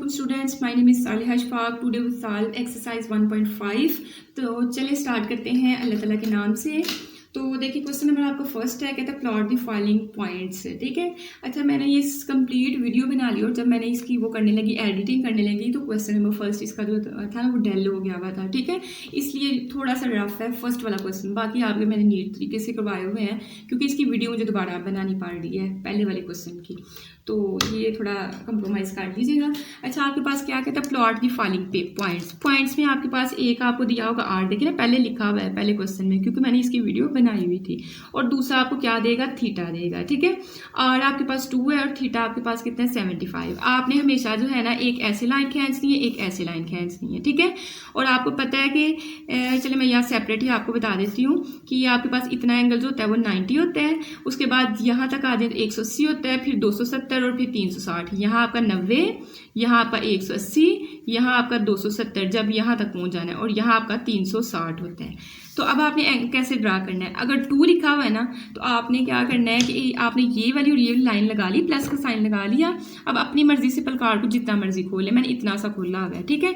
Assalamualaikum students, my name is Saliha Ashfaq. Today we solve exercise 1.5. तो चलिए start करते हैं अल्लाह ताला के नाम से। तो देखिए क्वेश्चन नंबर आपका फर्स्ट है, कहता है प्लॉट द फॉलोइंग पॉइंट्स। ठीक है, अच्छा मैंने ये कंप्लीट वीडियो बना ली और जब मैंने इसकी वो करने लगी, एडिटिंग करने लगी, तो क्वेश्चन नंबर फर्स्ट इसका जो था ना वो डेल हो गया हुआ था। ठीक है, इसलिए थोड़ा सा रफ है फर्स्ट वाला क्वेश्चन, बाकी आपके मैंने नीट तरीके से करवाए हुए हैं क्योंकि इसकी वीडियो मुझे दोबारा बनानी पड़ रही है पहले वाले क्वेश्चन की, तो ये थोड़ा कंप्रोमाइज़ कर लीजिएगा। अच्छा आपके पास क्या कहता है, प्लॉट दी फॉलोइंग पॉइंट्स में आपके पास एक आपको दिया होगा आर, देखिए ना पहले लिखा हुआ है पहले क्वेश्चन में क्योंकि मैंने इसकी वीडियो बनाई हुई थी, और दूसरा आपको क्या देगा, थीटा देगा। ठीक है, आर आपके पास 2 है और थीटा आपके पास कितना है 75। आपने हमेशा जो है ना एक ऐसी लाइन खींचनी है, एक ऐसी लाइन खींचनी है। ठीक है, और आपको पता है कि चलिए मैं यहाँ सेपरेट ही आपको बता देती हूँ कि ये आपके पास इतना एंगल जो होता है वो 90 होता है, उसके बाद यहाँ तक आ जाए तो 180 होता है, फिर 270 और फिर 360, यहाँ आपका 90, यहाँ आपका 180, यहाँ आपका 270, जब यहाँ तक पहुँच जाना है, और यहाँ आपका 360 होता है। तो अब आपने कैसे ड्रा करना है, अगर 2 लिखा हुआ है ना तो आपने क्या करना है कि आपने ये वाली और ये वाली लाइन लगा ली, प्लस का साइन लगा लिया। अब अपनी मर्जी से पलकार को जितना मर्जी खोले, मैंने इतना सा खोला हुआ है। ठीक है,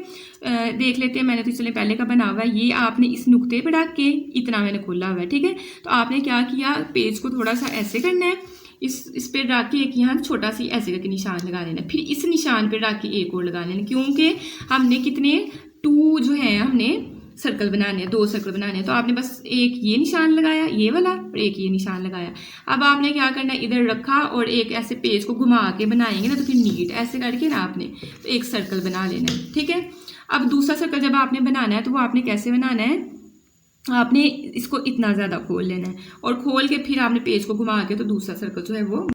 देख लेते हैं, मैंने तो चले पहले का बना हुआ है, ये आपने इस नुक्ते पर रख के इतना मैंने खोला हुआ है। ठीक है, तो आपने क्या किया, पेज को थोड़ा सा ऐसे करना है, इस पे रख के एक यहाँ छोटा सी ऐसे करके निशान लगा लेना, फिर इस निशान पे रख के एक और लगा लेना, क्योंकि हमने कितने 2 जो है हमने सर्कल बनाने हैं, 2 सर्कल बनाने हैं। तो आपने बस एक ये निशान लगाया ये वाला और एक ये निशान लगाया। अब आपने क्या करना है, इधर रखा और एक ऐसे पेज को घुमा के बनाएंगे ना तो फिर नीट ऐसे करके ना आपने तो एक सर्कल बना लेना है। ठीक है, अब दूसरा सर्कल जब आपने बनाना है तो वो आपने कैसे बनाना है, आपने इसको इतना ज़्यादा खोल लेना है और खोल के फिर आपने पेज को घुमा के तो दूसरा सर्कल जो है वो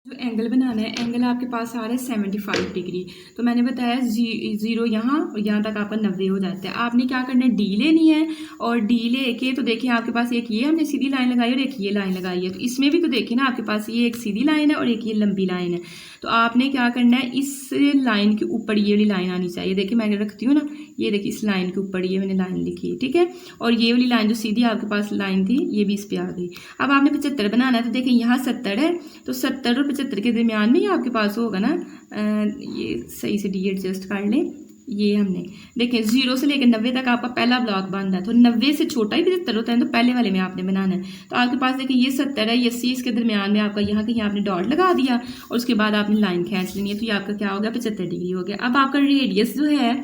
जो एंगल बनाना है, एंगल आपके पास आ रहा है 75 डिग्री। तो मैंने बताया 0 यहाँ और यहाँ तक आपका 90 हो जाता है। आपने क्या करना है, डी लेनी है और डी लेके तो देखिए आपके पास एक ये हमने सीधी लाइन लगाई और एक ये लाइन लगाई है, तो इसमें भी तो देखिए ना आपके पास ये एक सीधी लाइन है और एक ये लंबी लाइन है। तो आपने क्या करना है, इस लाइन के ऊपर ये वाली लाइन आनी चाहिए। देखिए मैं रखती हूँ ना, ये देखिए इस लाइन के ऊपर ये मैंने लाइन लिखी है। ठीक है, और ये वाली लाइन जो सीधी आपके पास लाइन थी ये भी इस पे आ गई। अब आपने 75 बनाना है, तो देखिए यहाँ 70 है, तो 70 और 75 के दरमियान में ये आपके पास होगा ना, ये सही से डी एडजस्ट कर लें, ये हमने देखें 0 से लेकर 90 तक आपका पहला ब्लॉक बन है, तो 90 से छोटा ही 75 होता है, तो पहले वाले में आपने बनाना है। तो आपके पास देखिए ये 70 है, ये 80, इसके दरमियान में आपका यहाँ कहीं आपने डॉट लगा दिया और उसके बाद आपने लाइन खींच लेनी है, तो ये आपका क्या हो गया 75 डिग्री हो गया। अब आपका रेडियस जो है,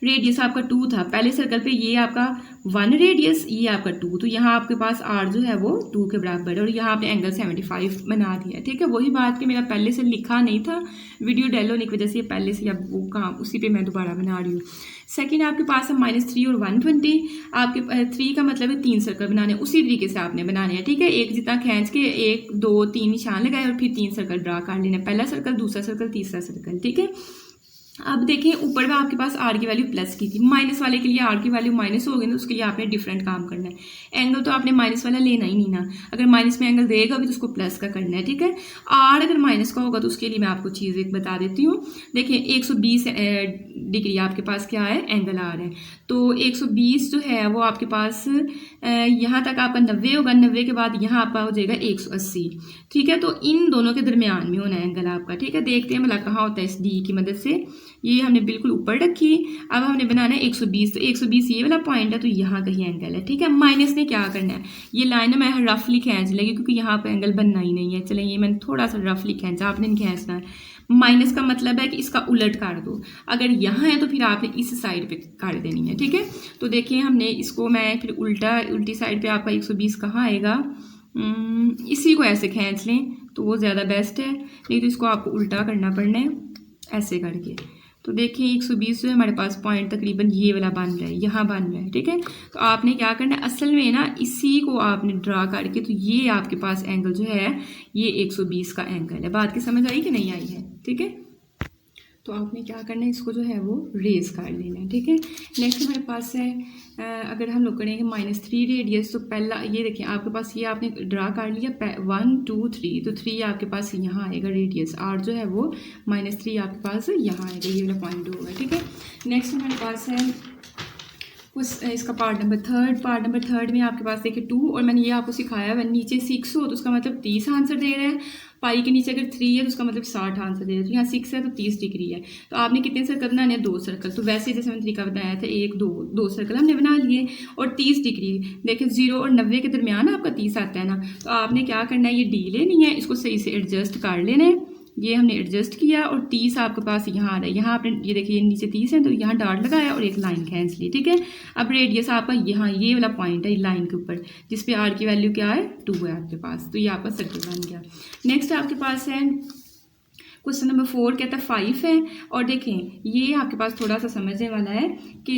रेडियस आपका 2 था पहले सर्कल पे, ये आपका 1 रेडियस, ये आपका 2, तो यहाँ आपके पास आर जो है वो 2 के बराबर है और यहाँ आपने एंगल 75 बना दिया। ठीक है, वही बात कि मेरा पहले से लिखा नहीं था, वीडियो डेल होने की वजह से ये पहले से अब वो काम उसी पे मैं दोबारा बना रही हूँ। सेकंड आपके पास है -3 और 120, आपके 3 का मतलब है 3 सर्कल बनाने, उसी तरीके से आपने बनाने हैं। ठीक है, एक जितना खींच के 1 2 3 निशान लगाए और फिर 3 सर्कल ड्रा कर लेना, पहला सर्कल, दूसरा सर्कल, तीसरा सर्कल। ठीक है, अब देखें ऊपर में आपके पास आर की वैल्यू प्लस की थी, माइनस वाले के लिए आर की वैल्यू माइनस हो गई ना, उसके लिए आपने डिफरेंट काम करना है। एंगल तो आपने माइनस वाला लेना ही नहीं ना, अगर माइनस में एंगल देगा भी तो उसको प्लस का करना है। ठीक है, आर अगर माइनस का होगा तो उसके लिए मैं आपको चीज़ एक बता देती हूँ। देखिए 120 डिग्री आपके पास क्या है, एंगल आ रहा है, तो 120 जो है वो आपके पास यहाँ तक आपका 90 होगा, 90 के बाद यहाँ आपका हो जाएगा 180। ठीक है, तो इन दोनों के दरमियान में होना है एंगल आपका। ठीक है, देखते हैं मतलब कहाँ होता है इस डी की मदद से, ये हमने बिल्कुल ऊपर रखी। अब हमने बनाना है 120, तो 120 ये वाला पॉइंट है, तो यहाँ कहीं एंगल है। ठीक है, माइनस ने क्या करना है, ये लाइन मैं रफली खींच लेगी क्योंकि यहाँ पर एंगल बनना ही नहीं है। चलें ये मैंने थोड़ा सा रफली खींचा, आपने नहीं खींचना है। माइनस का मतलब है कि इसका उलट कर दो, अगर यहाँ है तो फिर आपने इस साइड पे कर देनी है। ठीक है, तो देखिए हमने इसको मैं फिर उल्टी साइड पे आपका 120 कहाँ आएगा, इसी को ऐसे खींच लें तो वो ज़्यादा बेस्ट है, नहीं तो इसको आपको उल्टा करना पड़ना है ऐसे करके। तो देखिए 120 जो है हमारे पास पॉइंट तकरीबन ये वाला बन रहा है, यहाँ बन रहा है। ठीक है, तो आपने क्या करना है, असल में ना इसी को आपने ड्रा करके, तो ये आपके पास एंगल जो है ये 120 का एंगल है। बात की समझ आई कि नहीं आई है। ठीक है, तो आपने क्या करना है, इसको जो है वो रेज कर लेना है। ठीक है, नेक्स्ट हमारे पास है अगर हम लोग करेंगे -3 रेडियस, तो पहला ये देखिए आपके पास ये आपने ड्रा कर लिया 1 2 3, तो 3 आपके पास यहाँ आएगा रेडियस, आर जो है वो -3 आपके पास यहाँ आएगा, ये वाला पॉइंट होगा। ठीक है, नेक्स्ट हमारे पास है इसका पार्ट नंबर थर्ड में आपके पास देखिए 2 और मैंने ये आपको सिखाया है नीचे 6 हो तो उसका मतलब 30 आंसर दे रहा है, पाई के नीचे अगर 3 है तो उसका मतलब 60 आंसर दे रहा है। तो यहाँ 6 है तो 30 डिग्री है। तो आपने कितने सर्कल बनाने हैं? 2 सर्कल। तो वैसे जैसे मैंने तरीका बताया था 1 2 सर्कल हमने बना लिए और 30 डिग्री देखिए 0 और 90 के दरमियान आपका 30 आता है ना, तो आपने क्या करना है, ये डी लेनी है, इसको सही से एडजस्ट कर लेना है। ये हमने एडजस्ट किया और 30 आपके पास यहाँ आ रहा है। यहाँ आपने ये देखिए ये नीचे 30 है तो यहाँ डॉट लगाया और एक लाइन खींच ली, ठीक है। अब रेडियस आपका यहाँ ये वाला पॉइंट है लाइन के ऊपर, जिस पे आर की वैल्यू क्या है 2 है आपके पास। तो ये आपका सर्कल बन गया। नेक्स्ट आपके पास है क्वेश्चन नंबर 4 कहता है 5 है और देखें ये आपके पास थोड़ा सा समझने वाला है कि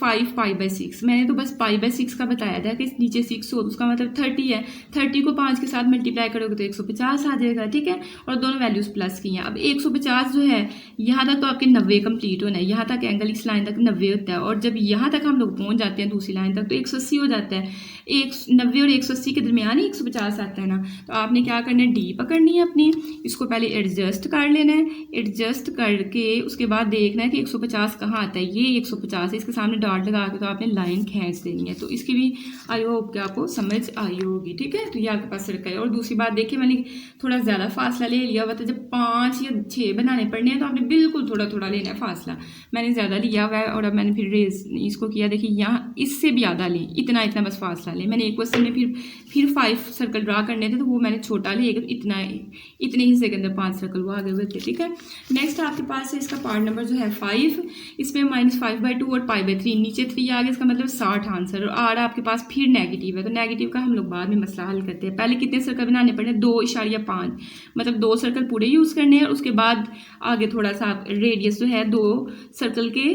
5 π/6 मैंने तो बस π/6 का बताया था कि नीचे 6 हो तो उसका मतलब 30 है। 30 को 5 के साथ मल्टीप्लाई करोगे तो 150 आ जाएगा, ठीक है। और दोनों वैल्यूज प्लस की हैं। अब 150 जो है यहाँ तक तो आपके 90 कंप्लीट होना है, यहाँ तक एंगल इस लाइन तक 90 होता है और जब यहाँ तक हम लोग पहुँच जाते हैं दूसरी लाइन तक तो 180 हो जाता है। 90 और 180 के दरमियान ही 150 आता है ना, तो आपने क्या करना है, डी पकड़नी है अपनी, इसको पहले एडजस्ट कर लेना है। एडजस्ट करके उसके बाद देखना है कि 150 कहाँ आता है, ये 150 है, इसके सामने डॉट लगा के तो आपने लाइन खींच देनी है। तो इसकी भी आई होप कि आपको समझ आई होगी, ठीक है। तो ये आपके पास सर्कल है। और दूसरी बात देखिए मैंने थोड़ा ज़्यादा फासला ले लिया हुआ था, जब 5 या 6 बनाने पड़ने हैं तो आपने बिल्कुल थोड़ा थोड़ा लेना है फासला। मैंने ज़्यादा लिया हुआ है और अब मैंने फिर रेज इसको किया, देखिए यहाँ इससे भी ज़्यादा लें, इतना बस फासला लें। मैंने एक क्वेश्चन में फिर 5 सर्कल ड्रा करने थे तो वो मैंने छोटा लिया, इतने हिस्से के अंदर 5 सर्कल वो आगे हुए थे, ठीक है। नेक्स्ट आपके पास है इसका पार्ट नंबर जो है 5, इसमें -5/2 और π/3 नीचे 3 आ गया, इसका मतलब 60 आंसर। और आर आपके पास फिर नेगेटिव है तो नेगेटिव का हम लोग बाद में मसला हल करते हैं। पहले कितने सर्कल बनाने पड़े? 2.5 मतलब 2 सर्कल पूरे यूज़ करने हैं और उसके बाद आगे थोड़ा सा रेडियस जो है 2 सर्कल के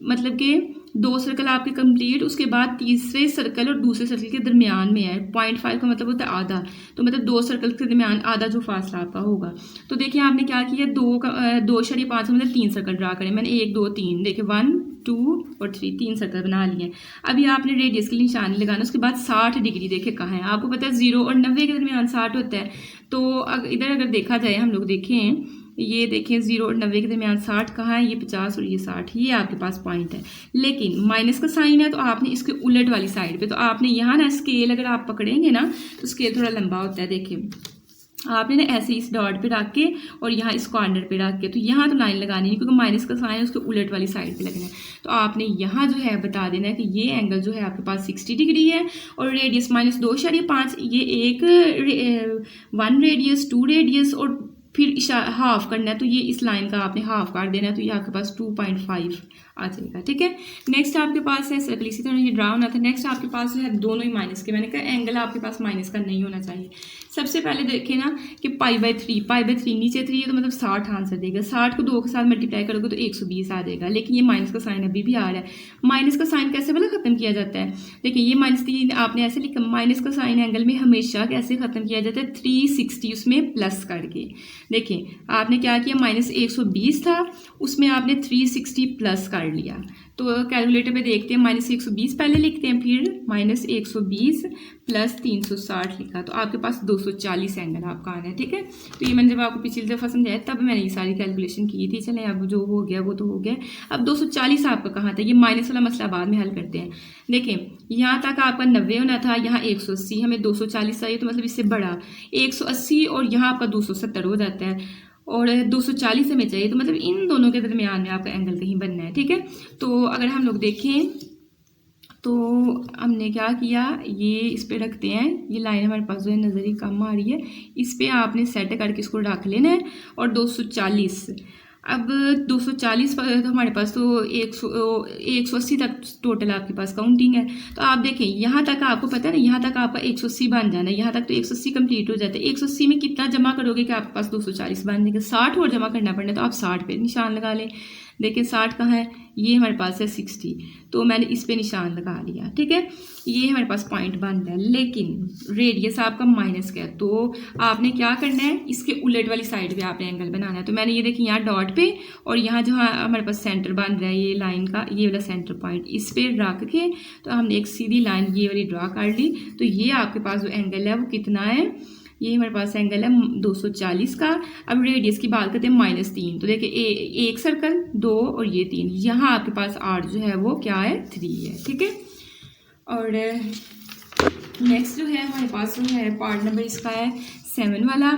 मतलब कि 2 सर्कल आपके कंप्लीट, उसके बाद तीसरे सर्कल और दूसरे सर्कल के दरमियान में है। 0.5 का मतलब होता है आधा, तो मतलब 2 सर्कल के दरमियान आधा जो फासला आपका होगा। तो देखिए आपने क्या किया, 2.5 मतलब 3 सर्कल ड्रा करें। मैंने 1 2 3 देखिए 1 2 और 3 सर्कल बना लिए। अभी आपने रेडियस के लिए निशानी लगाना, उसके बाद 60 डिग्री देखिए कहाँ है, आपको पता है 0 और 90 के दरमियान 60 होता है। तो इधर अगर देखा जाए हम लोग देखें, ये देखें 0 और 90 के दरमियान 60 कहाँ है, ये 50 और ये 60, ये आपके पास पॉइंट है। लेकिन माइनस का साइन है तो आपने इसके उलट वाली साइड पे, तो आपने यहाँ ना स्केल अगर आप पकड़ेंगे ना तो स्केल थोड़ा लंबा होता है। देखिए आपने ना ऐसे इस डॉट पे रख के और यहाँ इस कॉर्नर पे रख के, तो यहाँ तो लाइन लगानी है क्योंकि माइनस का साइन है उसके उलट वाली साइड पे लगना है। तो आपने यहाँ जो है बता देना है कि ये एंगल जो है आपके पास 60 डिग्री है और रेडियस -2.5, ये एक 1 रेडियस 2 रेडियस और फिर हाफ करना है, तो ये इस लाइन का आपने हाफ काट देना है, तो ये आपके पास 2.5 आ जाएगा, ठीक है। नेक्स्ट आपके पास है सर्कल, इसी तरह ये ड्रा होना था। नेक्स्ट आपके पास जो है दोनों ही माइनस के, मैंने कहा एंगल आपके पास माइनस का नहीं होना चाहिए। सबसे पहले देखें ना कि π/3 नीचे 3 है तो मतलब 60 आंसर देगा। 60 को 2 के साथ मल्टीप्लाई करोगे तो 120 आ जाएगा, लेकिन ये माइनस का साइन अभी भी आ रहा है। माइनस का साइन कैसे भला खत्म किया जाता है? देखिए ये -3 आपने ऐसे लिखा, माइनस का साइन एंगल में हमेशा कैसे खत्म किया जाता है, 360 उसमें प्लस करके। देखिए आपने क्या किया, -120 था उसमें आपने 360 प्लस कर लिया। तो कैलकुलेटर पे देखते हैं, -120 पहले लिखते हैं, फिर -120 प्लस 360 लिखा, तो आपके पास 240 एंगल आपका आना है, ठीक है। तो ये मैंने जब आपको पिछली दफ़ा समझाया तब मैंने ये सारी कैलकुलेशन की थी। चलें अब जो हो गया वो तो हो गया। अब 240 आपका कहाँ था, ये माइनस वाला मसला बाद में हल करते हैं। देखें यहाँ तक आपका 90 होना था, यहाँ 180, हमें 240 चाहिए तो मतलब इससे बड़ा 180 और यहाँ आपका 270 हो जाता है और 240 हमें चाहिए, तो मतलब इन दोनों के दरमियान में आपका एंगल कहीं बनना है, ठीक है। तो अगर हम लोग देखें तो हमने क्या किया, ये इस पे रखते हैं, ये लाइन हमारे पास जो है नज़र ही कम आ रही है, इस पे आपने सेट करके इसको रख लेना है। और 240, अब 240 पर तो हमारे पास तो 180 तक टोटल आपके पास काउंटिंग है। तो आप देखें यहाँ तक आपको पता है ना, यहाँ तक आपका 180 बन जाना है, यहाँ तक तो 180 कंप्लीट हो जाता है। 180 में कितना जमा करोगे कि आपके पास 240 बन जाएगा, 60 और जमा करना पड़ना है, तो आप 60 पे निशान लगा लें। देखिए 60 कहाँ है, ये हमारे पास है 60, तो मैंने इस पे निशान लगा लिया, ठीक है। ये हमारे पास पॉइंट बन रहा है, लेकिन रेडियस आपका माइनस का है, तो आपने क्या करना है, इसके उलट वाली साइड पे आपने एंगल बनाना है। तो मैंने ये देखिए यहाँ डॉट पे और यहाँ जहाँ हमारे पास सेंटर बन रहा है ये लाइन का, ये वाला सेंटर पॉइंट, इस पे रख के तो हमने एक सीधी लाइन ये वाली ड्रा कर ली। तो ये आपके पास जो एंगल है वो कितना है, ये हमारे पास एंगल है 240 का। अब रेडियस की बात करते हैं -3, तो देखिए एक सर्कल 2 और ये 3, यहाँ आपके पास आर जो है वो क्या है 3 है, ठीक है। और नेक्स्ट जो है हमारे पास जो है पार्ट नंबर इसका है 7 वाला।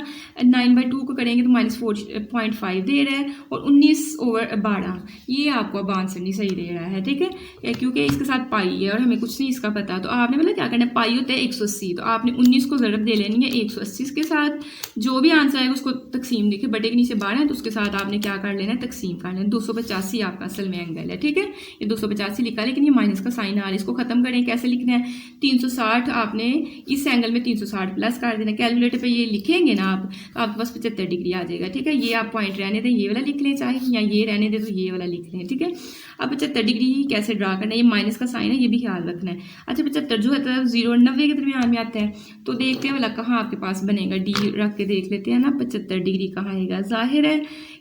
9/2 को करेंगे तो -4.5 दे रहा है और 19/12 ये आपको अब आंसर नहीं सही दे रहा है, ठीक है, क्योंकि इसके साथ पाई है और हमें कुछ नहीं इसका पता। तो आपने मतलब क्या करना है, पाई होता है 180, तो आपने 19 को ज़रब दे लेनी है 180 के साथ। जो भी आंसर है उसको तकसीम देखिए, बटे के नीचे 12 है तो उसके साथ आपने क्या कर लेना है, तकसीम कर लेना है। 285 आपका असल में एंगल है, ठीक है। ये 285 लिखा है लेकिन ये माइनस का साइन आ रहा है, इसको खत्म करें, कैसे लिखना है, 360 आपने इस एंगल में 360 प्लस कर देना। कैलकुलेटर पे ये लिखेंगे ना आप, तो आपके पास 75 डिग्री आ जाएगा, ठीक है। ये आप पॉइंट रहने दें, ये वाला लिख लें चाहे, या ये रहने दें तो ये वाला लिख लें, ठीक है। अब 75 डिग्री कैसे ड्रा करना है, ये माइनस का साइन है, ये भी ख्याल रखना है। अच्छा 75 जो है तो 0 और 90 के दरमियान में आता है, तो देखते हैं वाला कहाँ आपके पास बनेगा, डी रख के देख लेते हैं ना 75 डिग्री कहाँ आएगा। जाहिर है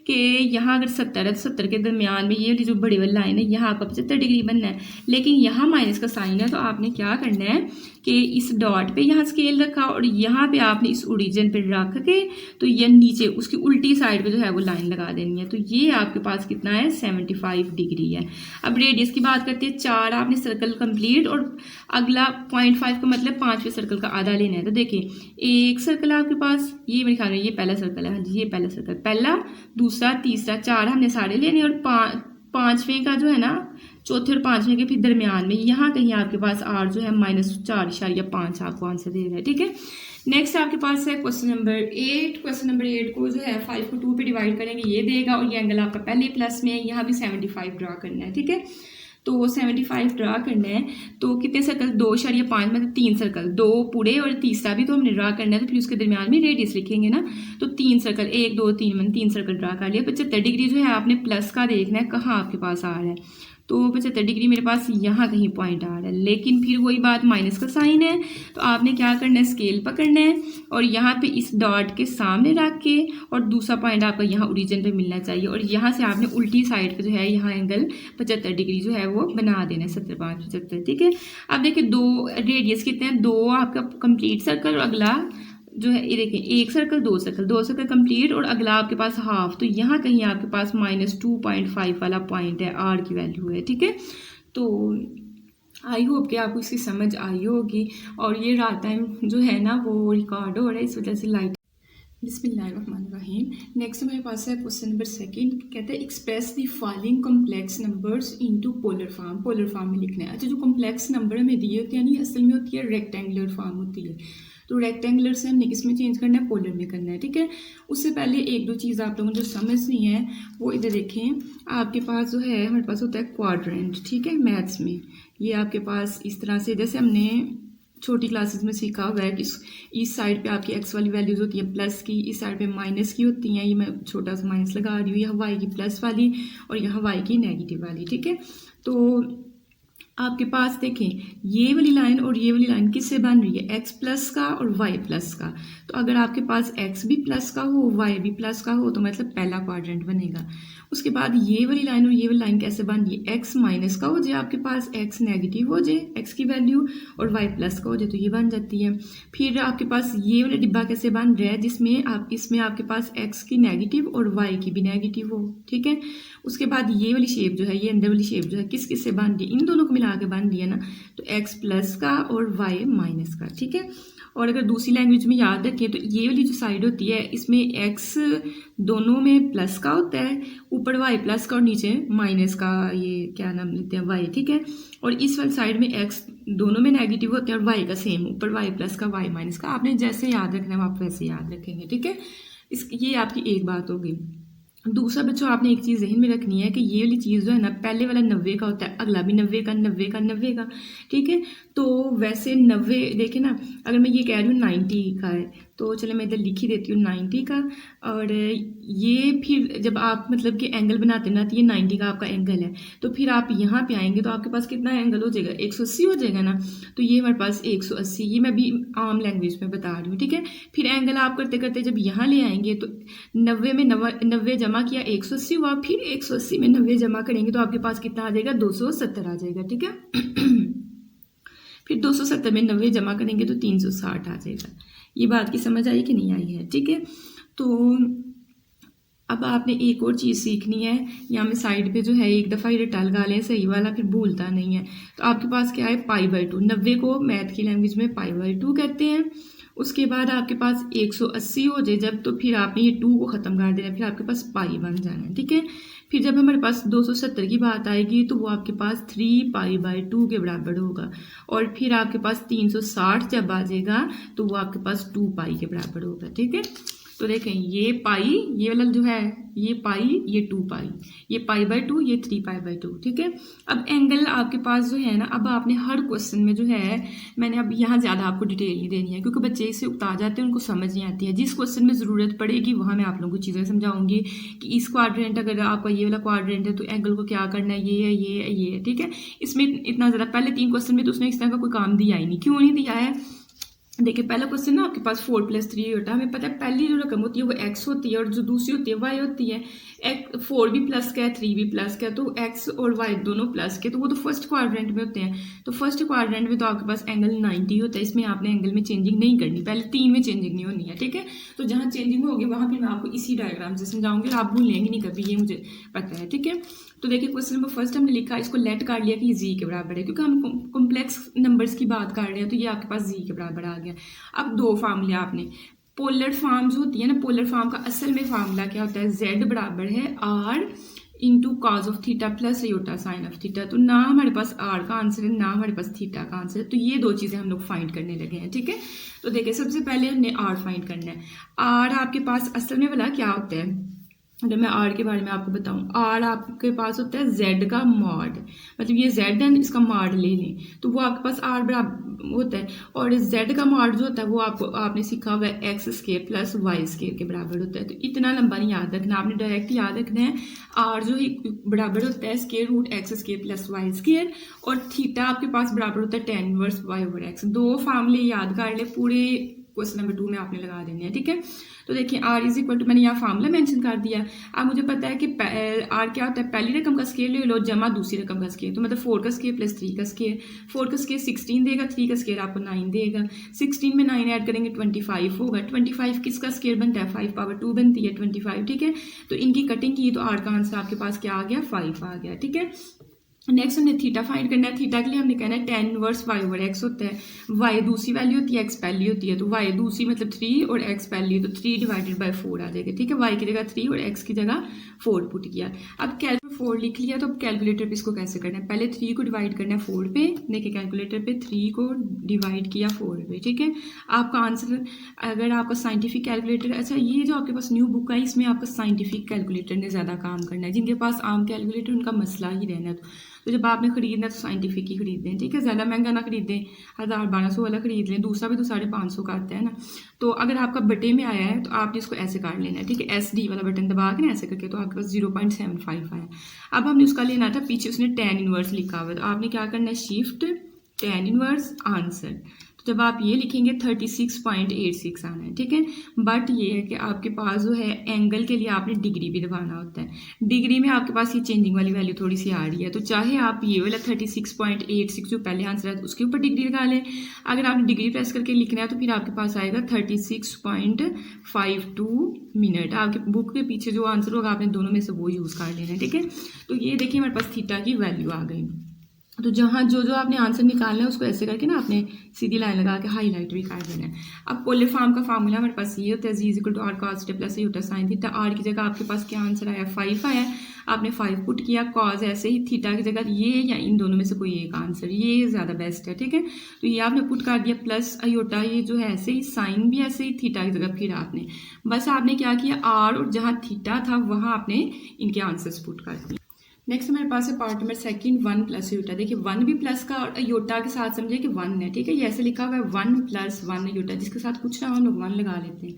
कि यहाँ अगर 70 है तो 70 के दरमियान में ये वाली जो बड़ी वाली लाइन है यहाँ आपका 75 डिग्री बनना है, लेकिन यहाँ माइनस का साइन है, तो आपने क्या करना है कि इस डॉट पे यहाँ स्केल रखा और यहाँ पे आपने इस ओरिजिन पे रख के तो ये नीचे उसकी उल्टी साइड पे जो है वो लाइन लगा देनी है। तो ये आपके पास कितना है 75 डिग्री है। अब रेडियस की बात करते हैं, 4 आपने सर्कल कंप्लीट और अगला 0.5 का मतलब 5वें सर्कल का आधा लेना है। तो देखिए एक सर्कल आपके पास, ये मेरे ख्याल में ये पहला सर्कल है, हाँ जी ये पहला सर्कल, पहला दूसरा तीसरा 4 हमने सारे लेने और 5वें का जो है ना, चौथे और 5वें के फिर दरमियान में यहाँ कहीं आपके पास आर जो है -4.5 आपको आंसर दे रहा है, ठीक है। नेक्स्ट आपके पास है क्वेश्चन नंबर 8। क्वेश्चन नंबर 8 को जो है 5 को 2 पे डिवाइड करेंगे, ये देगा और ये एंगल आपका पहले प्लस में है, यहाँ भी 75 ड्रा करना है, ठीक है। तो 75 ड्रा करना है, तो कितने सर्कल, 2.5 मतलब 3 सर्कल, 2 पूरे और तीसरा भी तो हमने ड्रा करना है, तो फिर उसके दरमियान में रेडियस लिखेंगे ना, तो 3 सर्कल 1 2 3 मैंने 3 सर्कल ड्रा कर लिया। 75 डिग्री जो है आपने प्लस का देखना है कहाँ आपके पास आ रहा है, तो 75 डिग्री मेरे पास यहाँ कहीं पॉइंट आ रहा है, लेकिन फिर वही बात माइनस का साइन है, तो आपने क्या करना है, स्केल पकड़ना है और यहाँ पे इस डॉट के सामने रख के और दूसरा पॉइंट आपका यहाँ ओरिजिन पे मिलना चाहिए और यहाँ से आपने उल्टी साइड पे जो है यहाँ एंगल 75 डिग्री जो है वो बना देना है, 70 5 75, ठीक है। अब देखिए 2 रेडियस कितने हैं, 2 आपका कंप्लीट सर्कल और अगला जो है ये देखिए एक सर्कल 2 सर्कल, 2 सर्कल कंप्लीट और अगला आपके पास हाफ, तो यहाँ कहीं आपके पास -2.5 वाला पॉइंट है, आर की वैल्यू है, ठीक है। तो आई होप कि आपको इसकी समझ आई होगी। और ये रात टाइम जो है ना वो रिकॉर्ड हो रहा है, इस वजह से लाइट। बिस्मिल्लाहिर्रहमानिर्रहीम। नेक्स्ट हमारे पास है क्वेश्चन नंबर 2, कहते हैं express the following complex numbers into polar form. Polar form में लिखना है। अच्छा जो कॉम्प्लेक्स नंबर हमें दिए होते हैं नहीं, असल में होती है रेक्टेंगुलर फॉर्म होती है, तो रेक्टेंगुलर से हमने किस में चेंज करना है, पोलर में करना है, ठीक है। उससे पहले 1-2 चीज़ आप लोगों को जो समझनी है वो इधर देखें। आपके पास जो है हमारे पास होता है क्वाड्रेंट, ठीक है, मैथ्स में ये आपके पास इस तरह से, जैसे हमने छोटी क्लासेस में सीखा हुआ है कि इस साइड पे आपकी एक्स वाली वैल्यूज़ होती हैं प्लस की, इस साइड पे माइनस की होती हैं, ये मैं छोटा सा माइनस लगा रही हूँ, यहाँ वाई की प्लस वाली और यहाँ वाई की नेगेटिव वाली, ठीक है। तो आपके पास देखें ये वाली लाइन और ये वाली लाइन किससे बन रही है, एक्स प्लस का और वाई प्लस का। तो अगर आपके पास एक्स भी प्लस का हो वाई भी प्लस का हो तो मतलब पहला क्वाड्रेंट बनेगा। उसके बाद ये वाली लाइन और ये वाली लाइन कैसे बन रही है, एक्स माइनस का हो जाए आपके पास, एक्स नेगेटिव हो जाए एक्स की वैल्यू और वाई प्लस का हो जाए, तो ये बन जाती है। फिर आपके पास ये वाला डिब्बा कैसे बन रहा है, जिसमें इसमें आपके पास एक्स की नेगेटिव और वाई की भी नेगेटिव हो, ठीक है। उसके बाद ये वाली शेप जो है, ये अंदर वाली शेप जो है किस किस से बन रही है, इन दोनों को मिला के बन रही है ना, तो एक्स प्लस का और वाई माइनस का, ठीक है। और अगर दूसरी लैंग्वेज में याद रखें तो ये वाली जो साइड होती है इसमें एक्स दोनों में प्लस का होता है, ऊपर वाई प्लस का और नीचे माइनस का, ये क्या नाम लेते हैं वाई, ठीक है। और इस वाली साइड में एक्स दोनों में नेगेटिव होते हैं और वाई का सेम, ऊपर वाई प्लस का वाई माइनस का। आपने जैसे याद रखना है आप वैसे याद रखेंगे, ठीक है। ये आपकी एक बात होगी। दूसरा बच्चों आपने एक चीज़ जहन में रखनी है कि ये वाली चीज़ जो है ना, पहले वाला 90 का होता है, अगला भी 90 का 90 का 90 का, ठीक है। तो वैसे 90 देखें ना, अगर मैं ये कह रही हूँ 90 का है तो चले मैं इधर लिख ही देती हूँ 90 का। और ये फिर जब आप मतलब कि एंगल बनाते ना, तो ये 90 का आपका एंगल है, तो फिर आप यहाँ पे आएंगे तो आपके पास कितना एंगल हो जाएगा, 180 हो जाएगा ना। तो ये हमारे पास 180, ये मैं भी आम लैंग्वेज में बता रही हूँ, ठीक है। फिर एंगल आप करते करते जब यहाँ ले आएंगे तो 90 में 90 जमा किया 180 हुआ, फिर 180 में 90 जमा करेंगे तो आपके पास कितना आ जाएगा, 270 आ जाएगा, ठीक है। फिर 270 में 90 जमा करेंगे तो 360 आ जाएगा। ये बात की समझ आई कि नहीं आई है? ठीक है, तो अब आपने एक और चीज़ सीखनी है। यहाँ में साइड पे जो है एक दफ़ा ये रटा लगा लें सही वाला, फिर भूलता नहीं है। तो आपके पास क्या है, π/2। 90 को मैथ की लैंग्वेज में π/2 कहते हैं। उसके बाद आपके पास 180 हो जाए जब, तो फिर आपने ये 2 को ख़त्म कर देना है, फिर आपके पास पाई बन जाना है। ठीक है, फिर जब हमारे पास 270 की बात आएगी तो वो आपके पास 3π/2 के बराबर होगा। और फिर आपके पास 360 जब आ जाएगा तो वो आपके पास 2π के बराबर होगा। ठीक है, तो देखें ये पाई, ये वाला जो है ये पाई, ये 2π, ये π/2, ये 3π/2। ठीक है, अब एंगल आपके पास जो है ना, अब आपने हर क्वेश्चन में जो है, मैंने अब यहाँ ज़्यादा आपको डिटेल नहीं देनी है क्योंकि बच्चे इससे उकता जाते हैं, उनको समझ नहीं आती है। जिस क्वेश्चन में ज़रूरत पड़ेगी वहाँ मैं आप लोगों को चीज़ें समझाऊंगी कि इस क्वाड्रेंट, अगर आपका ये वाला क्वाड्रेंट है तो एंगल को क्या करना है, ये है, ये है, ये है। ठीक है, इसमें इतना ज़्यादा, पहले 3 क्वेश्चन में तो उसने इस तरह का कोई काम दिया ही नहीं। क्यों नहीं दिया है? देखिए, पहला क्वेश्चन ना आपके पास 4 + 3 होता है। हमें पता है पहली जो रकम होती है वो x होती है और जो दूसरी होती है y होती है। 4 भी प्लस का है, 3 भी प्लस का है, तो x और y दोनों प्लस के, तो वो तो फर्स्ट क्वाड्रेंट में होते हैं। तो फर्स्ट क्वाड्रेंट में तो आपके पास एंगल 90 होता है। इसमें आपने एंगल में चेंजिंग नहीं करनी, पहले 3 में चेंजिंग नहीं होनी है। ठीक है, तो जहाँ चेंजिंग होगी वहाँ फिर मैं आपको इसी डायग्राम से समझाऊंगी और आप भूलेंगे नहीं कभी, ये मुझे पता है। ठीक है, तो देखिए क्वेश्चन नंबर फर्स्ट हमने लिखा, इसको लेट कर लिया कि जी के बराबर है, क्योंकि हम कॉम्प्लेक्स नंबर्स की बात कर रहे हैं, तो ये आपके पास जी के बराबर आ गया। अब 2 फार्मूले आपने, पोलर फॉर्म जो होती है ना, पोलर फॉर्म का असल में फार्मूला क्या होता है, z बराबर है r into cos of theta plus iota sign of theta. तो ना हमारे पास r का आंसर है, ना हमारे पास थीटा का आंसर है, तो ये 2 चीज़ें हम लोग फाइंड करने लगे हैं। ठीक है, तो देखिए सबसे पहले हमने r फाइंड करना है। r आपके पास असल में वाला क्या होता है, अगर मैं r के बारे में आपको बताऊं, r आपके पास होता है z का मॉड, मतलब ये z है, इसका मॉड ले लें तो वो आपके पास r बराबर होता है। और z का मॉड जो होता है वो आपने सीखा हुआ है x² प्लस y² के बराबर होता है। तो इतना लंबा नहीं याद रखना, आपने डायरेक्ट याद रखना है r जो बराबर होता है √x² प्लस y², और थीटा आपके पास बराबर होता है tan इनवर्स y/x। 2 फार्मूले याद कर ले, पूरे क्वेश्चन नंबर 2 में आपने लगा देने हैं। ठीक है, तो देखिए r इज इक्वल टू, मैंने यहाँ फार्मूला मेंशन कर दिया। अब मुझे पता है कि r क्या होता है, पहली रकम का स्केयर ले लो जमा दूसरी रकम का स्केयर, तो मतलब 4 का स्केयर प्लस 3 का स्केयर। 4 का स्केयर 16 देगा, 3 का स्केयर आपको 9 देगा। 16 में 9 ऐड करेंगे 25 होगा। 25 किसका स्केयर बनता है, 5/2 बनती है 25। ठीक है, तो इनकी कटिंग की तो r का आंसर आपके पास क्या आ गया, 5 आ गया। ठीक है, नेक्स्ट हमने थीटा फाइंड करना है। थीटा के लिए हमने कहना है tan इनवर्स y/x होता है। y दूसरी वैल्यू होती है, x पहली होती है, तो y दूसरी मतलब 3 और x पहली, तो 3/4 आ जाएगा। ठीक है, y की जगह 3 और x की जगह 4 पुट किया। अब कैलकुलेटर 4 लिख लिया, तो अब कैलकुलेटर पे इसको कैसे करना है, पहले 3 को डिवाइड करना है 4 पे। देखिए कैलकुलेटर पे 3 को डिवाइड किया 4 पे। ठीक है, आपका आंसर, अगर आपका साइंटिफिक कैलकुलेटर, अच्छा ये जो आपके पास न्यू बुक है इसमें आपका साइंटिफिक कैलकुलेटर ने ज़्यादा काम करना है। जिनके पास आम कैलकुलेटर उनका मसला ही रहना है, तो जब आपने खरीदना है तो साइंटिफिक ही खरीदें। ठीक है, ज़्यादा महंगा ना खरीदें, 1000-1200 वाला खरीद लें, दूसरा भी तो 550 का आता है ना। तो अगर आपका बटे में आया है तो आपने इसको ऐसे काट लेना है। ठीक है, SD वाला बटन दबा के ना ऐसे करके, तो आपके पास 0.75 आया। अब हमने उसका लेना था, पीछे उसने tan इनवर्स लिखा हुआ है, तो आपने क्या करना है, शिफ्ट tan इनवर्स आंसर। जब आप ये लिखेंगे 36.86 आना है। ठीक है, बट ये है कि आपके पास जो है एंगल के लिए आपने डिग्री भी दबाना होता है। डिग्री में आपके पास ये चेंजिंग वाली वैल्यू थोड़ी सी आ रही है, तो चाहे आप ये वाला 36.86 जो पहले आंसर है उसके ऊपर डिग्री लगा लें। अगर आपने डिग्री प्रेस करके लिखना है तो फिर आपके पास आएगा 36.52 मिनट। आपके बुक के पीछे जो आंसर होगा आपने दोनों में से वो यूज़ कर लेना है। ठीक है, तो ये देखिए हमारे पास थीटा की वैल्यू आ गई। तो जहाँ जो आपने आंसर निकालना है उसको ऐसे करके ना आपने सीधी लाइन लगा के हाईलाइट भी कर देना है। अब पोलर फॉर्म का फार्मूला हमारे पास ये होता है, z equal to r cos θ plus iota sine theta. r की जगह आपके पास क्या आंसर आया, 5 आया। आपने 5 पुट किया, कॉज ऐसे ही, थीटा की जगह ये या इन दोनों में से कोई एक आंसर, ये ज़्यादा बेस्ट है। ठीक है, तो ये आपने पुट कर दिया, प्लस आयोटा ये जो है ऐसे ही, साइन भी ऐसे ही, थीटा की जगह फिर आपने बस आपने क्या किया, r और जहाँ थीटा था वहाँ आपने इनके आंसर्स पुट कर दिए। नेक्स्ट हमारे पास है पार्ट नंबर 2 1 प्लस आयोटा। देखिए 1 भी प्लस का और आयोटा के साथ समझे कि 1 है। ठीक है, ये ऐसे लिखा हुआ है 1 + 1 आयोटा, जिसके साथ कुछ ना हम लोग 1 लगा लेते हैं।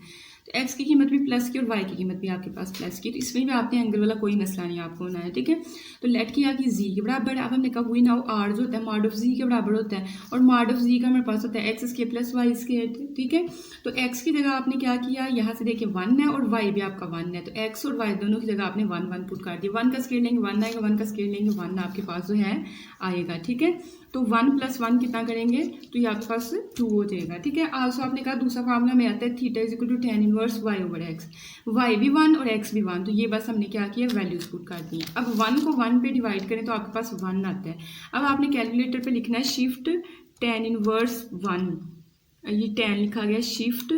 तो एक्स की कीमत भी प्लस की और वाई की कीमत भी आपके पास प्लस की, तो इसमें भी आपने एंगल वाला कोई मसला नहीं आपको होना है, ठीक है। तो लेट किया कि जी के बराबर है। अब हमने कहा हुई नाउ आर जो होता है मॉड ऑफ जी के बराबर होता है, और मॉड ऑफ जी का हमारे पास होता है x square plus y square, ठीक है। तो एक्स की जगह आपने क्या किया, यहाँ से देखिए 1 है और वाई भी आपका 1 है, तो एक्स और वाई दोनों की जगह आपने 1 1 पुट कर दिया। 1 का स्क्वायर लेंगे 1 आएगा, 1 का स्क्वायर लेंगे 1 आपके पास जो है आएगा, ठीक है। तो 1 + 1 कितना करेंगे, तो ये आपके पास 2 हो जाएगा, ठीक है। आल्सो आपने कहा दूसरा फार्मूला में आता है theta is equal to tan inverse y over x, y भी 1 और x भी 1, तो ये बस हमने क्या किया, वैल्यूज पुट कर दी। अब 1 को 1 पे डिवाइड करें तो आपके पास 1 आता है। अब आपने कैलकुलेटर पे लिखना है शिफ्ट tan इनवर्स 1, ये tan लिखा गया, शिफ्ट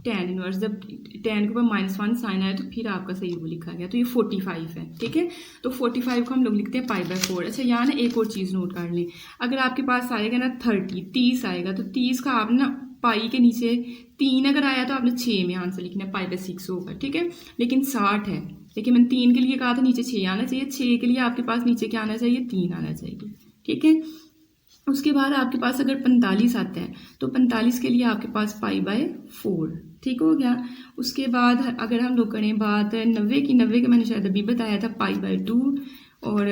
tan इनवर्स, जब tan के ऊपर -1 साइन आया तो फिर आपका सही वो लिखा गया, तो ये 45 है, ठीक है। तो 45 को हम लोग लिखते हैं π/4। अच्छा यहाँ ना एक और चीज़ नोट कर लें, अगर आपके पास आएगा ना 30 आएगा, तो 30 का आप ना पाई के नीचे 3 अगर आया तो आपने 6 में आंसर लिखना है, π/6 होगा, ठीक है। लेकिन 60 है, देखिए मैंने 3 के लिए कहा था नीचे 6 आना चाहिए, 6 के लिए आपके पास नीचे क्या आना चाहिए, 3 आना चाहिए, ठीक है। उसके बाद आपके पास अगर 45 आता है तो 45 के लिए आपके पास π/4, ठीक हो गया। उसके बाद अगर हम लोग करें बात 90 की, 90 का मैंने शायद अभी बताया था π/2, और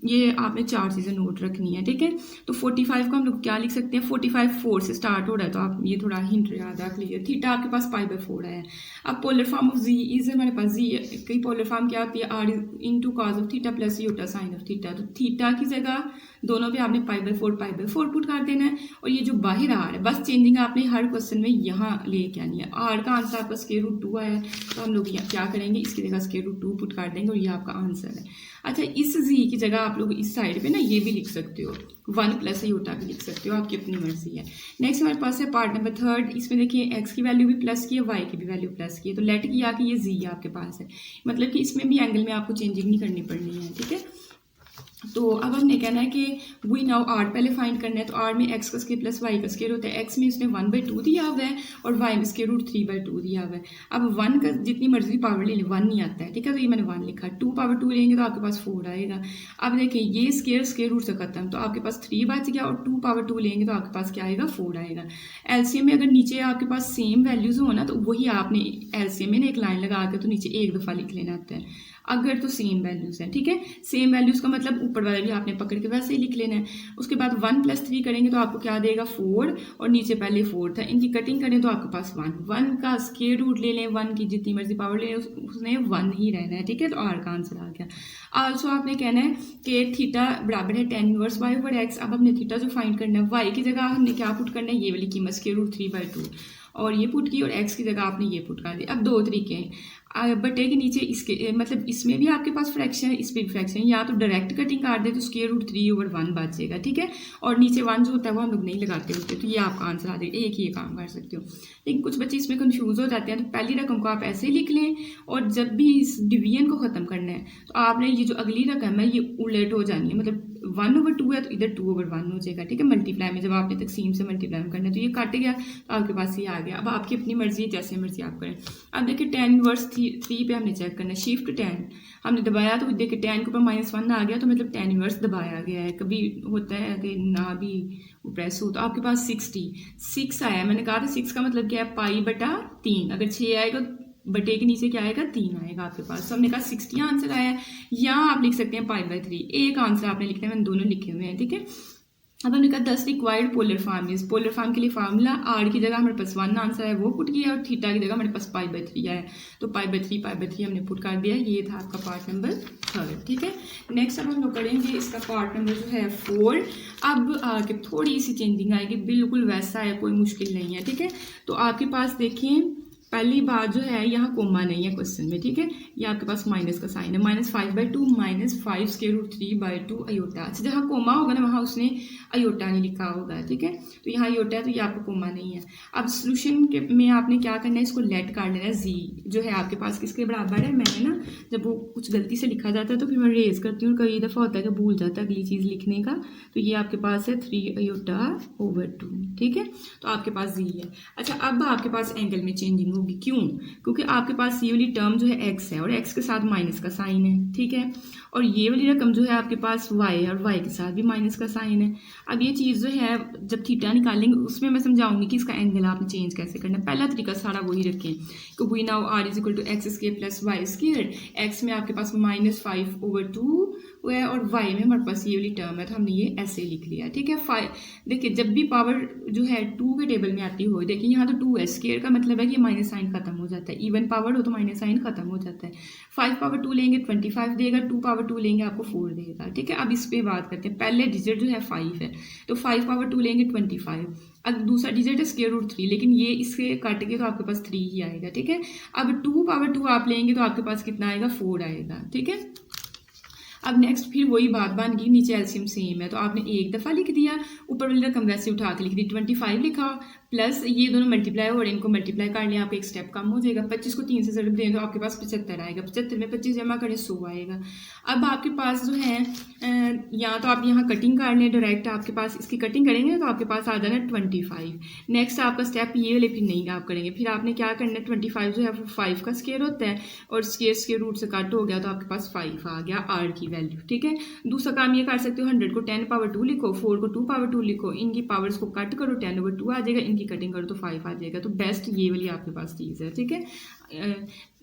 ये आपने 4 चीज़ें नोट रखनी है, ठीक है। तो 45 को हम लोग क्या लिख सकते हैं, 45 4 से स्टार्ट हो रहा है, तो आप ये थोड़ा हिंट याद रख लीजिए। थीटा आपके पास π/4 है। अब polar form of z is हमारे पास जी की पोलर फॉर्म क्या होती है, r into cos of theta plus iota sine of theta. तो थीटा की जगह दोनों पे आपने π/4 पुट कर देना है, और ये जो बाहर आर है बस चेंजिंग आपने हर क्वेश्चन में यहाँ लेके आनी है। आर का आंसर आपका √2 आया है, तो हम लोग क्या करेंगे, इसकी जगह √2 पुट कर देंगे और ये आपका आंसर है। अच्छा इस जी की जगह आप लोग इस साइड पे ना ये भी लिख सकते हो, 1 + इयोटा भी लिख सकते हो, आपकी अपनी मर्जी है। नेक्स्ट हमारे पास है पार्ट नंबर 3, इसमें देखिए एक्स की वैल्यू भी प्लस की है, वाई की भी वैल्यू प्लस की है, तो लेट किया कि ये जी आपके पास है, मतलब कि इसमें भी एंगल में आपको चेंजिंग नहीं करनी पड़नी है, ठीक है। तो अब हमने कहना है कि वी नाउ आर पहले फाइंड करना है, तो आर में एक्स का स्क्वायर प्लस वाई का स्क्वायर होता है। एक्स में इसने 1/2 दिया हुआ है और वाई में स्क्वायर रूट 3/2 दिया हुआ है। अब 1 का जितनी मर्जी पावर ले ले 1 नहीं आता है, ठीक है, तो ये मैंने 1 लिखा। 2/2 लेंगे तो आपके पास 4 आएगा। अब देखिए ये स्क्वायर रूट से खत्म, तो आपके पास 3 बच गया, और 2/2 लेंगे तो आपके पास क्या आएगा, 4 आएगा। एलसीएम में अगर नीचे आपके पास सेम वैल्यूज हो ना, तो वही आपने एलसीएम में एक लाइन लगा के तो नीचे एक दफ़ा लिख लेना होता है, अगर तो सेम वैल्यूज हैं, ठीक है। सेम वैल्यूज का मतलब ऊपर वाला भी आपने पकड़ के वैसे ही लिख लेना है। उसके बाद 1 + 3 करेंगे तो आपको क्या देगा, 4, और नीचे पहले 4 था, इनकी कटिंग करें तो आपके पास 1 का स्क्वायर रूट ले लें, 1 की जितनी मर्जी पावर ले लें, उसने 1 ही रहना है, ठीक है। तो आर का आंसर आ गया। आल्सो आपने कहना है कि थीटा बराबर है tan inverse y over x। अब हमने थीटा जो फाइंड करना है, y की जगह हमने क्या पुट करना है, ये वाली कीमत स्क्वायर रूट 3/2, और ये पुट की, और x की जगह आपने ये पुट कर दिया। अब 2 तरीके हैं, बटे के नीचे इसके मतलब इसमें भी आपके पास फ्रैक्शन है, इस पर भी फ्रैक्शन है, या तो डायरेक्ट कटिंग कर दे तो स्क्वायर रूट 3/1 बचेगा, ठीक है। और नीचे 1 जो होता है वो हम लोग नहीं लगाते होते, तो ये आपका आंसर आ जाएगा। एक ही काम कर सकते हो, लेकिन कुछ बच्चे इसमें कंफ्यूज हो जाते हैं, तो पहली रकम को आप ऐसे ही लिख लें, और जब भी इस डिवीजन को ख़त्म करना है तो आपने ये जो अगली रकम है ये उलट हो जानी है, मतलब 1/2 है तो इधर 2/1 हो जाएगा, ठीक है। मल्टीप्लाई में जब आपने तकसीम से मल्टीप्लाई करना है तो ये कट गया, तो आपके पास ये आ गया। अब आपकी अपनी मर्जी है, जैसे मर्जी आप करें। अब देखिए tan इनवर्स 3 पे हमने चेक करना है, शिफ्ट tan हमने दबाया तो देखिए tan के ऊपर -1 आ गया, तो मतलब tan इनवर्स दबाया गया है। कभी होता है कि ना भी प्रेस हो, तो आपके पास 6 आया है। मैंने कहा था 6 का मतलब क्या है, π/3। अगर 6 आएगा बटे के नीचे क्या आएगा, 3 आएगा आपके पास। तो हमने कहा 60 आंसर आया है, या आप लिख सकते हैं π/3। एक आंसर आपने लिखना है, मैंने दोनों लिखे हुए हैं, ठीक है। अब हमने कहा 10 required polar form is, polar form के लिए फार्मूला आर की जगह हमारे पास 1 आंसर है वो पुट किया, और थीटा की जगह हमारे पास π/3 है, तो π/3 हमने पुट कर दिया। ये था आपका पार्ट नंबर 3, ठीक है। नेक्स्ट अब हम लोग करेंगे इसका पार्ट नंबर जो है 4। अब आगे थोड़ी सी चेंजिंग आएगी, बिल्कुल वैसा है, कोई मुश्किल नहीं है, ठीक है। तो आपके पास देखिए पहली बात जो है यहाँ कोमा नहीं है क्वेश्चन में, ठीक है। ये आपके पास माइनस का साइन है, -5/2 -5 स्क्वायर रूट 3/2 अयोटा। अच्छा जहाँ कोमा होगा ना वहाँ उसने अयोटा नहीं लिखा होगा, ठीक है। तो यहाँ अयोटा है तो ये आपको कोमा नहीं है। अब सोल्यूशन के में आपने क्या करना है, इसको लेट कर लेना है। जी जो है आपके पास किसके बराबर है, मैंने ना जब वो कुछ गलती से लिखा जाता है तो फिर मैं रेज करती हूँ, कई दफ़ा होता है कि भूल जाता है अगली चीज़ लिखने का। तो ये आपके पास है 3 अयोटा/2, ठीक है। तो आपके पास जी है। अच्छा अब आपके पास एंगल में चेंजिंग होगी। क्यों? क्योंकि आपके पास ये वाली टर्म जो है एक्स है और एक्स के साथ माइनस का साइन है, ठीक है, और ये वाली रकम जो है आपके पास वाई है और वाई के साथ भी माइनस का साइन है। अब ये चीज़ जो है जब थीटा निकालेंगे उसमें मैं समझाऊंगी कि इसका एंगल आपने चेंज कैसे करना है। पहला तरीका सारा वही रखें कि we know r is equal to x square plus y square. X में आपके पास -5/2 है और वाई में हमारे पास ये वाली टर्म है, तो हमने ये ऐसे लिख लिया, ठीक है। 5 देखिए जब भी पावर जो है 2 के टेबल में आती हो, देखिए यहाँ तो 2 है, स्क्वायर का मतलब है कि माइनस साइन खत्म हो जाता है, इवन पावर हो तो माइनस साइन खत्म हो जाता है। 5/2 लेंगे 25 देगा, 2/2 लेंगे आपको 4 देगा, ठीक है। अब इस पे बात करते हैं, पहले डिजिट जो है 5 है तो 5/2 लेंगे 25। अब दूसरा डिजिट है √3, लेकिन ये इससे काट के तो आपके पास 3 ही आएगा, ठीक है। अब 2/2 आप लेंगे तो आपके पास कितना आएगा? 4 आएगा, ठीक है। अब नेक्स्ट फिर वही बात बन गई, नीचे एलसीएम सेम है तो आपने एक दफ़ा लिख दिया, ऊपर वाली रकम वैसे उठा के लिख दी, 25 लिखा प्लस ये दोनों मल्टीप्लाई और इनको मल्टीप्लाई कर लिया, आपको एक स्टेप कम हो जाएगा। 25 को 3 से ज़रूर दें तो आपके पास 75 आएगा, 75 में 25 जमा करें 100 आएगा। अब आपके पास जो है या तो आप यहाँ कटिंग कर लें डायरेक्ट, आपके पास इसकी कटिंग करेंगे तो आपके पास आ जाना 25। नेक्स्ट आपका स्टेप ये वाले फिर नहीं आप करेंगे, फिर आपने क्या करना है, 25 जो है वो 5 का स्क्वायर होता है और स्क्वायर रूट से कट हो गया तो आपके पास 5 आ गया आर की वैल्यू, ठीक है। दूसरा काम ये कर सकते हो, 100 को 10/2 लिखो, 4 को 2/2 लिखो, इनकी पावर्स को कट करो, 10/2 आ जाएगा, इनकी कटिंग करो तो 5 आ जाएगा। तो बेस्ट ये वाली आपके पास चीज़ है, ठीक है।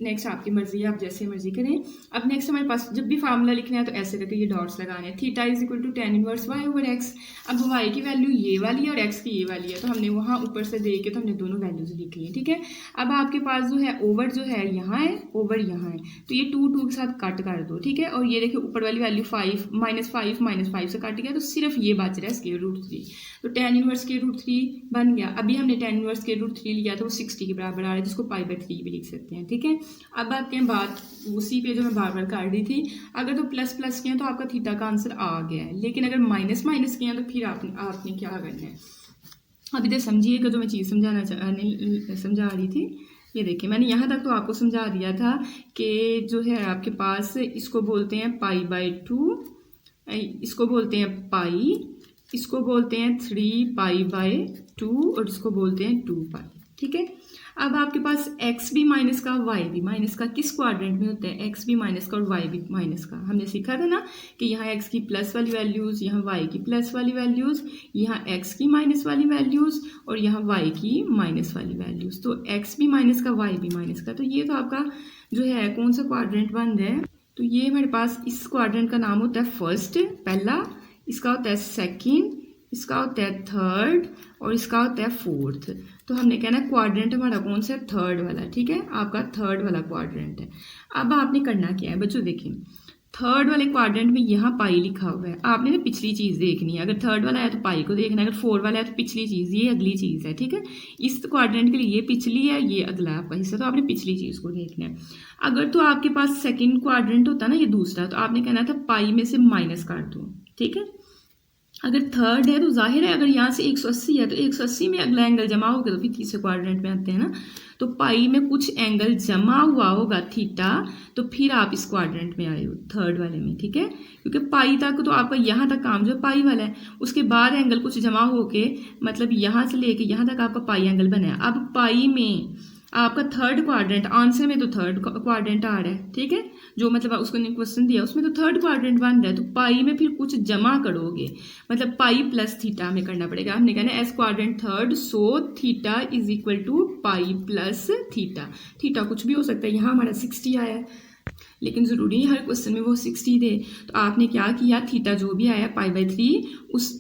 नेक्स्ट आपकी मर्जी है, आप जैसे मर्जी करें। अब नेक्स्ट हमारे पास जब भी फार्मूला लिखना है तो ऐसे करके ये डॉट्स लगाने हैं, theta is equal to tan inverse y/x। अब y की वैल्यू ये वाली है और x की ये वाली है, तो हमने वहाँ ऊपर से दे के तो हमने दोनों वैल्यूज लिख ली है, ठीक है। अब आपके पास जो है ओवर जो है यहाँ है, ओवर यहाँ है, तो ये 2 के साथ कट कर दो, ठीक है। और ये देखिए ऊपर वाली वैल्यू 5 -5 से कट गया तो सिर्फ ये बच रहा है √3, तो tan इनवर्स √3 बन गया। अभी हमने tan इनवर्स √3 लिया तो वो 60 के बराबर आ रहा है, जिसको π/3 भी लिख सकते हैं, ठीक है। अब आते हैं बात उसी पे जो मैं बार बार कर रही थी, अगर तो प्लस प्लस किया तो आपका थीटा का आंसर आ गया है, लेकिन अगर माइनस माइनस किया तो फिर आपने क्या करना है। अभी तो समझिएगा जो मैं चीज़ समझा रही थी। ये देखिए मैंने यहाँ तक तो आपको समझा दिया था कि जो है आपके पास इसको बोलते हैं π/2, इसको बोलते हैं पाई, इसको बोलते हैं 3π/2 और इसको बोलते हैं 2π, ठीक है। अब आपके पास x भी माइनस का y भी माइनस का किस क्वाड्रेंट में होता है? x भी माइनस का और y भी माइनस का। हमने सीखा था ना कि यहाँ x की प्लस वाली वैल्यूज़, यहाँ y की प्लस वाली वैल्यूज़, यहाँ x की माइनस वाली वैल्यूज़ और यहाँ y की माइनस वाली वैल्यूज़। तो x भी माइनस का, y भी माइनस का, तो ये तो आपका जो है कौन सा क्वाड्रेंट बन रहा है? तो ये हमारे पास इस क्वाड्रेंट का नाम होता है फर्स्ट, पहला, इसका होता है सेकेंड, इसका होता है थर्ड और इसका होता है फोर्थ। तो हमने कहना है क्वाड्रेंट हमारा कौन सा है? थर्ड वाला, ठीक है, आपका थर्ड वाला क्वाड्रेंट है। अब आपने करना क्या है बच्चों, देखिए थर्ड वाले क्वाड्रेंट में यहाँ पाई लिखा हुआ है, आपने ना पिछली चीज़ देखनी है। अगर थर्ड वाला है तो पाई को देखना है, अगर फोर वाला है तो पिछली चीज़, ये अगली चीज़ है, ठीक है। इस क्वाड्रेंट के लिए ये पिछली है, ये अगला आपका हिस्सा, तो आपने पिछली चीज़ को देखना है। अगर तो आपके पास सेकेंड क्वाड्रेंट होता ना ये दूसरा, तो आपने कहना था पाई में से माइनस कर दो, ठीक है। अगर थर्ड है तो जाहिर है अगर यहाँ से 180 है तो 180 में अगला एंगल जमा होगा, तो फिर तीसरे क्वाड्रेंट में आते हैं ना, तो पाई में कुछ एंगल जमा हुआ होगा थीटा, तो फिर आप इस क्वाड्रेंट में आए हो थर्ड वाले में, ठीक है। क्योंकि पाई तक तो आपका यहाँ तक काम जो पाई वाला है, उसके बाद एंगल कुछ जमा होके मतलब यहाँ से लेके यहाँ तक आपका पाई एंगल बना है। अब पाई में आपका थर्ड क्वाड्रेंट, आंसर में तो थर्ड क्वाड्रेंट आ रहा है, ठीक है, जो मतलब उसको क्वेश्चन दिया उसमें तो थर्ड क्वाड्रेंट बन रहा है, तो पाई में फिर कुछ जमा करोगे, मतलब पाई प्लस थीटा हमें करना पड़ेगा। हमने कहना है as quadrant third, so theta is equal to pi plus theta. Theta कुछ भी हो सकता है, यहाँ हमारा 60 आया है, लेकिन ज़रूरी है हर क्वेश्चन में वो 60 दे। तो आपने क्या किया, थीटा जो भी आया π/3, उस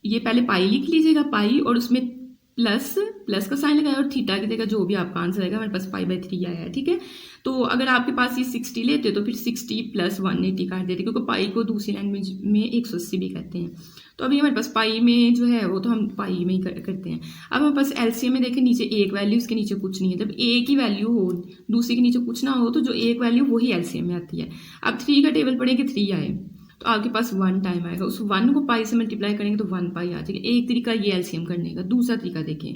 ये पहले पाई लिख लीजिएगा, पाई, और उसमें प्लस का साइन लगाया और थीटा की जगह जो भी आपका आंसर आएगा, हमारे पास π/3 आया है, ठीक है। तो अगर आपके पास ये 60 लेते तो फिर 60 + 180 काट देते, क्योंकि पाई को दूसरी लैंग्वेज में 180 भी कहते हैं। तो अभी हमारे पास पाई में जो है वो तो हम पाई में ही करते हैं। अब हमारे पास एलसीएम में देखें, नीचे एक वैल्यू, इसके नीचे कुछ नहीं है। जब एक ही वैल्यू हो, दूसरे के नीचे कुछ ना हो, तो जो एक वैल्यू वही एलसीएम में आती है। अब 3 का टेबल पढ़ेंगे, 3 आए, तो आपके पास 1 टाइम आएगा, उस 1 को पाई से मल्टीप्लाई करेंगे तो 1 पाई आ जाएगी। एक तरीका ये एलसीएम करने का। दूसरा तरीका देखें,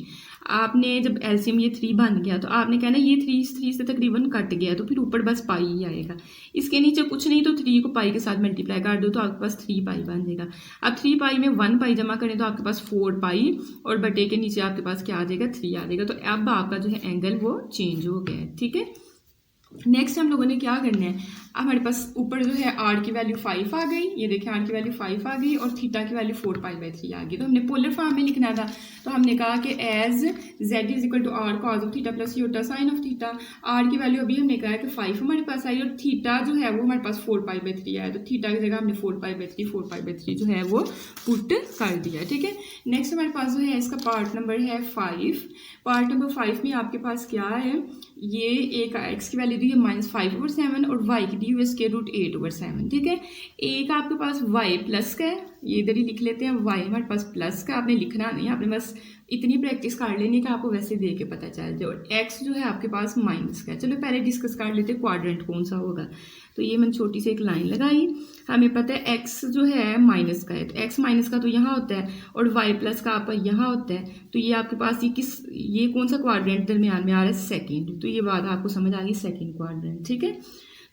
आपने जब एलसीएम ये 3 बन गया तो आपने कहना ये 3 से तकरीबन कट गया, तो फिर ऊपर बस पाई ही आएगा, इसके नीचे कुछ नहीं, तो 3 को पाई के साथ मल्टीप्लाई कर दो तो आपके पास 3 पाई बन जाएगा। अब 3 पाई में 1 पाई जमा करें तो आपके पास 4 पाई और बटे के नीचे आपके पास क्या आ जाएगा, 3 आ जाएगा। तो अब आपका जो है एंगल वो चेंज हो गया है, ठीक है। नेक्स्ट हम लोगों ने क्या करना है, हमारे पास ऊपर जो है आर की वैल्यू 5 आ गई, ये देखें आर की वैल्यू 5 आ गई और थीटा की वैल्यू 4π/3 आ गई। तो हमने पोलर फॉर्म में लिखना था, तो हमने कहा कि as z is equal to r cos of theta plus iota sine of theta. R की वैल्यू अभी हमने कहा कि 5 हमारे पास आई और थीटा जो है वो हमारे पास 4π/3 आया, तो थीटा की जगह हमने 4π/3 जो है वो पुट कर दिया, ठीक है। नेक्स्ट हमारे पास जो है इसका पार्ट नंबर है 5। पार्ट नंबर 5 में आपके पास क्या है, ये एक एक्स की वैल्यू दी है -5/7 और वाई की दी हुई √8/7, ठीक है। एक आपके पास वाई प्लस का है, ये इधर ही लिख लेते हैं, वाई हमारे पास प्लस का, आपने लिखना नहीं, आपने बस इतनी प्रैक्टिस कर लेनी है कि आपको वैसे देख के पता चल जाए। और एक्स जो है आपके पास माइनस का है। चलो पहले डिस्कस कर लेते हैं क्वाड्रेंट कौन सा होगा। तो ये मैंने छोटी सी एक लाइन लगाई, हमें पता है एक्स जो है माइनस का है, तो एक्स माइनस का तो यहाँ होता है और वाई प्लस का आपका यहाँ होता है। तो ये आपके पास ये कौन सा क्वाड्रेंट दरमियान में आ रहा है, सेकंड। तो ये बात आपको समझ आ गई, सेकंड क्वाड्रेंट, ठीक है।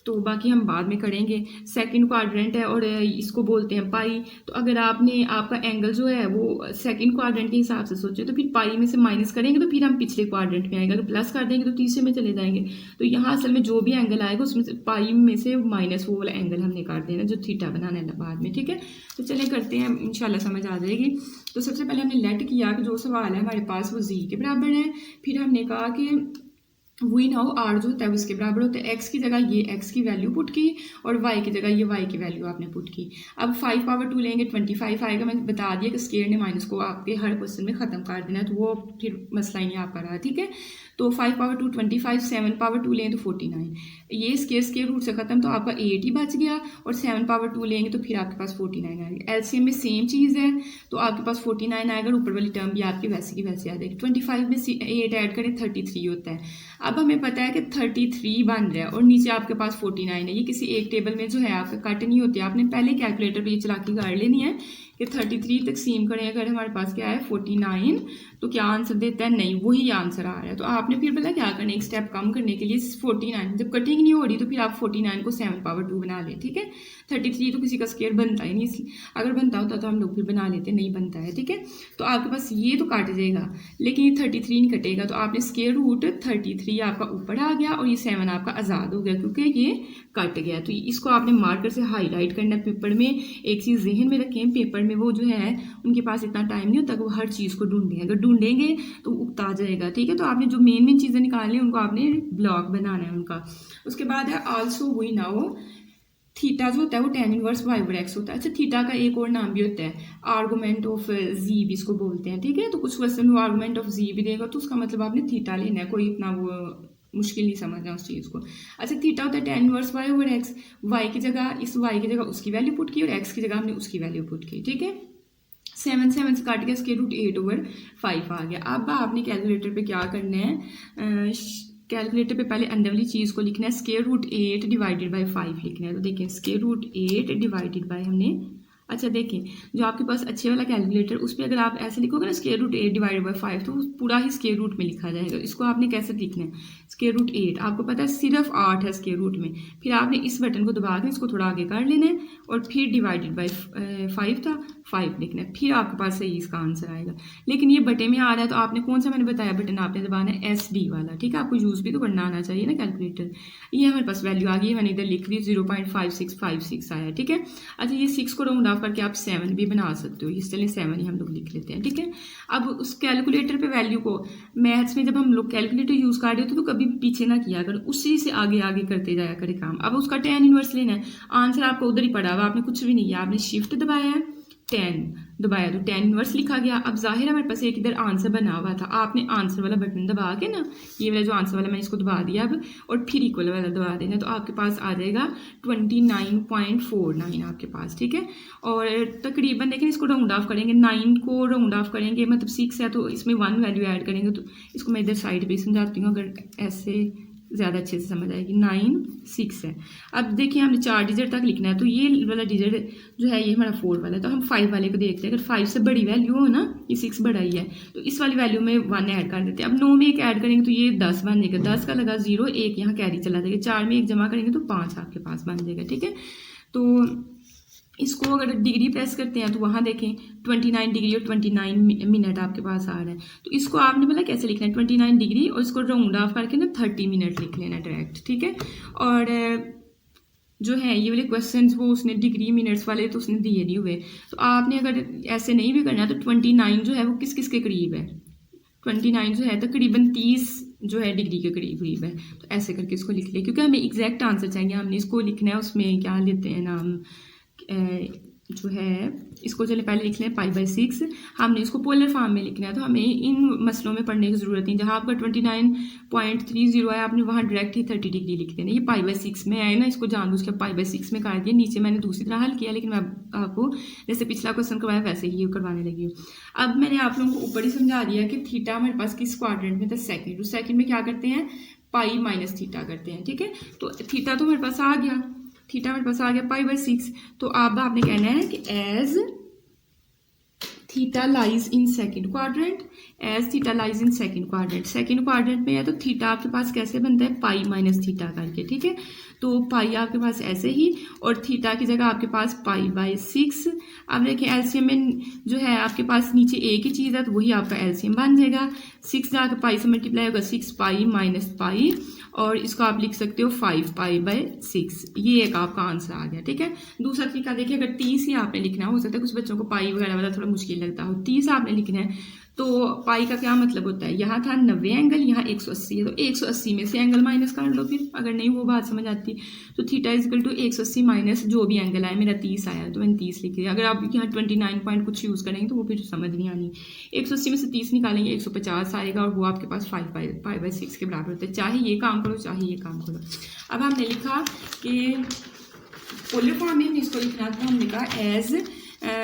तो बाकी हम बाद में करेंगे। सेकंड क्वाड्रेंट है और इसको बोलते हैं पाई। तो अगर आपने आपका एंगल जो है वो सेकंड क्वाड्रेंट के हिसाब से सोचे तो फिर पाई में से माइनस करेंगे तो फिर हम पिछले क्वाड्रेंट में आएंगे, अगर प्लस कर देंगे तो तीसरे में चले जाएंगे। तो यहाँ असल में जो भी एंगल आएगा उसमें से पाई में से माइनस वो वाला एंगल हमने काट देना जो थीटा बनाना है बाद में, ठीक है। तो चले करते हैं, इंशाल्लाह समझ आ जाएगी। तो सबसे पहले हमने लेट किया कि जो सवाल है हमारे पास वो जी के बराबर है। फिर हमने कहा कि वी नाउ आर जो होता है उसके बराबर होता है, एक्स की जगह ये एक्स की वैल्यू पुट की और वाई की जगह ये वाई की वैल्यू आपने पुट की। अब 5/2 लेंगे 25 आएगा। मैंने बता दिया कि स्क्वायर ने माइनस को आपके हर क्वेश्चन में ख़त्म कर देना है, तो वो फिर मसला ही नहीं आपका रहा, ठीक है। तो 5/2 25, 7/2 लें तो 49, ये स्क्वायर रूट से ख़त्म, तो आपका 8 ही बच गया और 7/2 लेंगे तो फिर आपके पास 49 आएगा। एलसीएम में सेम चीज़ है तो आपके पास 49 आएगा, ऊपर वाली टर्म भी आपकी वैसे की वैसे आ जाएगी। 25 में 8 ऐड करें 33 होता है। अब हमें पता है कि 33 बन रहा है और नीचे आपके पास 49 है, ये किसी एक टेबल में जो है आपका कट नहीं होती, आपने पहले कैलकुलेटर पर ये चलाकी कर लेनी है कि 33 तकसीम करें अगर हमारे पास क्या है 49, तो क्या आंसर देता है, नहीं वही आंसर आ रहा है। तो आपने फिर पता क्या करना है, एक स्टेप कम करने के लिए 49 जब कटिंग नहीं हो रही तो फिर आप 49 को 7/2 बना लें, ठीक है। 33 तो किसी का स्क्वायर बनता ही नहीं, इसलिए अगर बनता होता तो हम लोग फिर बना लेते, नहीं बनता है, ठीक है। तो आपके पास ये तो काट जाएगा लेकिन ये 33 नहीं कटेगा, तो आपने स्क्वायर रूट 33 आपका ऊपर आ गया और ये 7 आपका आज़ाद हो गया क्योंकि ये कट गया। तो इसको आपने मार्कर से हाईलाइट करना है पेपर में। एक चीज़ जहन में रखें, पेपर में वो जो है उनके पास इतना टाइम नहीं होता कि वो हर चीज़ को ढूंढें, अगर ढूंढेंगे तो उगता जाएगा, ठीक है। तो आपने जो मेन चीज़ें निकालनी है उनको आपने ब्लॉक बनाना है उनका। उसके बाद है आल्सो वी नाउ थीटा जो होता है वो tan इनवर्स y/x होता है। अच्छा, थीटा का एक और नाम भी होता है आर्गूमेंट ऑफ जी भी इसको बोलते हैं, ठीक है। तो कुछ क्वेश्चन में आर्गूमेंट ऑफ जी भी देगा तो उसका मतलब आपने थीटा लेना है, कोई इतना वो मुश्किल नहीं समझना उस चीज़ को। अच्छा, थीटा होता है tan इनवर्स y/x, वाई की जगह इस वाई की जगह उसकी वैल्यू पुट की और एक्स की जगह हमने उसकी वैल्यू पुट की, ठीक है। 7 से काट के स्क्वायर रूट 8/5 आ गया। अब आपने कैलकुलेटर पे क्या करना है, कैलकुलेटर पे पहले अंदर वाली चीज़ को लिखना है, स्क्वायर रूट 8 डिवाइडेड बाई 5 लिखना है। तो देखें स्क्वायर रूट 8 डिवाइडेड बाई हमने, अच्छा देखें जो आपके पास अच्छे वाला कैलकुलेटर उस पर अगर आप ऐसे लिखोगे ना स्क्वायर रूट 8 डिवाइडेड बाई 5 तो पूरा ही स्क्वायर रूट में लिखा जाएगा। इसको आपने कैसे लिखना है, स्क्वायर रूट 8 आपको पता है सिर्फ 8 है स्क्वायर रूट में, फिर आपने इस बटन को दबा के इसको थोड़ा आगे कर लेना है और फिर डिवाइडेड बाई 5 था 5 लिखना है, फिर आपके पास सही इसका आंसर आएगा। लेकिन ये बटे में आ रहा है तो आपने कौन सा मैंने बताया बटन आपने दबाना है SD वाला, ठीक है। आपको यूज़ भी तो करना आना चाहिए ना कैलकुलेटर। ये हमारे पास वैल्यू आ गई है, मैंने इधर लिख दी 0.5656 आया, ठीक है। अच्छा, ये 6 को राउंड ऑफ करके आप 7 भी बना सकते हो, इसलिए 7 ही हम लोग लिख लेते हैं, ठीक है। अब उस कैलकुलेटर पे वैल्यू को मैथ्स में जब हम लोग कैलकुलेटर यूज़ कर रहे होते तो कभी पीछे ना किया कर, उसी से आगे आगे करते जाया करे काम। अब उसका tan इनवर्स लेना है, आंसर आपको उधर ही पड़ा हुआ, आपने कुछ भी नहीं किया, आपने शिफ्ट दबाया है 10 दबाया तो tan इनवर्स लिखा गया। अब जाहिर है हमारे पास एक इधर आंसर बना हुआ था, आपने आंसर वाला बटन दबा के ना, ये वाला जो आंसर वाला मैं इसको दबा दिया अब, और फिर इक्वल वाला दबा देना, तो आपके पास आ जाएगा 29.49 आपके पास, ठीक है। और तकरीबन देखें इसको राउंड ऑफ करेंगे, 9 को राउंड ऑफ करेंगे मतलब 6 है तो इसमें 1 वैल्यू ऐड करेंगे। तो इसको मैं इधर साइड पर समझाती हूँ, अगर ऐसे ज़्यादा अच्छे से समझ आएगी। 9 6 है। अब देखिए हमने 4 डिजिट तक लिखना है, तो ये वाला डिजिट जो है ये हमारा 4 वाला है, तो हम 5 वाले को देखते हैं। अगर 5 से बड़ी वैल्यू हो ना, ये 6 बड़ा ही है, तो इस वाली वैल्यू में 1 ऐड कर देते हैं। अब 9 में 1 ऐड करेंगे तो ये 10 बन जाएगा, 10 का लगा 0, 1 यहाँ कैरी चला जाएगा, 4 में 1 जमा करेंगे तो 5 आपके पास बन जाएगा। ठीक है, तो इसको अगर डिग्री प्रेस करते हैं तो वहाँ देखें 29 डिग्री और 29 मिनट आपके पास आ रहा है। तो इसको आपने बोला कैसे लिखना है, 29 डिग्री और इसको राउंड ऑफ करके ना 30 मिनट लिख लेना डायरेक्ट। ठीक है, और जो है ये वाले क्वेश्चंस वो उसने डिग्री मिनट्स वाले तो उसने दिए नहीं हुए, तो आपने अगर ऐसे नहीं भी करना तो 29 जो है वो किस किस के करीब है, 29 जो है तकरीबन 30 जो है डिग्री के करीब है। तो ऐसे करके इसको लिख ले, क्योंकि हमें एग्जैक्ट आंसर चाहिए, हमने इसको लिखना है। उसमें क्या लेते हैं नाम जो है, इसको चले पहले लिख लें π/6। हमने इसको पोलर फॉर्म में लिखना है, तो हमें इन मसलों में पढ़ने की ज़रूरत नहीं। जहाँ आपका 29.30 है, आपने वहाँ डायरेक्ट ही 30 डिग्री लिख देना। ये π/6 में आए ना, इसको जानबूझ के π/6 में कर दिया। नीचे मैंने दूसरी तरह हल किया, लेकिन मैं आपको जैसे पिछला क्वेश्चन करवाया वैसे ही करवाने लगी हूँ। अब मैंने आप लोगों को ऊपर ही समझा दिया कि थीटा हमारे पास किस क्वाड्रेंट में था, सेकेंड। तो सेकेंड में क्या करते हैं, π-θ करते हैं। ठीक है, तो थीटा तो हमारे पास आ गया, थीटा हमारे पास आ गया π/6। तो अब आपने कहना है कि as theta lies in second quadrant, as theta lies in second quadrant, second quadrant में है तो थीटा आपके पास कैसे बनता है, π-θ करके। ठीक है, तो पाई आपके पास ऐसे ही, और थीटा की जगह आपके पास π/6। अब देखिए एलसीएम में जो है आपके पास नीचे एक ही चीज़ है, तो वही आपका एलसीएम बन जाएगा। 6 जाकर पाई से मल्टीप्लाई होगा, 6π - पाई, और इसको आप लिख सकते हो 5π/6। ये एक आपका आंसर आ गया। ठीक है, दूसरा तरीका देखिए, अगर 30 ही आपने लिखना हो सकता है कुछ बच्चों को पाई वगैरह वाला थोड़ा मुश्किल लगता हो, 30 आपने लिखना है, तो पाई का क्या मतलब होता है, यहाँ था 90 एंगल, यहाँ 180 है, तो 180 में से एंगल माइनस कर लो फिर, अगर नहीं वो बात समझ आती। तो थीटा इक्वल टू 180 माइनस जो भी एंगल आया, मेरा 30 आया तो मैंने 30 लिख दिया। अगर आप यहाँ 29 पॉइंट कुछ यूज़ करेंगे तो वो फिर समझ नहीं आनी। 180 में से 30 निकालेंगे 150 आएगा, और वो आपके पास 5π/6 के बराबर होता है। चाहे ये काम करो चाहे ये काम करो। अब हमने लिखा कि पोलर फॉर्म में हमने इसको लिखना था, हमने कहा एज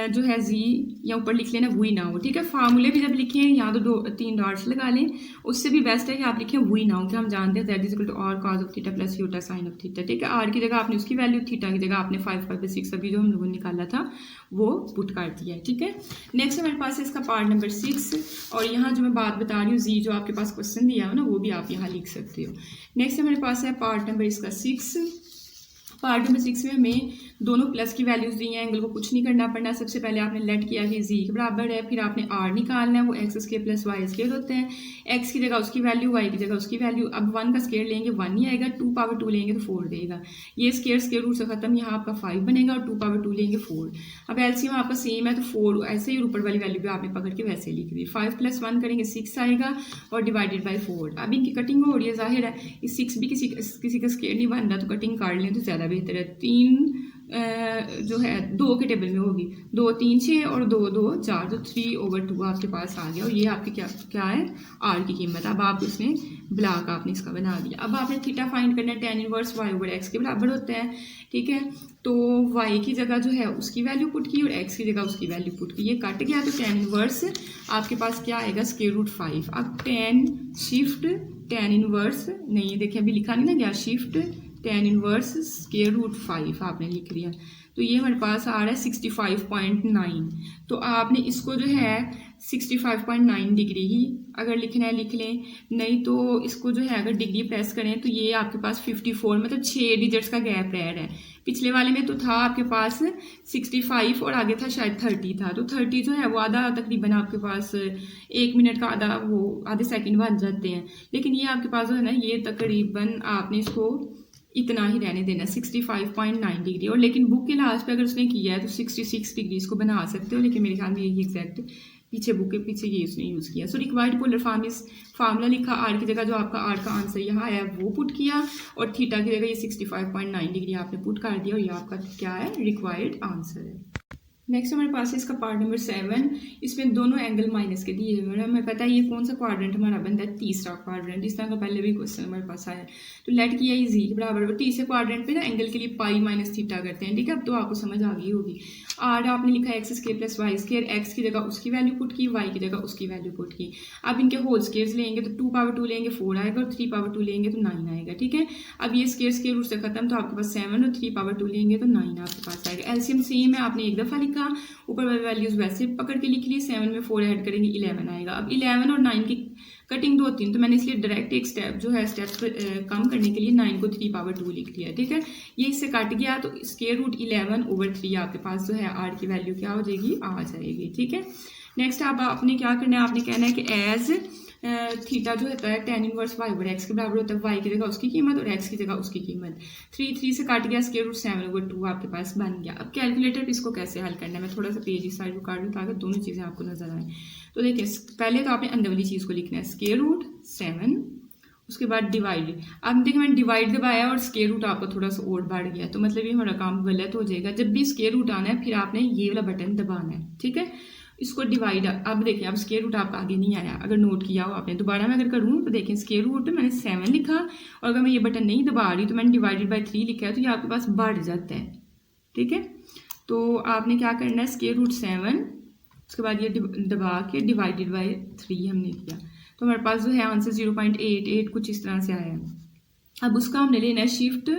जो है जी या ऊपर लिख लेना वही ना हो। ठीक है, फार्मूले भी जब लिखें यहाँ तो 3 डॉट्स लगा लें, उससे भी बेस्ट है कि आप लिखें वही ना हो, कि हम जानते हैं that is equal to r cos of theta plus theta sine of theta. ठीक है, r की जगह आपने उसकी वैल्यू, थीटा की जगह आपने 5π/6 अभी जो हम लोगों ने निकाला था वो पुट कर दिया है। ठीक है, नेक्स्ट हमारे पास है इसका पार्ट नंबर 6, और यहाँ जो मैं बात बता रही हूँ जी जो आपके पास क्वेश्चन दिया हो ना, वो भी आप यहाँ लिख सकते हो। नेक्स्ट हमारे पास है पार्ट नंबर इसका 6। पार्ट नंबर 6 में हमें दोनों प्लस की वैल्यूज दी हैं, एंगल को कुछ नहीं करना पड़ना। सबसे पहले आपने लेट किया कि जी के बराबर है, फिर आपने आर निकालना है, वो x square plus y square होते हैं। एक्स की जगह उसकी वैल्यू, वाई की जगह उसकी वैल्यू। अब 1 का स्क्वायर लेंगे 1 ही आएगा, 2/2 लेंगे तो 4 देगा। ये स्क्वायर रूट से खत्म, यहाँ आपका 5 बनेगा, और 2/2 लेंगे 4। अब एलसीएम आपका सेम है तो 4 ऐसे ही ऊपर वाली वैल्यू भी आपने पकड़ के वैसे लिख दी। 5 + 1 करेंगे 6 आएगा, और डिवाइडेड बाई 4। अब इनकी कटिंग हो रही है, जाहिर है इस 6 भी किसी का स्क्वायर नहीं बन रहा, तो कटिंग काट लें तो ज़्यादा बेहतर है। 3 जो है 2 के टेबल में होगी, 2 3 6 और 2 2 4, तो 3/2 आपके पास आ गया। और ये आपकी क्या है, आर की कीमत। अब आप उसमें ब्लॉक आपने इसका बना दिया। अब आपने थीटा फाइंड करना है, tan इनवर्स y/x के बराबर होता है। ठीक है, तो y की जगह जो है उसकी वैल्यू पुट की, और x की जगह उसकी वैल्यू पुट की। ये कट गया तो tan इनवर्स आपके पास क्या आएगा, √5। अब tan शिफ्ट tan इनवर्स नहीं, देखिए अभी लिखा नहीं ना गया, शिफ्ट tan इनवर्स √5 आपने लिख दिया। तो ये हमारे पास आ रहा है 65.9। तो आपने इसको जो है 65.9 डिग्री ही अगर लिखना है लिख लें, नहीं तो इसको जो है अगर डिग्री प्रेस करें तो ये आपके पास 54, मतलब 6 डिजिट्स का गैप रह रहा है। पिछले वाले में तो था आपके पास 65 और आगे था शायद 30 था, तो 30 जो है वो आधा तकरीबन आपके पास 1 मिनट का आधा, वो आधे सेकंड बन जाते हैं। लेकिन ये आपके पास जो है ना, ये तकरीबन आपने इसको इतना ही रहने देना 65.9 डिग्री। और लेकिन बुक के लास्ट पे अगर उसने किया है तो 66 डिग्री इसको बना सकते हो, लेकिन मेरे ख्याल में यही एग्जैक्ट पीछे बुक के पीछे ये उसने यूज़ किया। सो रिक्वायर्ड पोलर फॉर्म इस फार्मूला लिखा, आर की जगह जो आपका आर का आंसर यहाँ आया वो पुट किया, और थीटा की जगह ये 65.9 डिग्री आपने पुट कर दिया, और ये आपका क्या है, रिक्वायर्ड आंसर है। नेक्स्ट हमारे पास है इसका पार्ट नंबर 7। इसमें दोनों एंगल माइनस के दिए हुए हैं। हमें पता है ये कौन सा क्वाड्रेंट हमारा बनता है, तीसरा क्वाड्रेंट। इस तरह का पहले भी क्वेश्चन हमारे पास आया। तो लेट किया ई जी के बराबर तीसरे क्वाड्रेंट पे ना एंगल के लिए पाई माइनस थीटा करते हैं, ठीक है। अब तो आपको समझ आ गई होगी। आर आपने लिखा है x square plus y square, x की जगह उसकी वैल्यू पुट की, वाई की जगह उसकी वैल्यू पुट की। अब इनके होल स्क्वायर्स लेंगे तो 2 पावर 2 लेंगे 4 आएगा, और 3 पावर 2 लेंगे तो 9 आएगा, ठीक है। अब ये स्क्वायर रूट से खत्म, तो आपके पास 7 और 3 पावर 2 लेंगे तो 9 आपके पास आएगा। एलसीएम सेम है, आपने एक दफ़ा लिखा, ऊपर वाली वैल्यूज वैसे पकड़ के लिख ली। 7 में 4 ऐड करेंगे 11 आएगा। अब 11 और 9 की कटिंग 2 3, तो मैंने इसलिए डायरेक्ट एक स्टेप जो है स्टेप कम करने के लिए 9 को 3 पावर 2 लिख लिया, ठीक है। ये इससे कट गया, तो स्क्वायर रूट 11/3 आपके पास जो है आर की वैल्यू क्या हो जाएगी, आ जाएगी, ठीक है। नेक्स्ट अब आपने क्या करना है, आपने कहना है कि एज थीटा जो होता है tan inverse y over x के बराबर होता है, वाई की जगह उसकी कीमत और एक्स की जगह उसकी कीमत। 3 से काट गया, स्क्वायर रूट 7/2 आपके पास बन गया। अब कैलकुलेटर पे इसको कैसे हल करना है, मैं थोड़ा सा पेज इस साइड को काट दूँ ताकि दोनों चीज़ें आपको नजर आए। तो देखिए पहले तो आपने अंदर वाली चीज़ को लिखना है, स्क्वायर रूट 7, उसके बाद डिवाइड। अब देखिए मैंने डिवाइड दबाया और स्क्वायर रूट आपको थोड़ा सा और बढ़ गया, तो मतलब ये हमारा काम गलत हो जाएगा। जब भी स्क्वायर रूट आना है फिर आपने ये वाला बटन दबाना है, ठीक है। इसको डिवाइड, अब देखिए अब स्क्वायर रूट आपका आगे नहीं आया, अगर नोट किया हो आपने। दोबारा मैं अगर करूँ तो देखिए स्क्वायर रूट मैंने 7 लिखा, और अगर मैं ये बटन नहीं दबा रही तो मैंने डिवाइडेड बाय 3 लिखा है, तो ये आपके पास बढ़ जाता है, ठीक है। तो आपने क्या करना है, स्क्वायर रूट 7, उसके बाद ये दबा के डिवाइडेड बाय 3 हमने किया, तो हमारे पास जो है आंसर 0.88 कुछ इस तरह से आया है। अब उसका हमने लेना है शिफ्ट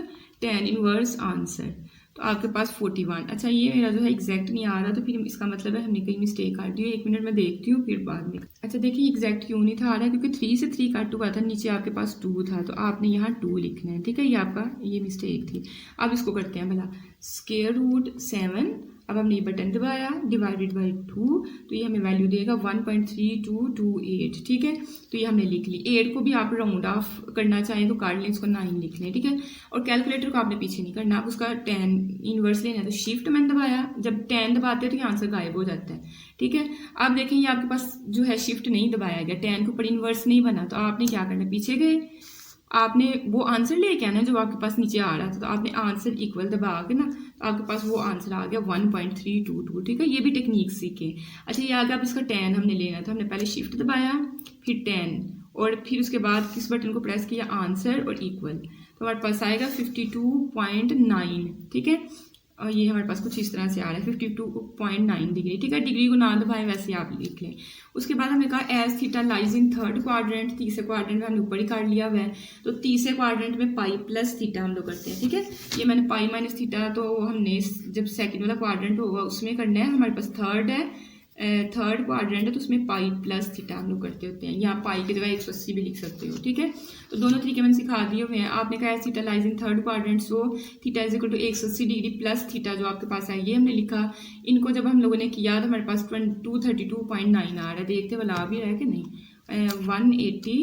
tan इनवर्स आंसर, तो आपके पास 41। अच्छा ये मेरा जो है एग्जैक्ट नहीं आ रहा, तो फिर इसका मतलब है हमने कहीं मिस्टेक कर दी है। 1 मिनट में देखती हूँ फिर बाद में। अच्छा देखिए एग्जैक्ट क्यों नहीं था आ रहा है, क्योंकि 3 से 3 कट हुआ था, नीचे आपके पास 2 था, तो आपने यहाँ 2 लिखना है, ठीक है। ये आपका ये मिस्टेक थी। अब इसको करते हैं भला, स्क्वायर रूट 7, अब हमने ये बटन दबाया, डिवाइडेड बाई 2, तो ये हमें वैल्यू देगा 1.3228, ठीक है। तो ये हमने लिख ली। 8 को भी आप राउंड ऑफ करना चाहें तो कर लें, इसको 9 लिख लें, ठीक है। और कैलकुलेटर को आपने पीछे नहीं करना, आप उसका tan इनवर्स लेना है, तो शिफ्ट मैंने दबाया, जब tan दबाते हैं तो ये आंसर गायब हो जाता है, ठीक है। अब देखें ये आपके पास जो है शिफ्ट नहीं दबाया गया, tan के ऊपर इनवर्स नहीं बना, तो आपने क्या करना, पीछे गए, आपने वो आंसर लेके आना जो आपके पास नीचे आ रहा था, तो आपने आंसर इक्वल दबा के ना, तो आपके पास वो आंसर आ गया 1.322, ठीक है। ये भी टेक्निक सीखे। अच्छा ये आगे आप इसका tan हमने लेना था, हमने पहले शिफ्ट दबाया फिर tan, और फिर उसके बाद किस बटन को प्रेस किया, आंसर और इक्वल, तो हमारे पास आएगा 52.9, ठीक है। और ये हमारे पास कुछ इस तरह से आ रहा है 52.9 डिग्री, ठीक है। डिग्री को ना दबाएं, वैसे आप लिख लें। उसके बाद हमने कहा as theta lies in third quadrant, तीसरे क्वाड्रेंट में हमने ऊपर ही कर लिया हुआ है, तो तीसरे क्वाड्रेंट में पाई प्लस थीटा हम लोग करते हैं, ठीक है। ये मैंने पाई माइनस थीटा तो हमने जब सेकंड वाला क्वाड्रेंट होगा उसमें करना है। हमारे पास थर्ड क्वाड्रेंट है, तो उसमें पाई प्लस थीटा हम लोग करते होते हैं। यहाँ पाई की जगह 180 भी लिख सकते हो, ठीक है। तो दोनों तरीके मैंने सिखा दिए हुए हैं। आपने कहा theta lies in third quadrant, so theta is equal to 180 degree plus theta जो आपके पास है ये हमने लिखा। इनको जब हम लोगों ने किया तो हमारे पास 232.9 आ रहा है, देखते वाला आ भी रहा है कि नहीं। 180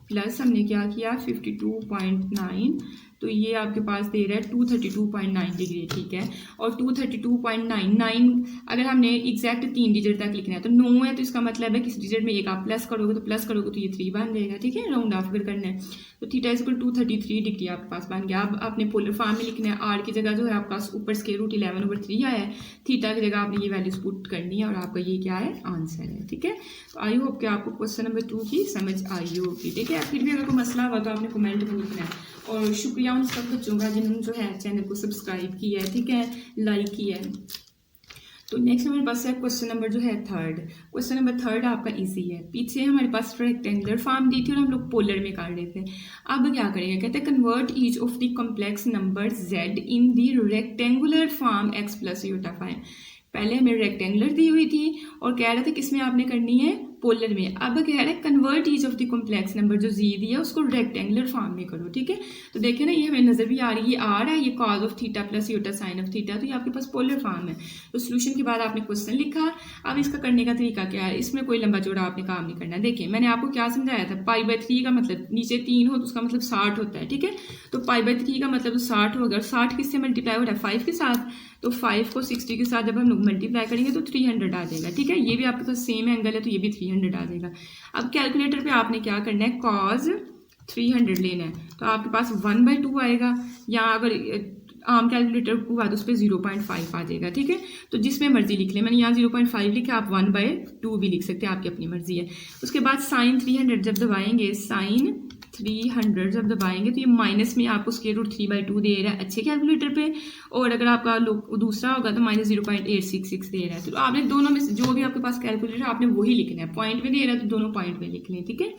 प्लस हमने क्या किया 52.9, तो ये आपके पास दे रहा है 232.9 डिग्री, ठीक है। और 232.99 अगर हमने एग्जैक्ट 3 डिजिट तक लिखना है, तो 9 है, तो इसका मतलब है किस डिजिट में एक आप प्लस करोगे तो ये 3 बन जाएगा, ठीक है। राउंड ऑफ अगर करना है तो थीटा इज इक्वल 233 डिग्री आपके पास बन गया। अब आपने पोलर फॉर्म में लिखना है, आर की जगह जो है आपके पास ऊपर स्क्वायर रूट 11/3 आया है, थीटा की जगह आपने ये वैल्यूज पुट करनी है, और आपका ये क्या है, आंसर है, ठीक है। तो आई होप कि आपको क्वेश्चन नंबर 2 की समझ आई होगी, ठीक है। फिर भी अगर कोई मसला हुआ तो आपने कमेंट में लिखना है। और शुक्रिया उन सब बच्चों का जिन्होंने जो है चैनल को सब्सक्राइब किया है, ठीक है, लाइक किया है। तो नेक्स्ट हमारे पास है क्वेश्चन नंबर जो है थर्ड। क्वेश्चन नंबर थर्ड आपका इजी है। पीछे हमारे पास रेक्टेंगुलर फॉर्म दी थी और हम लोग पोलर में कर रहे थे। अब क्या करेंगे, कहते हैं convert each of the complex number z in the rectangular form x plus Utah fine. पहले हमें रेक्टेंगुलर दी हुई थी और कह रहे थे किसमें आपने करनी है, पोलर में। अब कह रहे हैं convert each of the complex number जो जी दिया उसको रेक्टेंगुलर फॉर्म में करो, ठीक है। तो देखिए ना ये हमें नजर भी आ रही है, ये आर है, ये cos of theta plus iota sine of theta, तो ये आपके पास पोलर फॉर्म है। तो सोल्यूशन के बाद आपने क्वेश्चन लिखा। अब इसका करने का तरीका क्या है, इसमें कोई लंबा चौड़ा आपने काम नहीं करना। देखिए मैंने आपको क्या समझाया था, π/3 का मतलब नीचे 3 हो तो उसका मतलब 60 होता है, ठीक है। तो π/3 का मतलब 60 होगा, और 60 किससे मल्टीप्लाई हो रहा है, 5 के साथ। तो 5 को 60 के साथ जब हम लोग मल्टीप्लाई करेंगे तो 300 आ जाएगा, ठीक है। ये भी आपके पास सेम एंगल है तो ये भी 300 आ जाएगा। अब कैलकुलेटर पे आपने क्या करना है, cos 300 लेना है, तो आपके पास 1/2 आएगा। या अगर आम कैलकुलेटर हुआ तो उस पर 0.5 आ जाएगा, ठीक है। तो जिसमें मर्जी लिख लें, मैंने यहाँ 0.5 लिखा, आप 1/2 भी लिख सकते हैं, आपकी अपनी मर्जी है। उसके बाद साइन 300 जब दबाएंगे, साइन 300 जब दबाएंगे तो ये माइनस में आपको स्क्वायर रूट 3/2 दे रहा है अच्छे कैलकुलेटर पे, और अगर आपका दूसरा होगा तो माइनस 0.866 दे रहा है। तो आपने दोनों में से जो भी आपके पास कैलकुलेटर है आपने वही लिखना है, पॉइंट में दे रहा है तो दोनों पॉइंट में लिख लें, ठीक है।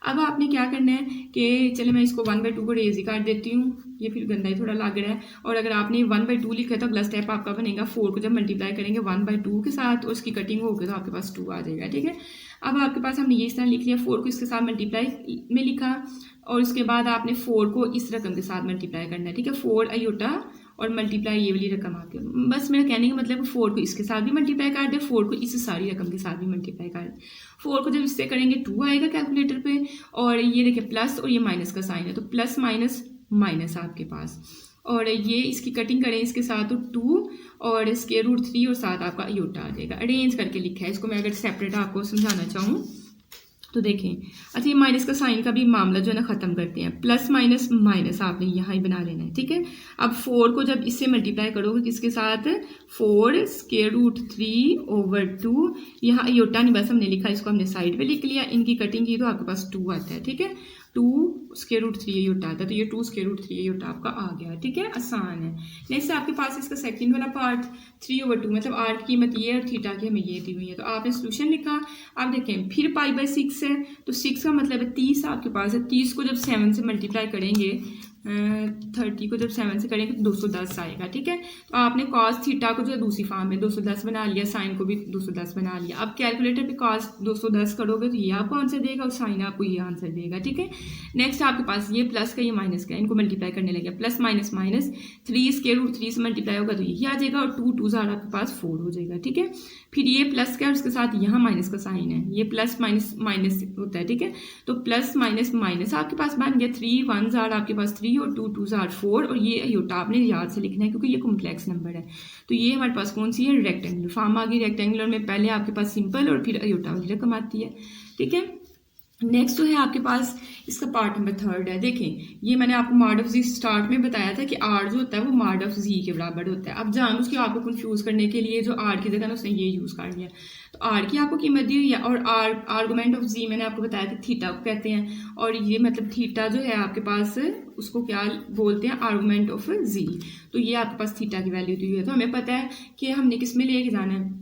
अब आपने क्या करना है कि चले मैं इसको 1/2 को रेज ही काट देती हूँ, ये फिर गंदा ही थोड़ा लग रहा है। और अगर आपने 1/2 लिखा है तो अगला स्टेप आपका बनेगा 4 को जब मल्टीप्लाई करेंगे 1/2 के साथ और उसकी कटिंग होगी तो आपके पास 2 आ जाएगा, ठीक है। अब आपके पास हमने ये इस तरह लिख लिया, 4 को इसके साथ मल्टीप्लाई में लिखा और उसके बाद आपने 4 को इस रकम के साथ मल्टीप्लाई करना है, ठीक है। 4 आयोटा और मल्टीप्लाई ये वाली रकम आती है। बस मेरा कहने का मतलब 4 को इसके साथ भी मल्टीप्लाई कर दे, 4 को इस सारी रकम के साथ भी मल्टीप्लाई कर दे। 4 को जब इससे करेंगे 2 आएगा कैलकुलेटर पे, और ये देखिए प्लस और ये माइनस का साइन है तो प्लस माइनस माइनस आपके पास, और ये इसकी कटिंग करें इसके साथ तो 2 और स्क्वायर रूट 3 और साथ आपका आयोटा आ जाएगा। अरेंज करके लिखा है इसको, मैं अगर सेपरेट आपको समझाना चाहूँ तो देखें। अच्छा, ये माइनस का साइन का भी मामला जो है ना ख़त्म करते हैं, प्लस माइनस माइनस आपने यहाँ ही बना लेना है, ठीक है। अब 4 को जब इससे मल्टीप्लाई करोगे किसके साथ, 4 स्क्वायर रूट 3/2, यहाँ आयोटा नहीं बस हमने लिखा, इसको हमने साइड पे लिख लिया, इनकी कटिंग की तो आपके पास 2 आता है, ठीक है। 2 स्क्वायर रूट 3 आयोटा आता है तो ये 2 स्क्वायर रूट 3 आयोटा आपका आ गया, ठीक है, आसान है। नेक्स्ट आपके पास इसका सेकंड वाला पार्ट 3/2, मतलब आर की कीमत ये है और थीटा की हमें ये दी हुई है, तो आपने सोल्यूशन लिखा। अब देखें फिर π/6 है तो 6 का मतलब है 30 आपके पास है, 30 को जब 7 से मल्टीप्लाई करेंगे 30 को जब 7 से करेंगे तो 210 आएगा, ठीक है। तो आपने कॉस थीटा को जो है दूसरी फॉर्म में 210 बना लिया, साइन को भी 210 बना लिया। अब कैलकुलेटर पे कॉस 210 करोगे तो ये आपको आंसर देगा और साइन आपको ये आंसर देगा, ठीक है। नेक्स्ट आपके पास ये प्लस का ये माइनस का, इनको मल्टीप्लाई करने लगे, plus minus minus 3 square root 3 से मल्टीप्लाई होगा तो यही आ जाएगा और 2 2 आपके पास 4 हो जाएगा, ठीक है। फिर ये प्लस का और उसके साथ यहाँ माइनस का साइन है, ये प्लस माइनस माइनस होता है, ठीक है। तो प्लस माइनस माइनस आपके पास बन गया, 3 1 आपके पास 3 और 2 2 4 और ये आयोटा आपने याद से लिखना है क्योंकि ये कॉम्प्लेक्स नंबर है। तो ये हमारे पास कौन सी है, रेक्टेंगुलर फॉर्म आ गई। रेक्टेंगुलर में पहले आपके पास सिंपल और फिर आयोटा वाली रकम आती है, ठीक है। नेक्स्ट जो है आपके पास इसका पार्ट नंबर 3 है। देखें ये मैंने आपको मॉड ऑफ जी स्टार्ट में बताया था कि आर जो होता है वो मॉड ऑफ जी के बराबर होता है। अब जान उसकी आपको कंफ्यूज करने के लिए जो आर की जगह ना उसने ये यूज़ कर लिया, तो आर की आपको कीमत दी हुई है और आर आर्गुमेंट ऑफ जी मैंने आपको बताया कि थीटा को कहते हैं, और ये मतलब थीटा जो है आपके पास उसको क्या बोलते हैं, आर्गुमेंट ऑफ जी। तो ये आपके पास थीटा की वैल्यू दी हुई है, तो हमें पता है कि हमने किस में लेके जाना है,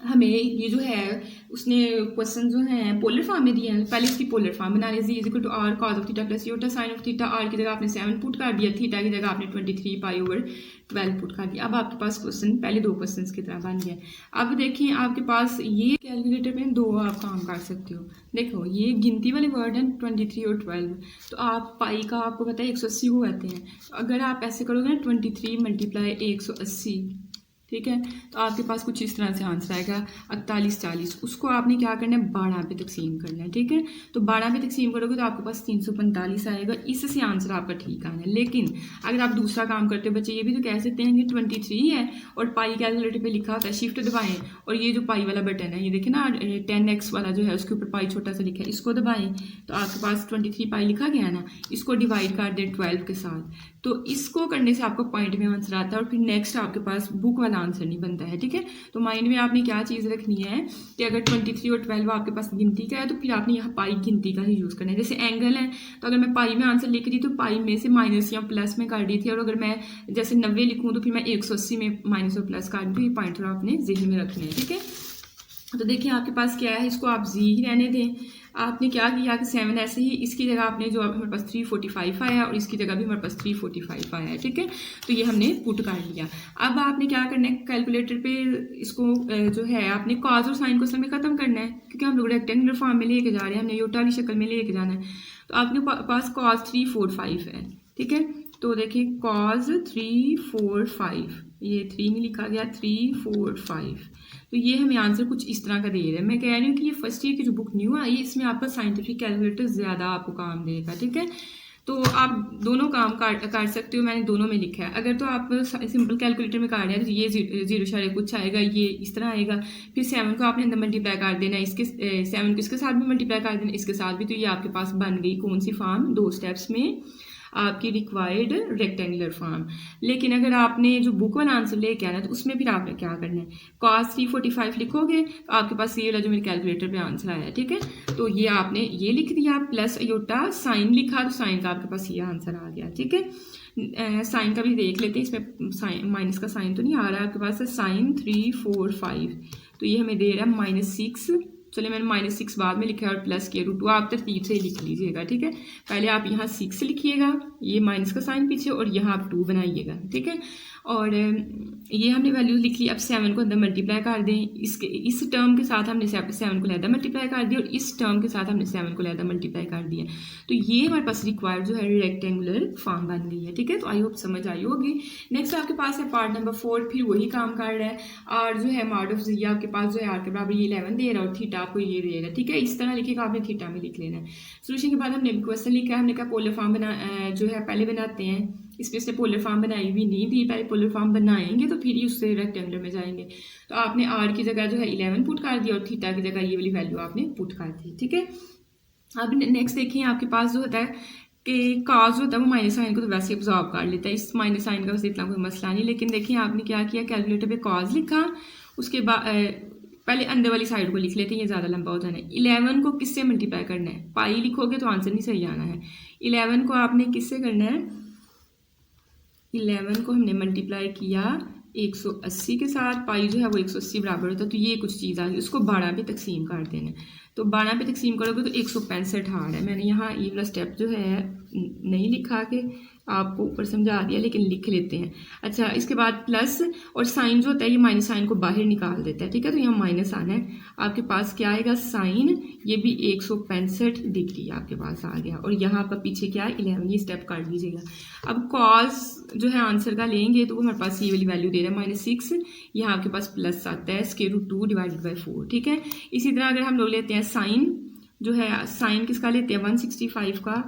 हमें ये जो है उसने क्वेश्चन जो है पोलर फॉर्म में दिए हैं, पहले इसकी पोलर फॉर्म बना ली, z is equal to r cos of theta plus iota sine of theta. R की जगह आपने 7 पुट कर दिया, थीटा की जगह आपने 23 π/12 पुट कर दिया। अब आपके पास क्वेश्चन पहले 2 क्वेश्चन की तरह बन गया। अब देखें आपके पास ये कैलकुलेटर में 2 आप काम कर सकते हो। देखो ये गिनती वाले वर्ड हैं 23 और 12, तो आप पाई का आपको पता है 180 को कहते हैं, तो अगर आप ऐसे करोगे ना 23 × 180, ठीक है, तो आपके पास कुछ इस तरह से आंसर आएगा 48 40। उसको आपने क्या करना है 12 पे तकसीम करना है, ठीक है। तो 12 पे तकसीम करोगे तो आपके पास 345 आएगा, इससे आंसर आपका ठीक आना है। लेकिन अगर आप दूसरा काम करते हो बच्चे ये भी तो कह सकते हैं कि 23 है और पाई कैलकुलेटर पे लिखा होता है, शिफ्ट दबाएं और ये जो पाई वाला बटन है ये देखिए ना 10x वाला जो है उसके ऊपर पाई छोटा सा लिखा है, इसको दबाएं तो आपके पास 23 पाई लिखा गया है ना, इसको डिवाइड कर दे 12 के साथ, तो इसको करने से आपको पॉइंट में आंसर आता है और फिर नेक्स्ट आपके पास बुक वाला आंसर नहीं बनता है, ठीक है। तो माइंड में आपने क्या चीज़ रखनी है कि अगर 23 और 12 आपके पास गिनती का है तो फिर आपने यहाँ पाई गिनती का ही यूज़ करना है। जैसे एंगल है तो अगर मैं पाई में आंसर लिख रही तो पाई में से माइनस या प्लस में कर दी थी, और अगर मैं जैसे 90 लिखूँ तो फिर मैं 180 में माइनस और प्लस कर दूँ, ये पॉइंट थोड़ा अपने जहन में रखने हैं, ठीक है। तो देखिए आपके पास क्या है, इसको आप जी ही रहने दें। आपने क्या किया कि 7 ऐसे ही, इसकी जगह आपने जो हमारे पास 345 आया और इसकी जगह भी हमारे पास 345 आया है, ठीक है। तो ये हमने पुट कर लिया। अब आपने क्या करना है कैलकुलेटर पे इसको जो है आपने कॉस और साइन को समय ख़त्म करना है, क्योंकि हम लोग रेक्टेंगुलर फॉर्म में लेके जा रहे हैं, हमने योटा वाली शक्ल में लेके जाना है। तो आपके पास कॉस 345 है, ठीक है। तो देखिए कॉस 345, ये 3 नहीं लिखा गया, 345, तो ये हमें आंसर कुछ इस तरह का दे रहा है। मैं कह रही हूँ कि ये फर्स्ट ईयर की जो बुक न्यू आई इसमें आपका साइंटिफिक कैलकुलेटर ज़्यादा आपको काम देगा, ठीक है। तो आप दोनों काम काट सकते हो, मैंने दोनों में लिखा है। अगर तो आप सिंपल कैलकुलेटर में काट रहे हैं तो ये 0 कुछ आएगा, ये इस तरह आएगा, फिर 7 को आपने अंदर मल्टीप्लाई कर देना, इसके 7 को इसके साथ भी मल्टीप्लाई कर देना, इसके साथ भी, तो ये आपके पास बन गई कौन सी फॉर्म, 2 स्टेप्स में आपकी रिक्वायर्ड रेक्टेंगुलर फॉर्म। लेकिन अगर आपने जो बुक वाला आंसर लेके आना है तो उसमें फिर आपने क्या करना है, cos 345 लिखोगे तो आपके पास ये वाला जो मेरे कैलकुलेटर पे आंसर आया है, ठीक है। तो ये आपने ये लिख दिया प्लस अयोटा साइन लिखा तो साइन का आपके पास ये आंसर आ गया, ठीक है। साइन का भी देख लेते हैं, इसमें साइन माइनस का साइन तो नहीं आ रहा है आपके पास, है साइन 345, तो ये हमें दे रहा है -6। चलिए मैंने -6 बाद में लिखा है और प्लस के √2 आप तरतीब से ही लिख लीजिएगा, ठीक है। पहले आप यहाँ 6 लिखिएगा, ये माइनस का साइन पीछे, और यहाँ आप 2 बनाइएगा, ठीक है। और ये हमने वैल्यू लिख ली। अब 7 को अंदर मल्टीप्लाई कर दें, इस टर्म के साथ हमने 7 को लहदा मल्टीप्लाई कर दिया और इस टर्म के साथ हमने 7 को लहदा मल्टीप्लाई कर दिया, तो ये हमारे पास रिक्वायर्ड जो है रेक्टेंगुलर फॉर्म बन गई है, ठीक है। तो आई होप समझ आई होगी। नेक्स्ट आपके पास है पार्ट नंबर 4, फिर वही काम कर रहा है। आर जो है मॉड ऑफ ज़िया आपके पास जो है आर के बराबर ये 11 दे रहा है और थीटा आपको ये दे रहा है, ठीक है। इस तरह लिखेगा, आपने थीटा में लिख लेना है। सोल्यूशन के बाद हमने क्वेश्चन लिखा है, हमने कहा पोलर फॉर्म जो है पहले बनाते हैं, इसमें से पोलर फॉर्म बनाई हुई नहीं थी, पहले पोलर फॉर्म बनाएंगे तो फिर ही उससे रेक्टेंगुलर में जाएंगे। तो आपने आर की जगह जो है 11 पुट कर दिया और थीटा की जगह ये वाली वैल्यू आपने पुट कर दी, ठीक है। अब नेक्स्ट देखिए आपके पास जो होता है कि काज होता है वो माइनस साइन को तो वैसे ऑब्जॉर्व कर लेता है, इस माइनस साइन का वैसे इतना कोई मसला नहीं। लेकिन देखिए आपने क्या किया, कैलकुलेटर पे काज लिखा, उसके बाद पहले अंदर वाली साइड को लिख लेते हैं, ये ज़्यादा लंबा हो जाना है। 11 को किससे मल्टीप्लाई करना है, पाई लिखोगे तो आंसर नहीं सही आना है। 11 को आपने किससे करना है, 11 को हमने मल्टीप्लाई किया 180 के साथ, पाई जो है वो 180 बराबर होता है, तो ये कुछ चीज़ आ गई, उसको 12 पे तकसीम कर देना। तो 12 पे तकसीम करोगे तो 165 आ रहा है। मैंने यहाँ ये वाला स्टेप जो है नहीं लिखा के आपको ऊपर समझा दिया, लेकिन लिख लेते हैं। अच्छा, इसके बाद प्लस और साइन जो होता है ये माइनस साइन को बाहर निकाल देता है, ठीक है। तो यहाँ माइनस आना है, आपके पास क्या आएगा साइन, ये भी 165 डिग्री आपके पास आ गया, और यहाँ आपका पीछे क्या है 11, ये स्टेप कर लीजिएगा। अब कॉस जो है आंसर का लेंगे तो वो हमारे पास ये वाली वैल्यू दे रहा है -6, यहाँ आपके पास प्लस आता है √2 डिवाइडेड बाई 4, ठीक है। इसी तरह अगर हम लोग लेते हैं साइन, जो है साइन किसका लेते हैं 165 का,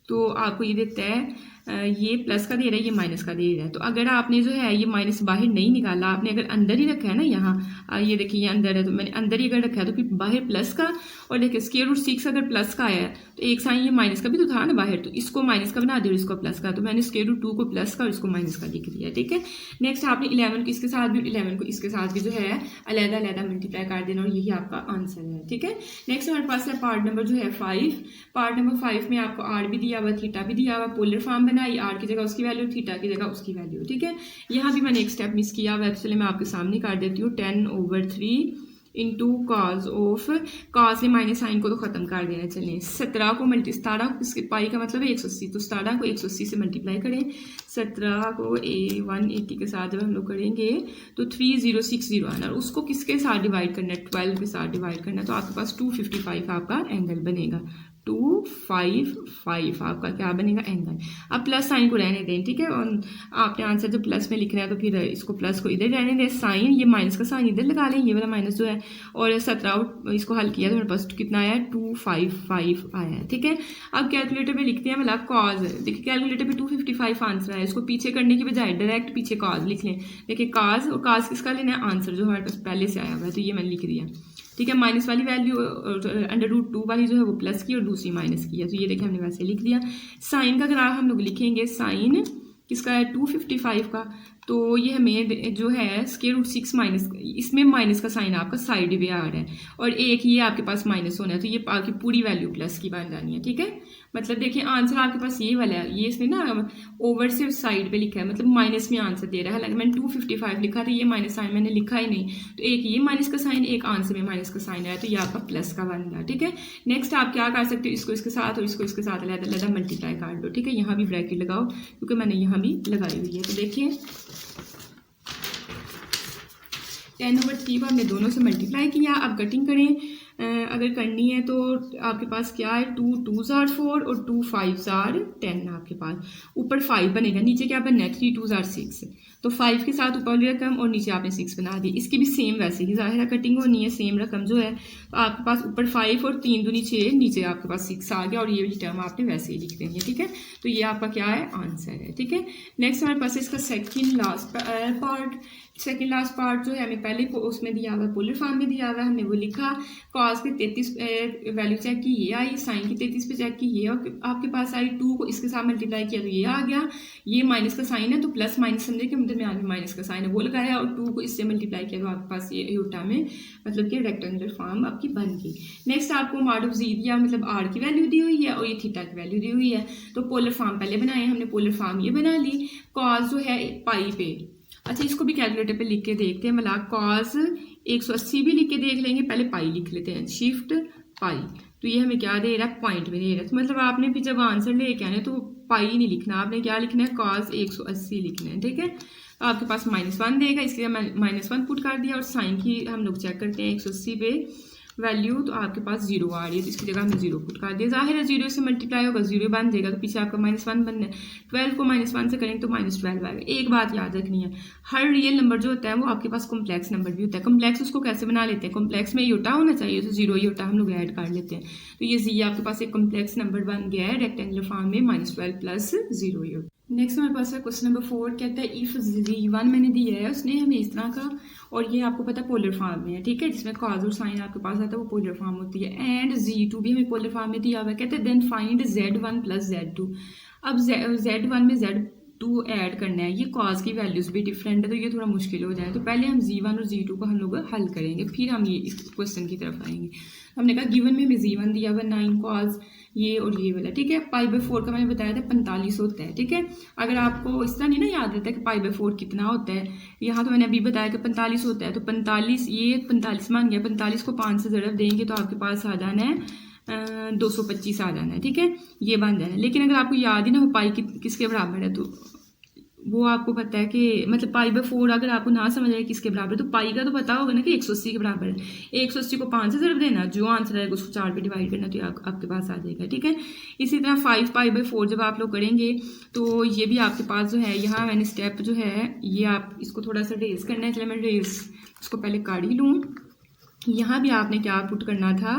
तो आपको ये देता है ये प्लस का दे रहा है, ये माइनस का दे रहा है। तो अगर आपने जो है ये माइनस बाहर नहीं निकाला, आपने अगर अंदर ही रखा है ना, यहाँ ये देखिए ये अंदर है, तो मैंने अंदर ही अगर रखा है तो फिर बाहर प्लस का, और देखिए √6 अगर प्लस का आया है तो एक साइन ये माइनस का भी तो था ना बाहर, तो इसको माइनस का बना दिया और इसको प्लस का, तो मैंने √2 को प्लस का और इसको माइनस का लिख दिया, ठीक है। नेक्स्ट आपने 11 को इसके साथ भी, 11 को इसके साथ भी जो है अलहदा अलहदा मल्टीप्लाई कर देना, और यही आपका आंसर है, ठीक है। नेक्स्ट हमारे पास है पार्ट नंबर जो है 5। पार्ट नंबर 5 में आपको आर भी दिया हुआ, थीटा भी दिया हुआ, पोलर फॉर्म बनाई, आर की जगह उसकी वैल्यू, थीटा की जगह उसकी वैल्यू, ठीक है। यहाँ भी मैंने एक स्टेप मिस किया हुआ है, चलिए मैं आपके सामने कर देती हूँ। 10/3 इंटू कॉज ऑफ, कॉज ने माइनस साइन को तो खत्म कर देना। चलिए 17 को 17 पाई का मतलब है 180, तो 17 को 180 से मल्टीप्लाई करें, 17 को 180 के साथ जब हम लोग करेंगे तो 3060 आना, और उसको किसके साथ डिवाइड करना है, 12 के साथ डिवाइड करना है, तो आपके पास 255 आपका एंगल बनेगा। 255 आपका क्या बनेगा, एंगल। अब प्लस साइन को रहने दें, ठीक है। और आपने आंसर जब प्लस में लिखना है तो फिर इसको प्लस को इधर रहने दें, साइन ये माइनस का साइन इधर लगा लें, ये वाला माइनस जो है, और 17 इसको हल किया तो हमारे पास कितना आया है 255 आया है, ठीक है। अब कैलकुलेटर पे लिखते हैं वाला कॉज, देखिए कैलकुलेटर पे 255 आंसर आया, इसको पीछे करने की बजाय डायरेक्ट पीछे कॉज लिख लें। देखिए कॉज, और कॉज किसका लेना है, आंसर जो हमारे पास पहले से आया हुआ है, तो ये मैंने लिख दिया, ठीक है। माइनस वाली वैल्यू √2 वाली जो है वो प्लस की और दूसरी माइनस की है, तो ये देखिए हमने वैसे लिख दिया। साइन का ग्राफ हम लोग लिखेंगे, साइन किसका है 255 का, तो ये हमें जो है √6 माइनस, इसमें माइनस का साइन आपका साइड में आ रहा है, और एक ये आपके पास माइनस होना है, तो ये आपकी पूरी वैल्यू प्लस की बन जानी है, ठीक है। मतलब देखिए आंसर आपके पास ये वाला है, ये इसने ना ओवर से साइड पे लिखा है, मतलब माइनस में आंसर दे रहा है। हालांकि मैंने 255 लिखा था, ये माइनस साइन मैंने लिखा ही नहीं, तो एक ये माइनस का साइन, एक आंसर में माइनस का साइन आया, तो ये आपका प्लस का बन गया, ठीक है। नेक्स्ट आप क्या कर सकते हो, इसको इसके साथ और इसको इसके साथ अलग मल्टीप्लाई कर दो, ठीक है। यहाँ भी ब्रैकेट लगाओ क्योंकि मैंने यहाँ भी लगाई हुई है, तो देखिए 10/3 को हमने दोनों से मल्टीप्लाई किया। अब कटिंग करें, अगर करनी है तो आपके पास क्या है, 2 2s are 4 और 2 5s are 10 आपके पास। ऊपर 5 बनेगा, नीचे क्या बनना है 3 2s are 6, तो 5 के साथ ऊपर वाली रकम और नीचे आपने 6 बना दी। इसकी भी सेम वैसे ही ज़ाहिर कटिंग होनी है, सेम रकम जो है, तो आपके पास ऊपर 5 और 3 दूनी 6, नीचे आपके पास 6 आ गया, और ये वाली टर्म आपने वैसे ही लिख देनी है, ठीक है। तो ये आपका क्या है, आंसर है, ठीक है। नेक्स्ट हमारे पास इसका second last part, second last part जो है हमें पहले उसमें दिया हुआ है, पोलर फॉर्म में दिया हुआ है, हमने वो लिखा, कॉस की 33 वैल्यू चेक की, ये आई, साइन की 33 पे चेक की, ये आपके पास आई, 2 को इसके साथ मल्टीप्लाई किया तो ये आ गया, ये माइनस का साइन है तो प्लस माइनस समझे कि दरमियान में माइनस का साइन है वो लगाया, और 2 को इससे मल्टीप्लाई किया तो आपके पास ये अयोटा में मतलब कि रेक्टेंगुलर फॉर्म आपकी बन गई। नेक्स्ट आपको मॉड ऑफ जी दिया, मतलब आर की वैल्यू दी हुई है और ये थीटा की वैल्यू दी हुई है, तो पोलर फॉर्म पहले बनाए हमने, पोलर फॉर्म ये बना ली, कॉस जो है पाई पे, अच्छा इसको भी कैलकुलेटर पे लिख के देखते हैं, मतलब कॉस 180 भी लिख के देख लेंगे, पहले पाई लिख लेते हैं, शिफ्ट पाई, तो ये हमें क्या दे रहा है, पॉइंट में दे रहा है, तो मतलब आपने भी जब आंसर लेके आने तो पाई नहीं लिखना, आपने क्या लिखना है, कॉस 180 लिखना है, ठीक है। तो आपके पास -1 देगा, इसके लिए -1 पुट कर दिया, और साइन की हम लोग चेक करते हैं 180 पे वैल्यू, तो आपके पास 0 आ रही है, तो इसकी जगह हमने 0 पुट कर दिया, जाहिर है 0 से मल्टीप्लाई होगा 0 बन जाएगा, तो पीछे आपका -1 बनना है, 12 को -1 से करेंगे तो -12 आएगा। एक बात याद रखनी है, हर रियल नंबर जो होता है वो आपके पास कॉम्प्लेक्स नंबर भी होता है, कॉम्प्लेक्स उसको कैसे बना लेते हैं, कॉम्प्लेक्स में योटा होना चाहिए, तो 0 योटा हम लोग ऐड कर लेते हैं, तो ये जी आपके पास एक कॉम्प्लेक्स नंबर बन गया है रेक्टेंगुलर फॉर्म में, -12 प्लस 0 योटा। नेक्स्ट हमारे पास है क्वेश्चन नंबर 4, कहता है इफ जी1 मैंने दिया है उसने हमें इस तरह का, और ये आपको पता है पोलर फॉर्म में है, ठीक है, जिसमें कॉस और साइन आपके पास आता है वो पोलर फॉर्म होती है, एंड जी2 भी हमें पोलर फॉर्म में दिया हुआ है, कहते हैं then find z1 plus z2। अब z1 में z2 ऐड करना है, ये कॉस की वैल्यूज भी डिफरेंट है तो ये थोड़ा मुश्किल हो जाए, तो पहले हम जी1 और जी2 को हम लोग हल करेंगे, फिर हम ये इस क्वेश्चन की तरफ आएंगे। हमने कहा गिवन में हमें जी1 दिया हुआ 9 कॉस ये और ये वाला, ठीक है, π/4 का मैंने बताया था 45 होता है, ठीक है। अगर आपको इस तरह नहीं ना याद रहता है कि π/4 कितना होता है, यहाँ तो मैंने अभी बताया कि 45 होता है, तो 45 ये 45 मान गया, 45 को 5 से ज़रब देंगे तो आपके पास आ जाना है 225 आ जाना है, ठीक है, ये बन जाना है। लेकिन अगर आपको याद ही ना हो पाई किसके बराबर है, तो वो आपको पता है कि मतलब π/4 अगर आपको ना समझ आए किसके बराबर, तो पाई का तो पता होगा ना कि 180 के बराबर है, 180 को 5 से ज़रब देना, जो आंसर आएगा उसको 4 पे डिवाइड करना, तो आपके पास आ जाएगा, ठीक है। इसी तरह 5π/4 जब आप लोग करेंगे तो ये भी आपके पास जो है, यहाँ मैंने स्टेप जो है ये आप इसको थोड़ा सा रेस करना है, चलिए मैं रेस इसको पहले काढ़ ही लूँ। यहाँ भी आपने क्या पुट करना था,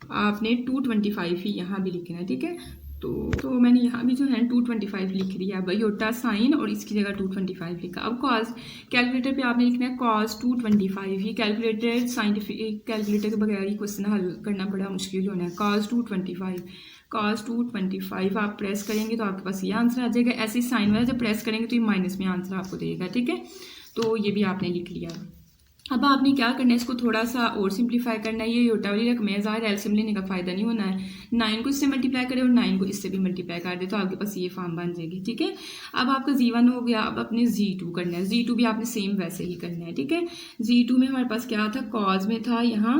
आपने 225 ही यहाँ भी लिखना है, ठीक है, तो मैंने यहाँ भी जो है 225 लिख दिया, योटा साइन और इसकी जगह 225 लिखा। अब कॉस कैलकुलेटर पे आपने लिखना है कॉस 225, ये कैलकुलेटर साइंटिफिक कैलकुलेटर के बगैर ही क्वेश्चन हल करना बड़ा मुश्किल होना है। कॉस 225 आप प्रेस करेंगे तो आपके पास ये आंसर आ जाएगा, ऐसे साइन वाला जब प्रेस करेंगे तो ये माइनस में आंसर आपको देगा, ठीक है, तो ये भी आपने लिख लिया। अब आपने क्या करना है, इसको थोड़ा सा और सिंप्लीफाई करना है, ये योटा वाली रकम है, ज़ाहिर एलसीएम लेने का फ़ायदा नहीं होना है, 9 को इससे मल्टीप्लाई करें और 9 को इससे भी मल्टीप्लाई कर दे तो आपके पास ये फॉर्म बन जाएगी, ठीक है। अब आपका जी1 हो गया, अब अपने जी2 करना है, जी2 भी आपने सेम वैसे ही करना है, ठीक है। जी2 में हमारे पास क्या था, कॉस में था यहाँ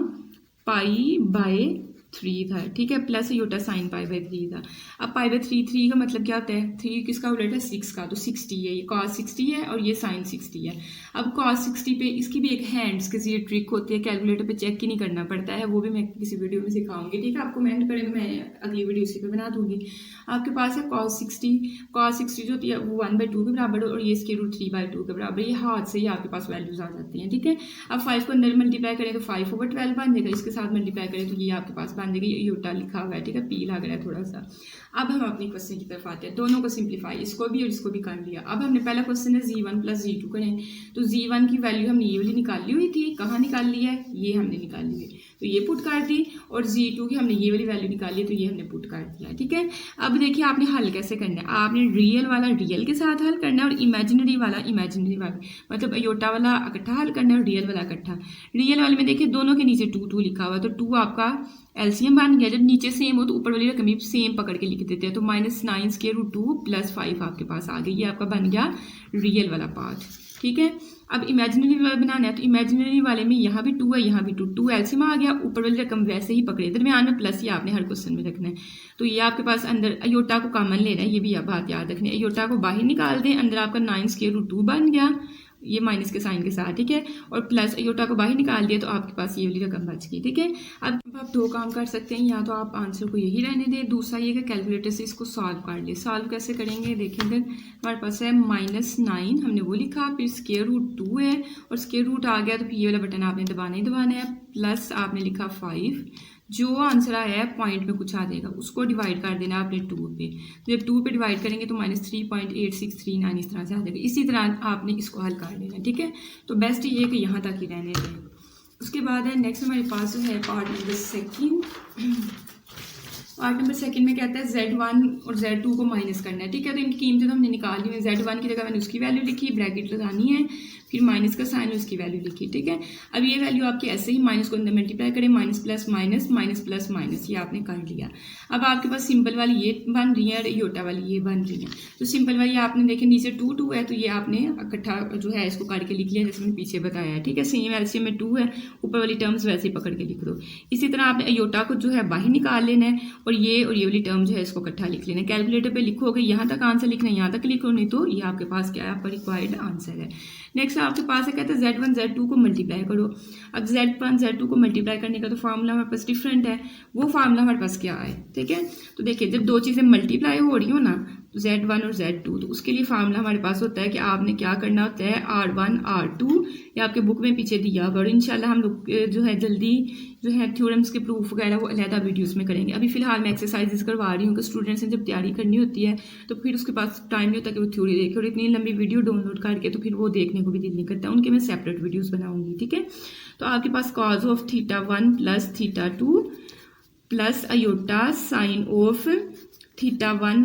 π/3 था, ठीक है, प्लस योटा साइन π/3 था। अब π/3 का मतलब क्या होता है, 3 किसका उलट है, 6 का, तो 60 है, ये cos 60 है और ये साइन 60 है। अब cos 60 पे इसकी भी एक हैंड्स की ट्रिक होती है, कैलकुलेटर पे चेक ही नहीं करना पड़ता है, वो भी मैं किसी वीडियो में सिखाऊंगी, ठीक है, आपको कमेंट करेंगे, मैं अगली वीडियो इसी पे बना दूंगी। आपके पास है cos 60 जो होती है वो 1/2 के बराबर और ये इसके रूट 3/2 के बराबर, ये हाथ से ही आपके पास वैल्यूज आ जाती हैं, ठीक है। अब 5 को अंदर मल्टीप्लाई करें तो 5/12 बन जाएगा, इसके साथ मल्टीप्लाई करें तो ये आपके पास बन जाएगी, योटा लिखा हुआ है, ठीक है, पी लग रहा है थोड़ा सा। अब हम अपने क्वेश्चन की तरफ आते हैं, दोनों को सिंप्लीफाई, इसको भी और इसको भी कर लिया। अब हमने पहला क्वेश्चन है जी1 प्लस जी2 करें, तो जी1 की वैल्यू हमने ये वाली निकाली हुई थी, कहाँ निकाल ली है, ये हमने निकाली है, तो ये पुट कर दी, और जी2 की हमने ये वाली वैल्यू निकाली है तो ये हमने पुट कर दिया, ठीक है। अब देखिए आपने हल कैसे करना है, आपने रियल वाला रियल के साथ हल करना है और इमेजिनरी वाला इमेजिनरी वाला, मतलब योटा वाला इकट्ठा हल करना है और रियल वाला इकट्ठा। रियल वाले में देखिए दोनों के नीचे 2 लिखा हुआ है, तो 2 आपका एलसीएम बन गया, जब नीचे सेम हो तो ऊपर वाली रकम भी सेम पकड़ के लिख देते हैं, तो -9√2 + 5 आपके पास आ गई, ये आपका बन गया रियल वाला पार्ट, ठीक है। अब इमेजिनरी वाला बनाना है, तो इमेजिनरी वाले में यहाँ भी 2 है, यहाँ भी 2 एलसीएम आ गया, ऊपर वाली रकम वैसे ही पकड़े, दरमियान में प्लस ही आपने हर क्वेश्चन में रखना है, तो ये आपके पास अंदर अयोटा को कॉमन लेना है, ये भी बात याद रखनी है, अयोटा को बाहर निकाल दें, अंदर आपका 9√2 बन गया, ये माइनस के साइन के साथ, ठीक है, और प्लस अयोटा को बाहर निकाल दिया तो आपके पास ये वाली रकम बच गई, ठीक है। अब आप 2 काम कर सकते हैं, या तो आप आंसर को यही रहने दें, दूसरा ये कि कैलकुलेटर से इसको सॉल्व कर ले। सॉल्व कैसे करेंगे देखेंगे, हमारे पास है -9 हमने वो लिखा, फिर √2 है और √2 आ गया तो ये वाला बटन आपने दबाना ही दबाना है, प्लस आपने लिखा 5, जो आंसर आया है पॉइंट में कुछ आ जाएगा, उसको डिवाइड कर देना आपने 2 पे। तो जब 2 पे डिवाइड करेंगे तो -3.8639 इस तरह से आ जाएगा। इसी तरह आपने इसको हल कर लेना, ठीक है। तो बेस्ट ये कि यहाँ तक ही रहने दें। उसके बाद है नेक्स्ट हमारे पास जो है part number second. Part number second में कहता है Z1 और Z2 को माइनस करना है, ठीक है। तो इनकी कीमतें तो हमने निकाल ली है। Z1 की जगह मैंने उसकी वैल्यू लिखी, ब्रैकेट लगानी है, फिर माइनस का साइन उसकी वैल्यू लिखी, ठीक है। अब ये वैल्यू आपकी ऐसे ही माइनस को अंदर मल्टीप्लाई करें, minus plus minus, minus plus minus, ये आपने कर लिया। अब आपके पास सिंपल वाली ये बन रही है और योटा वाली ये बन रही है। तो सिंपल वाली आपने देखे नीचे 2 2 है, तो ये आपने इकट्ठा जो है इसको करके लिख लिया जैसे मैंने पीछे बताया है, ठीक है। सेम एलसीएम में 2 है, ऊपर वाली टर्म्स वैसे ही पकड़ के लिख दो। इसी तरह आपने योटा को जो है बाहर निकाल लेना है और ये वाली टर्म जो है इसको इकट्ठा लिख लेना है। कैलकुलेटर पे लिखोगे यहाँ तक आंसर लिखना है, यहाँ तक लिखो, नहीं तो ये आपके पास क्या है, आपका रिक्वायर्ड आंसर है। नेक्स्ट आपके पास है कहते हैं Z1 Z2 को मल्टीप्लाई करो। अब Z1 Z2 को मल्टीप्लाई करने का तो फार्मूला हमारे पास डिफरेंट है, वो फार्मूला हमारे पास क्या है, ठीक है। तो देखिए जब दो चीज़ें मल्टीप्लाई हो रही हो ना, तो Z1 और Z2, तो उसके लिए फार्मूला हमारे पास होता है कि आपने क्या करना होता है, R1 R2, या आपके बुक में पीछे दिया होगा। और इंशाल्लाह हम लोग जो है जल्दी जो है थ्योरम्स के प्रूफ वगैरह वो अलहदा वीडियोस में करेंगे। अभी फिलहाल मैं एक्सरसाइजेस करवा रही हूँ कि स्टूडेंट्स ने जब तैयारी करनी होती है तो फिर उसके पास टाइम नहीं होता कि वो थ्योरी देखे, और इतनी लंबी वीडियो डाउनलोड करके तो फिर वो देखने को भी दिल नहीं करता। उनके मैं सेपरेट वीडियोज़ बनाऊँगी, ठीक है। तो आपके पास cos of θ1 plus θ2 plus iota sine of θ1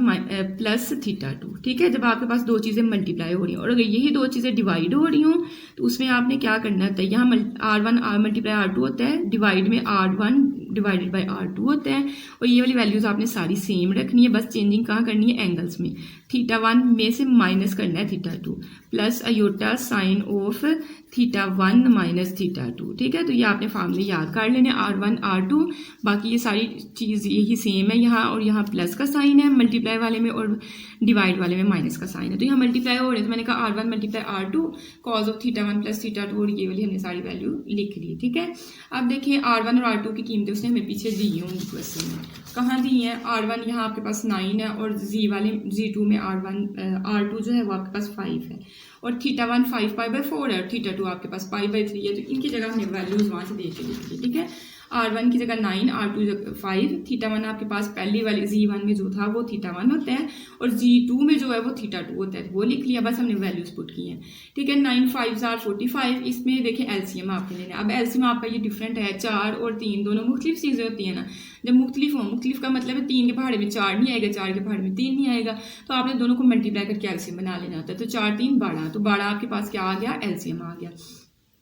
plus θ2, ठीक है। जब आपके पास दो चीज़ें मल्टीप्लाई हो रही हैं और अगर यही दो चीज़ें डिवाइड हो रही हों तो उसमें आपने क्या करना होता है, यहाँ R1 मल्टीप्लाई R2 होता है, डिवाइड में R1 डिवाइडेड बाई R2 होता है, और ये वाली वैल्यूज़ आपने सारी सेम रखनी है, बस चेंजिंग कहाँ करनी है, एंगल्स में। θ1 में से माइनस करना है θ2 plus iota sine of θ1 minus θ2, ठीक है। तो ये आपने फार्मूले याद कर लेने, R1 R2, बाकी ये सारी चीज़ यही सेम है यहाँ, और यहाँ प्लस का साइन है मल्टीप्लाई वाले में और डिवाइड वाले में माइनस का साइन है। तो यहाँ मल्टीप्लाई हो रहे हैं तो मैंने कहा R1 multiply R2 cause of θ1 plus θ2, और ये वाली हमने सारी वैल्यू लिख ली, ठीक है। अब देखिए R1 और R2 की कीमतें उसने हमें पीछे दी होंगी क्वेश्चन में, कहाँ दी हैं। R1 यहाँ आपके पास 9 है और Z2 में R2 जो है वो आपके पास 5 है, और θ1 5 π/4 है और θ2 आपके पास π/3 है। तो इनकी जगह हमने वैल्यूज वहाँ से देख के लिख ली, ठीक है। R1 की जगह 9, R2 5, θ1 आपके पास पहली वाली Z1 में जो था वो θ1 होता है और Z2 में जो है वो θ2 होता है, वो लिख लिया, बस हमने वैल्यूज पुट की हैं, ठीक है। 9 5 are 45, इसमें देखिए एलसीएम आपके लेना। अब एलसीएम आपका ये डिफरेंट है, 4 और 3 दोनों मुख्तलिफ चीज़ें होती हैं ना। जब मुख्तलिफ हो, मुख्तलिफ का मतलब है 3 के पहाड़े में 4 नहीं आएगा, 4 के पहाड़े में 3 नहीं आएगा, तो आपने दोनों को मल्टीप्लाई करके एलसीएम बना लेना होता है। तो 4 3 12, तो 12 आपके पास क्या आ गया, एलसीएम आ गया।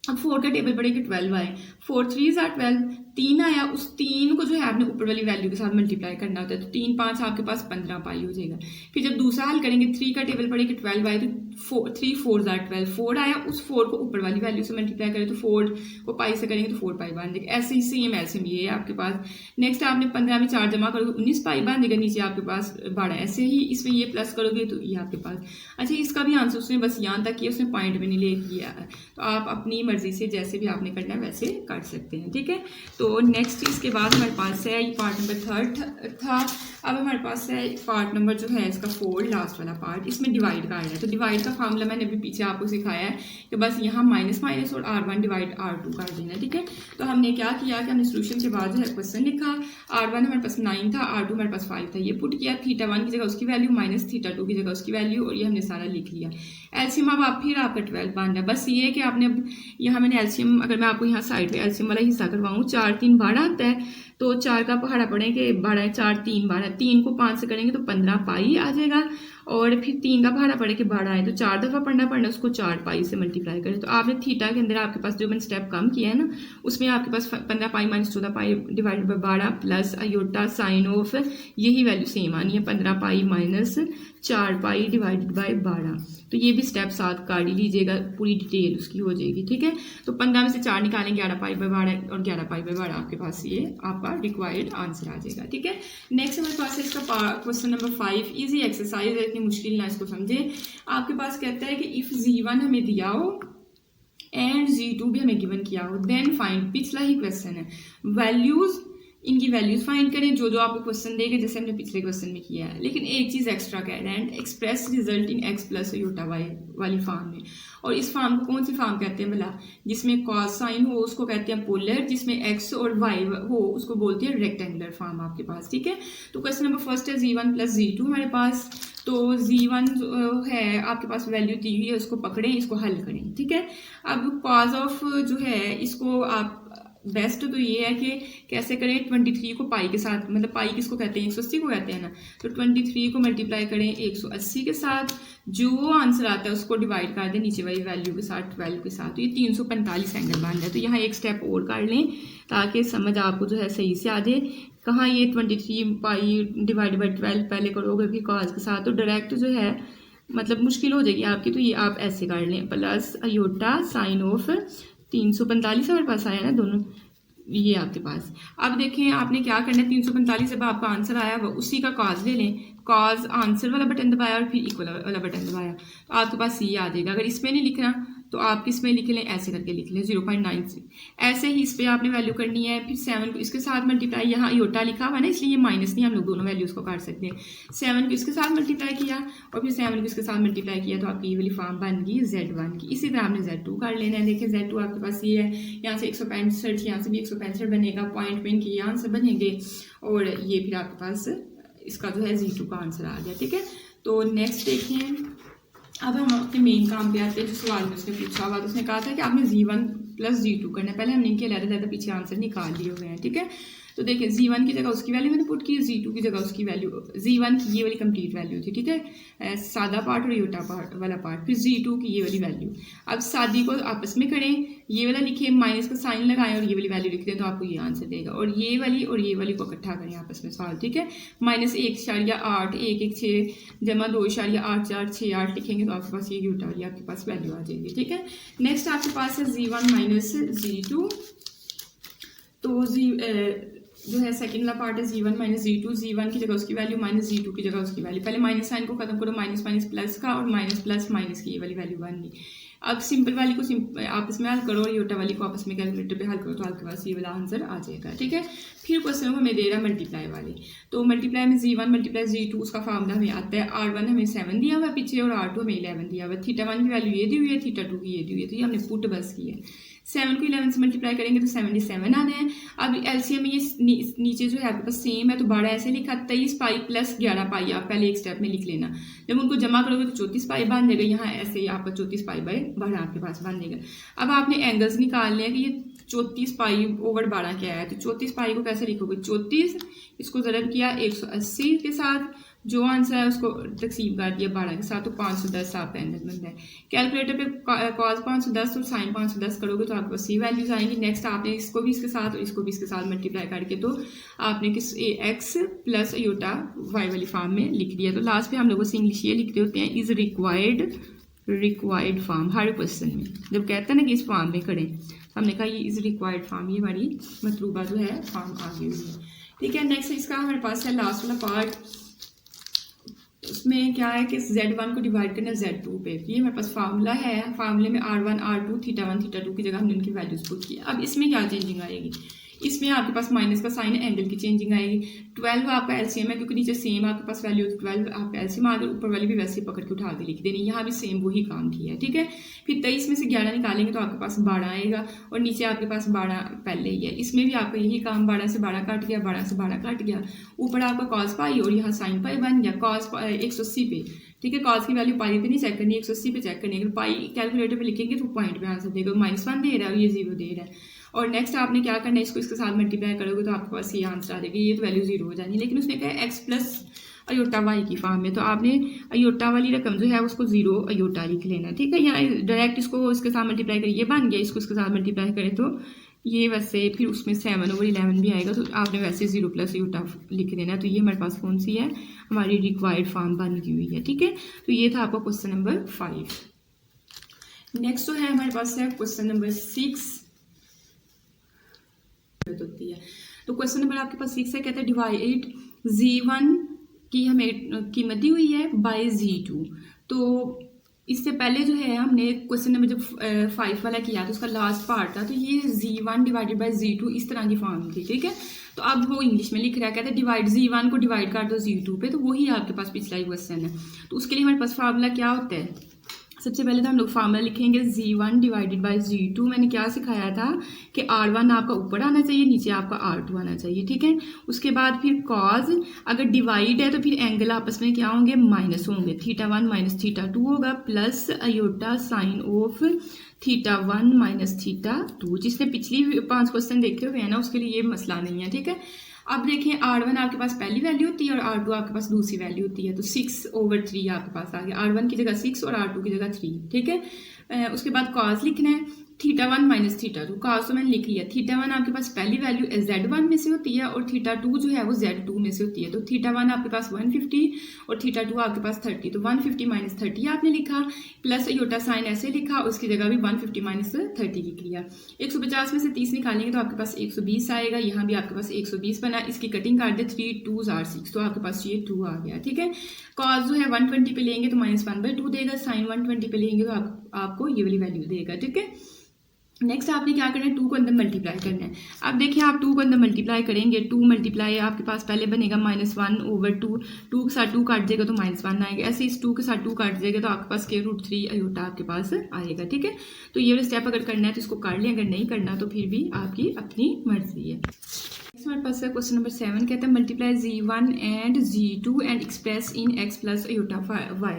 अब 4 का टेबल पड़ेगा 12 आए, 4 3 are 12, 3 आया, उस 3 को जो है आपने ऊपर वाली वैल्यू के साथ मल्टीप्लाई करना होता है, तो 3 5 आपके पास 15 पाई हो जाएगा। फिर जब दूसरा हल करेंगे 3 का टेबल पड़ेगा 12 आए, तो 3 4 are 12, 4 आया, उस 4 को ऊपर वाली वैल्यू से मल्टीप्लाई करें तो 4 को पाई से करेंगे तो 4 पाई बन जाएगा। ऐसे ही सेम एलसीएम ये है आपके पास। नेक्स्ट आपने 15 में 4 जमा करोगे 19 पाई बन जाएगा, नीचे आपके पास 12, ऐसे ही इसमें ये प्लस करोगे तो ये आपके पास। अच्छा, इसका भी आंसर उसने बस यहाँ तक किया, उसने पॉइंट में नहीं ले किया, तो आप अपनी मर्जी से जैसे भी आपने करना है वैसे कर सकते हैं, ठीक है। तो नेक्स्ट इसके बाद हमारे पास है ये पार्ट नंबर 3 था। अब हमारे पास है पार्ट नंबर जो है इसका 4, लास्ट वाला पार्ट, इसमें डिवाइड करना है। तो डिवाइड का फार्मूला मैंने अभी पीछे आपको सिखाया है कि बस यहाँ माइनस माइनस और R1 डिवाइड R2 कर देना, ठीक है। तो हमने क्या किया कि हमने सोल्यूशन के बाद जो है क्वेश्चन लिखा, R1 हमारे पास 9 था, R2 हमारे पास 5 था, ये पुट किया, θ1 की जगह उसकी वैल्यू माइनस θ2 की जगह उसकी वैल्यू, और ये हमने सारा लिख लिया। एलसीएम अब आप फिर आपका 12 बन रहा है, बस ये है कि आपने अब यहाँ मैंने एलसीएम, अगर मैं आपको यहाँ साइड पे एलसीएम वाला हिस्सा करवाऊँ, 4 3 12 आता है, तो 4 का पहाड़ा पड़ेंगे 12 4 3 12, 3 को 5 से करेंगे तो 15 पाई आ जाएगा, और फिर 3 का पहाड़ा पड़े के 12 आए तो 4 दफ़ा पढ़ना उसको 4 पाई से मल्टीप्लाई करें। तो आपने थीटा के अंदर आपके पास जो मैंने स्टेप कम किया है ना, उसमें आपके पास 15 pi minus 14 pi divided by 12 plus iota sine of, यही वैल्यू सेम आनी है, 15 pi minus 4 pi divided by 12। तो ये भी स्टेप साथ काट ही लीजिएगा, पूरी डिटेल उसकी हो जाएगी, ठीक है। तो 15 में से 4 निकालेंगे, 11 पाई बाई 12 और 11 पाई बाई 12 आपके पास ये आपका रिक्वायर्ड आंसर आ जाएगा, ठीक है। नेक्स्ट हमारे पास है इसका क्वेश्चन नंबर 5, इजी एक्सरसाइज है, इतनी मुश्किल ना इसको समझे। आपके पास कहता है कि इफ Z1 हमें दिया हो एंड Z2 भी हमें गिवन किया हो, देन फाइंड, पिछला ही क्वेश्चन है, वैल्यूज इनकी वैल्यूज फाइंड करें जो आपको क्वेश्चन देगा, जैसे हमने पिछले क्वेश्चन में किया है। लेकिन एक चीज़ एक्स्ट्रा कह रहे हैं, express result in x plus iota y वाली फॉर्म में। और इस फॉर्म को कौन सी फॉर्म कहते हैं भला? जिसमें कॉस साइन हो उसको कहते हैं पोलर, जिसमें एक्स और वाई हो उसको बोलते हैं रेक्टेंगुलर फॉर्म आपके पास, ठीक है। तो क्वेश्चन नंबर फर्स्ट है z1 प्लस z2 हमारे पास। तो z1 जो है आपके पास वैल्यू दी हुई है, उसको पकड़ें, इसको हल करें, ठीक है। अब कॉज ऑफ जो है इसको आप बेस्ट तो ये है कि कैसे करें, 23 को पाई के साथ, मतलब पाई किसको कहते हैं, 180 को कहते हैं ना, तो 23 को मल्टीप्लाई करें 180 के साथ, जो आंसर आता है उसको डिवाइड कर दें नीचे वाली वैल्यू के साथ 12 के साथ, तो ये 345 एंगल बन जाए। तो यहाँ एक स्टेप और कर लें ताकि समझ आपको जो है सही से आ जाए। कहाँ ये 23 पाई डिवाइड बाई 12 पहले करोगे फिर कॉज के साथ, तो डायरेक्ट जो है मतलब मुश्किल हो जाएगी आपकी। तो ये आप ऐसे कर लें, प्लस अयोटा साइन ऑफ 345 हमारे पास आया ना दोनों, ये आपके पास। अब देखें आपने क्या करना है, 345 जब आपका आंसर आया वो उसी का कॉज ले लें, कॉज आंसर वाला बटन दबाया और फिर इक्वल वाला बटन दबाया, तो आपके पास ये आ जाएगा। अगर इसमें नहीं लिखना तो आप किस में लिख लें, ऐसे करके लिख लें 0.93। ऐसे ही इस पर आपने वैल्यू करनी है, फिर 7 को इसके साथ मल्टीप्लाई, यहाँ अयोटा लिखा हुआ है ना इसलिए ये माइनस नहीं, हम लोग दोनों वैल्यूज़ को काट सकते हैं। 7 को इसके साथ मल्टीप्लाई किया और फिर 7 को इसके साथ मल्टीप्लाई किया, तो आपकी ये वाली फॉर्म बन गई Z1 की। इसी तरह आपने Z2 कर लेना है। देखिए Z2 आपके पास ये है, यहाँ से 165, यहाँ से भी 165 बनेगा, पॉइंट पे इनके ये आंसर बनेंगे और ये फिर आपके पास इसका जो है Z2 का आंसर आ गया, ठीक है। तो नेक्स्ट देखें, अब हम अपने मेन काम पे आते हैं। जो सवाल में उसने पूछा हुआ, तो उसने कहा था कि आपने z1 प्लस z2 करना है। पहले हमने इनके अलग-अलग पीछे आंसर निकाल लिए हुए हैं, ठीक है। तो देखिए z1 की जगह उसकी वैल्यू मैंने पुट की, z2 की जगह उसकी वैल्यू, z1 की ये वाली कंप्लीट वैल्यू थी, ठीक है, सादा पार्ट और योटा पार्ट वाला पार्ट, फिर z2 की ये वाली वैल्यू। अब सादी को आपस में करें, ये वाला लिखिए, माइनस का साइन लगाएं और ये वाली वैल्यू लिख दें, तो आपको ये आंसर देगा। और ये वाली को इकट्ठा करें आपस में सॉल्व, ठीक है। -1.8 116 जमा 2.84 लिखेंगे तो आपके पास ये योटा वाली आपके पास वैल्यू आ जाएगी, ठीक है। नेक्स्ट आपके पास है z1 माइनस z2। तो जो है सेकंड वाला पार्ट है z1 माइनस z2, z1 की जगह उसकी वैल्यू माइनस z2 की जगह उसकी वैल्यू। पहले माइनस साइन को खत्म करो, माइनस माइनस प्लस का और माइनस प्लस माइनस की ये वाली वैल्यू बन गई। अब सिंपल वाली को आपस में हल करो और योटा वाली को आपस में कैलकुलेटर पे हल करो, तो आपके पास ये वाला आंसर आ जाएगा, ठीक है। फिर क्वेश्चन हमें दे रहा है मल्टीप्लाई वाली। तो मल्टीप्लाई में z1 मल्टीप्लाई z2, उसका फार्मूला हमें आता है, r1 हमें 7 दिया हुआ है पीछे और r2 हमें 11 दिया हुआ है। θ1 की वैल्यू ये दी हुई है, θ2 की ये दी हुई है, तो ये हमने पुट बस की है। 7 को 11 से मल्टीप्लाई करेंगे तो 77 आना है। अब एलसीएम में ये नीचे जो है आपके पास सेम है, तो बड़ा ऐसे लिखा 23 पाई प्लस 11 पाई, आप पहले एक स्टेप में लिख लेना। जब उनको जमा करोगे तो 34 पाई बन जाएगा, यहाँ ऐसे ही आपका 34 पाई बाई 12 आपके पास बन जाएगा। अब आपने एंगल्स निकालने हैं कि ये 34 पाई ओवर 12 क्या है, तो 34 पाई को कैसे लिखोगे, 34 इसको ज़रब किया 180 के साथ, जो आंसर है उसको तकसीम कर दिया 12 के साथ, तो 510 आपका आंसर बनता है। कैलकुलेटर पे कॉस 510 और साइन 510 करोगे तो आपके पास सी वैल्यूज आएंगी। नेक्स्ट आपने इसको भी इसके साथ और इसको भी इसके साथ मल्टीप्लाई करके तो आपने किस एक्स प्लस अयोटा वाई वाली फॉर्म में लिख दिया। तो लास्ट पे हम लोगों से इंग्लिश ये लिखते होते हैं, is required form. Her question में जब कहते हैं ना कि इस फॉर्म में करें, हमने कहा ये इज रिक्वायर्ड फॉर्म, ये हमारी मतलूबा जो है फॉर्म आ गई हुई है, ठीक है। नेक्स्ट इसका हमारे पास है लास्ट वाला पार्ट, उसमें क्या है कि Z1 को डिवाइड करना है Z2 पे। ये हमारे पास फार्मूला है, फार्मूले में R1 R2 θ1 θ2 की जगह हमने उनकी वैल्यूज पुट की। अब इसमें क्या चेंजिंग आएगी, इसमें आपके पास माइनस का साइन है, एंगल की चेंजिंग आएगी। 12 आपका एलसीएम है, क्योंकि नीचे सेम आपके पास वैल्यू 12 आप एलसीएम आगे ऊपर वाली भी वैसे पकड़ के उठा के लिख देनी, यहाँ भी सेम वही काम किया है, ठीक है। फिर 23 में से 11 निकालेंगे तो आपके पास 12 आएगा और नीचे आपके पास 12 पहले ही है। इसमें भी आपका यही काम, 12 से 12 कट गया, 12 से 12 कट गया, ऊपर आपका कॉस पाई और यहाँ साइन पाई बन गया। कॉस 180 पे, ठीक है, कॉस की वैल्यू पाई पे नहीं चेक करनी, 180 पे चेक करनी है। अगर पाई कैलकुलेटर पे लिखेंगे तो पॉइंट पे आंसर देगा, -1 दे रहा है और ये 0 दे रहा है। और नेक्स्ट आपने क्या करना है, इसको इसके साथ मल्टीप्लाई करोगे तो आपके पास ये आंसर आ जाएगा, ये तो वैल्यू 0 हो जानी है। लेकिन उसने कहा एक्स प्लस अयोटा वाई की फॉर्म में, तो आपने अयोटा वाली रकम जो है उसको 0 अयोटा लिख लेना, ठीक है। यहाँ डायरेक्ट इसको इसके साथ मल्टीप्लाई करें, ये बन गया, इसको इसके साथ मल्टीप्लाई करें तो ये वैसे फिर उसमें 7/11 भी आएगा, तो आपने वैसे 0 प्लस अयोटा लिख देना। तो ये हमारे पास कौन सी है, हमारी रिक्वायर्ड फॉर्म बन गई हुई है, ठीक है। तो ये था आपका क्वेश्चन नंबर 5। नेक्स्ट जो है हमारे पास है क्वेश्चन नंबर 6 होती है। तो क्वेश्चन नंबर आपके पास 6 है, कहते हैं डिवाइड z1 की हमें कीमत दी हुई है बाय z2। तो इससे पहले जो है हमने क्वेश्चन नंबर जब 5 वाला किया था उसका लास्ट पार्ट था, तो ये Z1 डिवाइडेड बाई Z2 इस तरह की फॉर्म थी, ठीक है। तो अब वो इंग्लिश में लिख रहा है, कहते हैं डिवाइड Z1 को डिवाइड कर दो Z2 पे, तो वही आपके पास पिछला ही क्वेश्चन है। तो उसके लिए हमारे पास फार्मूला क्या होता है, सबसे पहले तो हम लोग फार्मूला लिखेंगे Z1 डिवाइडेड बाई Z2। मैंने क्या सिखाया था कि R1 आपका ऊपर आना चाहिए, नीचे आपका R2 आना चाहिए, ठीक है। उसके बाद फिर कॉज, अगर डिवाइड है तो फिर एंगल आपस में क्या होंगे, माइनस होंगे, θ1 माइनस θ2 होगा, plus iota sine of θ1 minus θ2। जिसने पिछली 5 क्वेश्चन देखे हुए हैं ना उसके लिए ये मसला नहीं है, ठीक है। अब देखें R1 आपके पास पहली वैल्यू होती है और R2 आपके पास दूसरी वैल्यू होती है, तो 6/3 आपके पास आ गया, R1 की जगह 6 और R2 की जगह 3, ठीक है। उसके बाद कॉस लिखना है, θ1 माइनस θ2, कॉस तो मैंने लिख लिया। θ1 आपके पास पहली वैल्यू Z1 में से होती है और θ2 जो है वो Z2 में से होती है, तो θ1 आपके पास 150 और θ2 आपके पास 30, तो 150 माइनस 30 आपने लिखा, प्लस योटा साइन ऐसे लिखा, उसकी जगह भी 150 माइनस 30 लिख लिया। 150 में से 30 निकालेंगे तो आपके पास 120 आएगा, यहाँ भी आपके पास 120 बना, इसकी कटिंग कर दे, 3 2s are 6, तो आपके पास ये 2 आ गया, ठीक है। कॉस जो है 120 पे लेंगे तो -1/2 देगा, साइन 120 पे लेंगे तो आपको ये वाली वैल्यू देगा, ठीक है। नेक्स्ट आपने क्या करना है, 2 को अंदर मल्टीप्लाई करना है। अब देखिए आप 2 को अंदर मल्टीप्लाई करेंगे, 2 मल्टीप्लाई आपके पास पहले बनेगा -1/2, 2 के साथ 2 काट जाएगा तो -1 आएगा, ऐसे इस 2 के साथ 2 काट जाएगा तो आपके पास √3 अयोटा आपके पास आएगा, ठीक है। तो ये वाला स्टेप अगर करना है तो इसको कर लें, अगर नहीं करना तो फिर भी आपकी अपनी मर्जी है। हमारे पास है क्वेश्चन नंबर 7, कहता है multiply Z1 and Z2 and express in x plus iota y।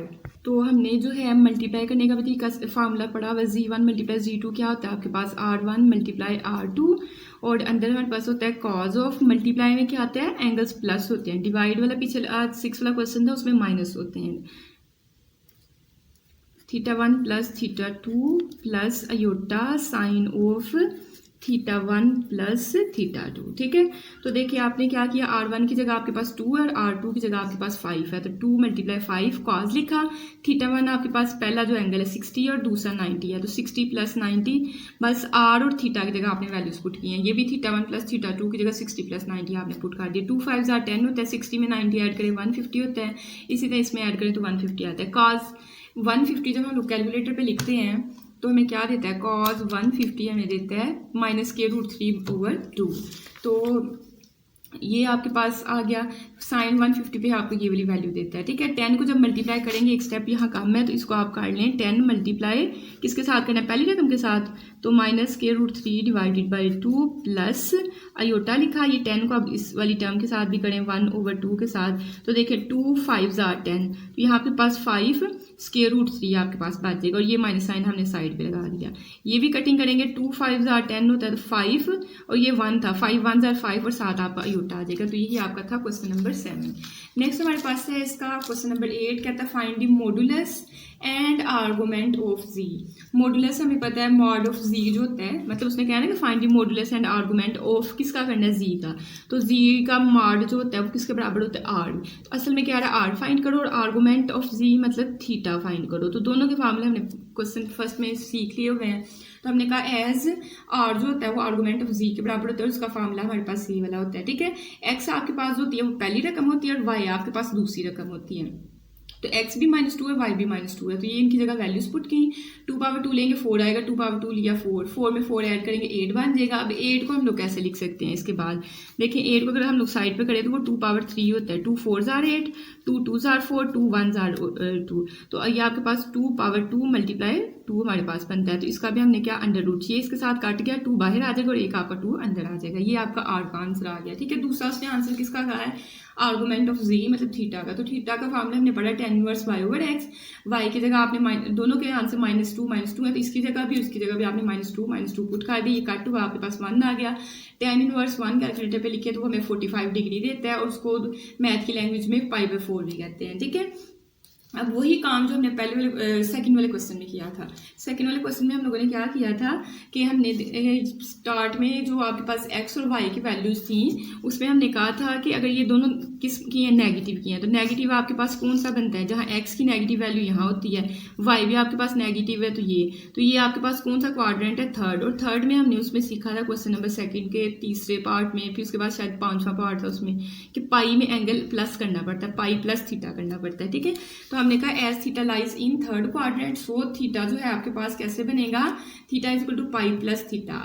तो हमने जो है मल्टीप्लाई करने का तरीका फार्मूला पढ़ा हुआ, Z1 मल्टीप्लाई Z2 क्या होता है, आपके पास R1 मल्टीप्लाई R2 और अंदर हमारे पास होता है कॉज ऑफ, मल्टीप्लाई में क्या आता है, एंगल्स प्लस होते हैं, डिवाइड वाला पीछे 6 वाला क्वेश्चन था उसमें माइनस होते हैं, θ1 plus θ2 plus iota sine of θ1 plus θ2, ठीक है। तो देखिए आपने क्या किया, R1 की जगह आपके पास 2 और R2 की जगह आपके पास 5 है, तो 2 मल्टीप्लाई 5 कॉज लिखा, θ1 आपके पास पहला जो एंगल है 60 और दूसरा 90 है, तो 60 प्लस 90, बस R और θ की जगह आपने वैल्यूज पुट की हैं, ये भी θ1 प्लस θ2 की जगह 60 प्लस 90 आपने पुट कर दिया। 2 5 10 होता है, 60 में 90 ऐड करें 150 होता है, इसी तरह इसमें ऐड करें तो 150 आता है। कॉज 150 जब हम लोग कैलकुलेटर पे लिखते हैं तो हमें क्या देता है, कॉज 150 हमें देता है -√3/2, तो ये आपके पास आ गया। साइन 150 पे आपको ये वाली वैल्यू देता है, ठीक है। 10 को जब मल्टीप्लाई करेंगे, एक स्टेप यहाँ कम है तो इसको आप कर लें, 10 मल्टीप्लाई किसके साथ करना है, पहली रकम के साथ, तो -√3 डिवाइडेड बाई 2 प्लस अयोटा लिखा, ये 10 को अब इस वाली टर्म के साथ भी करें 1/2 के साथ, तो देखिए 2 5 10, तो यहाँ आपके पास 5 √3 आपके पास बच जाएगा, और ये माइनस साइन हमने साइड पे लगा दिया। ये भी कटिंग करेंगे, 2 5 10 होता है तो 5 और ये 1 था, 5 1 5 और 7 आपका अयोटा आ जाएगा। तो यही आपका था क्वेश्चन नंबर 7। नेक्स्ट हमारे पास है इसका क्वेश्चन नंबर 8, कहता है find the modulus and argument of z। Modulus हमें पता है मॉड ऑफ z जो होता है, मतलब उसने कहा ना कि find the modulus and argument of किसका करना है, z का, तो z का मॉड जो होता है वो किसके बराबर होता है, r। तो असल में क्या रहा है, r फाइंड करो और आर्गुमेंट ऑफ z मतलब थीटा फाइंड करो। तो दोनों के फार्मूले हमने क्वेश्चन फर्स्ट में सीख लिए हुए हैं, तो हमने कहा एज आर जो होता है वो आर्गुमेंट ऑफ जी के बराबर होता है, और उसका फार्मूला हमारे पास ये वाला होता है, ठीक है। एक्स आपके पास होती है वो पहली रकम होती है और वाई आपके पास दूसरी रकम होती है, तो x भी -2 है, y भी -2 है, तो ये इनकी जगह वैल्यूज पुट की। 2/2 लेंगे 4 आएगा, 2/2 लिया 4 में 4 ऐड करेंगे 8 बन जाएगा। अब 8 को हम लोग कैसे लिख सकते हैं, इसके बाद देखिए 8 को अगर हम लोग साइड पे करें तो वो 2/3 होता है, 2 4s are 8, 2 2s are 4, 2 1s are 2, तो ये आपके पास 2/2 मल्टीप्लाई 2 हमारे पास बनता है, तो इसका भी हमने क्या √, ये इसके साथ काट गया, 2 बाहर आ जाएगा और एक आपका 2 अंदर आ जाएगा, ये आपका आर का आंसर आ गया, ठीक है। दूसरा उसने आंसर किसका कहा है, आर्गुमेंट ऑफ z मतलब थीटा का, तो थीटा का फार्मूला हमने पढ़ा tan इनवर्स y/x, y की जगह आपने दोनों के आंसर -2 है, तो इसकी जगह भी उसकी जगह भी आपने -2 पुट कर दी, ये कट हुआ आपके पास 1 आ गया। tan इनवर्स 1 कैलकुलेटर पे लिखे तो हमें 45 डिग्री देता है, और उसको मैथ की लैंग्वेज में π/4 भी कहते हैं, ठीक है। अब वही काम जो हमने पहले वाले सेकंड वाले क्वेश्चन में किया था, सेकंड वाले क्वेश्चन में हम लोगों ने क्या किया था कि हमने स्टार्ट में जो आपके पास x और y की वैल्यूज थी उसमें हमने कहा था कि अगर ये दोनों किस की हैं, नेगेटिव की हैं, तो नेगेटिव आपके पास कौन सा बनता है, जहाँ x की नेगेटिव वैल्यू यहाँ होती है, y भी आपके पास नेगेटिव है, तो ये आपके पास कौन सा क्वाड्रेंट है, थर्ड। और थर्ड में हमने उसमें सीखा था क्वेश्चन नंबर सेकंड के तीसरे पार्ट में, फिर उसके बाद शायद 5वां पार्ट था उसमें, कि पाई में एंगल प्लस करना पड़ता है, पाई प्लस थीटा करना पड़ता है, ठीक है। तो हमने कहा as theta lies in third quadrant, so theta जो है आपके पास कैसे बनेगा, theta is equal to pi plus theta.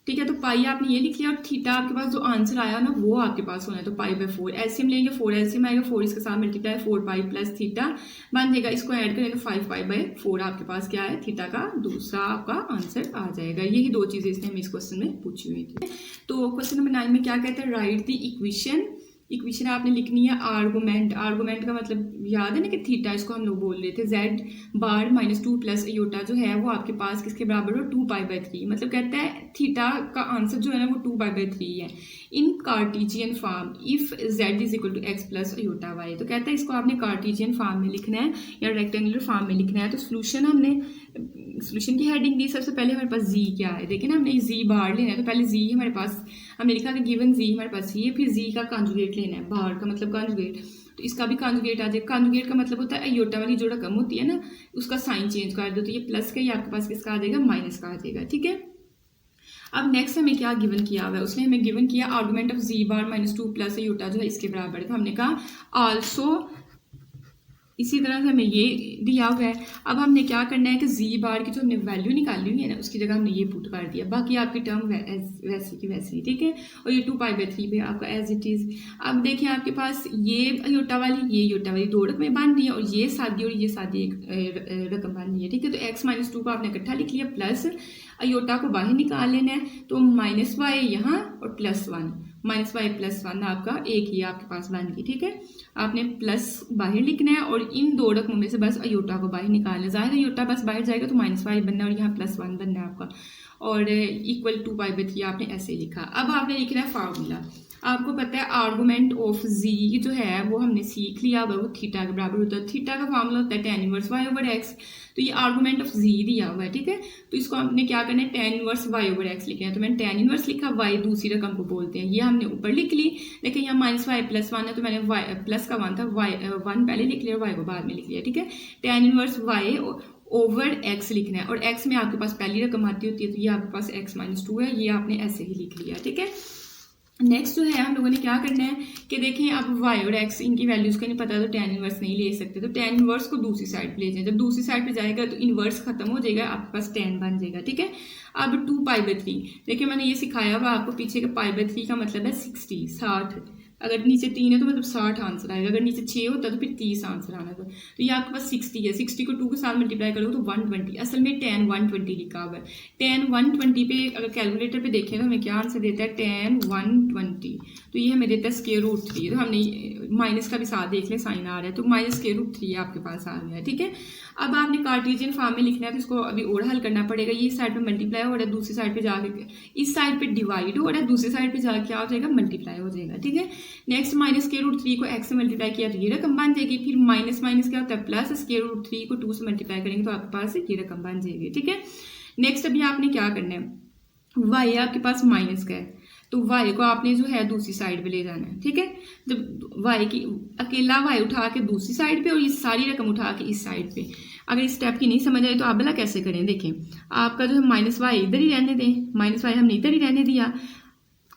ठीक है, तो पाई आपने ये लिख लिया और थीटा आपके पास जो आंसर आया ना वो आपके पास होना है, तो पाई बाय 4 एलसीएम लेंगे, 4 एलसीएम आएगा, 4 इसके साथ मल्टीप्लाई 4 पाई प्लस थीटा बन जाएगा, इसको ऐड करें तो 5 पाई बाय 4 आपके पास क्या है, थीटा का दूसरा आपका आंसर आ जाएगा। यही दो चीजें इसने हमें इस क्वेश्चन में पूछी हुई थी। तो क्वेश्चन नंबर 9 में क्या कहते हैं, राइट द इक्वेशन। इक्वेशन आपने लिखनी है आर्गूमेंट। आर्गूमेंट का मतलब याद है ना कि थीटा, इसको हम लोग बोल रहे थे जेड बार माइनस 2 प्लस अयोटा जो है वो आपके पास किसके बराबर हो, 2 पाई बाय 3। मतलब कहता है थीटा का आंसर जो है ना वो 2 पाई बाय 3 है in Cartesian form if z is equal to x plus iota y. तो कहता है इसको आपने कार्टेशियन फॉर्म में लिखना है या रेक्टेंगुलर फॉर्म में लिखना है। तो सोल्यूशन हमने सोल्यूशन की हेडिंग दी, सबसे पहले हमारे पास जी क्या है, देखिए ना हमने जी बार लेना है, तो पहले जी हमारे पास हमने लिखा कि गिवन जी हमारे पास ये, फिर जी का कॉन्जुगेट लेना है, बाहर का मतलब कॉन्जुगेट, तो इसका भी कॉन्जुगेट आ जाए। कॉन्जुगेट का मतलब होता है अयोटा वाली जो रकम होती है ना उसका साइन चेंज कर दो, तो ये प्लस का, ये आपके पास किसका आ जाएगा, माइनस का आ जाएगा। ठीक है, अब नेक्स्ट हमें क्या गिवन किया हुआ है, उसने हमें गिवन किया argument of z bar minus 2 plus iota जो है इसके बराबर है, तो हमने कहा आल्सो, इसी तरह से हमें ये दिया हुआ है। अब हमने क्या करना है कि जी बार की जो हमने वैल्यू निकाली हुई है ना उसकी जगह हमने ये पुट कर दिया, बाकी आपकी टर्म वैसी की वैसी। ठीक है, और ये 2 पाई बाय 3 पे आपका एज इट इज। अब देखिए आपके पास ये अयोटा वाली, ये अयोटा वाली दो रकमें बन रही है और ये सादी और ये सादी एक रकम बन रही है। ठीक है, तो x माइनस 2 को आपने इकट्ठा लिख लिया, प्लस अयोटा को बाहर निकाल लेना है, तो माइनस वाई यहाँ और प्लस 1, माइनस वाई प्लस 1 आपका एक ही आपके पास बन गई। ठीक है, आपने प्लस बाहर लिखना है और इन दो रकमों में से बस अयोटा को बाहर निकालना है। जाहिर अयोटा बस बाहर जाएगा तो माइनस वाई बनना है और यहाँ प्लस 1 बनना है आपका, और इक्वल 2 पाई बाय 3 आपने ऐसे लिखा। अब आपने लिखना है फार्मूला। आपको पता है आर्गुमेंट ऑफ जी जो है वो हमने सीख लिया, वो थीटा के बराबर होता है। थीटा का फार्मूला होता है tan inverse y over x, तो ये आर्गुमेंट ऑफ जी दिया हुआ है। ठीक है, तो इसको हमने क्या करना है, tan inverse y over x लिखना है, तो मैंने tan इनवर्स लिखा, y दूसरी रकम को बोलते हैं, ये हमने ऊपर लिख ली। लेकिन यहाँ माइनस वाई प्लस 1 है तो मैंने y प्लस का 1 था, y 1 पहले लिख लिया और y को बाद में लिख लिया। ठीक है, tan inverse y over x लिखना है और x में आपके पास पहली रकम आती होती है, तो ये आपके पास x माइनस 2 है, ये आपने ऐसे ही लिख लिया। ठीक है, नेक्स्ट जो है हम लोगों ने क्या करना है कि देखें अब y और x इनकी वैल्यूज का नहीं पता तो tan इनवर्स नहीं ले सकते, तो tan इनवर्स को दूसरी साइड पे ले जाएं। जब दूसरी साइड पे जाएगा तो इनवर्स खत्म हो जाएगा, आपके पास tan बन जाएगा। ठीक है, अब 2 पाई बाय 3, देखिए मैंने ये सिखाया हुआ आपको पीछे का पाई बाय 3 का मतलब है 60। अगर नीचे 3 है तो मतलब 60 आंसर आएगा, अगर नीचे 6 होता तो फिर 30 आंसर आना था। तो ये आपके पास 60 है, 60 को 2 के साथ मल्टीप्लाई करो तो 120, असल में tan 120 लिखा हुआ है। tan 120 पे अगर कैलकुलेटर पे देखें तो हमें क्या आंसर देता है, tan 120, तो ये हमें देता है स्क्वायर रूट 3। तो हमने माइनस का भी साथ देख लें, साइन आ रहा है, तो माइनस स्क्वायर रूट 3 आपके पास आ गया है। ठीक है, अब आपने कार्टेशियन फॉर्म में लिखना है, तो इसको अभी और हल करना पड़ेगा। ये साइड पे मल्टीप्लाई हो रहा है, दूसरी साइड पे जाके इस साइड पे डिवाइड हो रहा है, दूसरी साइड पे जाके क्या हो जाएगा, मल्टीप्लाई हो जाएगा। ठीक है, नेक्स्ट माइनस स्क्वायर रूट 3 को x से मल्टीप्लाई किया तो ये रकम बन जाएगी, फिर माइनस माइनस क्या होता है प्लस, स्क्वायर रूट 3 को 2 से मल्टीप्लाई करेंगे तो आपके पास ये रकम बन जाएगी। ठीक है, नेक्स्ट अभी आपने क्या करना है, y आपके पास माइनस का है तो y को आपने जो है दूसरी साइड पे ले जाना है। ठीक है, जब y की अकेला y उठा के दूसरी साइड पे और ये सारी रकम उठा के इस साइड पे, अगर इस स्टेप की नहीं समझ आई तो आप भला कैसे करें, देखें आपका जो है माइनस वाई इधर ही रहने दें, माइनस वाई हमने इधर ही रहने दिया,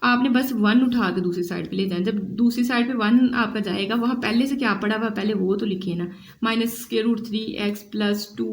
आपने बस 1 उठा के दूसरी साइड पे ले जाए। जब दूसरी साइड पे 1 आपका जाएगा वहाँ पहले से क्या पड़ा हुआ पहले वो तो लिखिए ना, minus square root 3x plus 2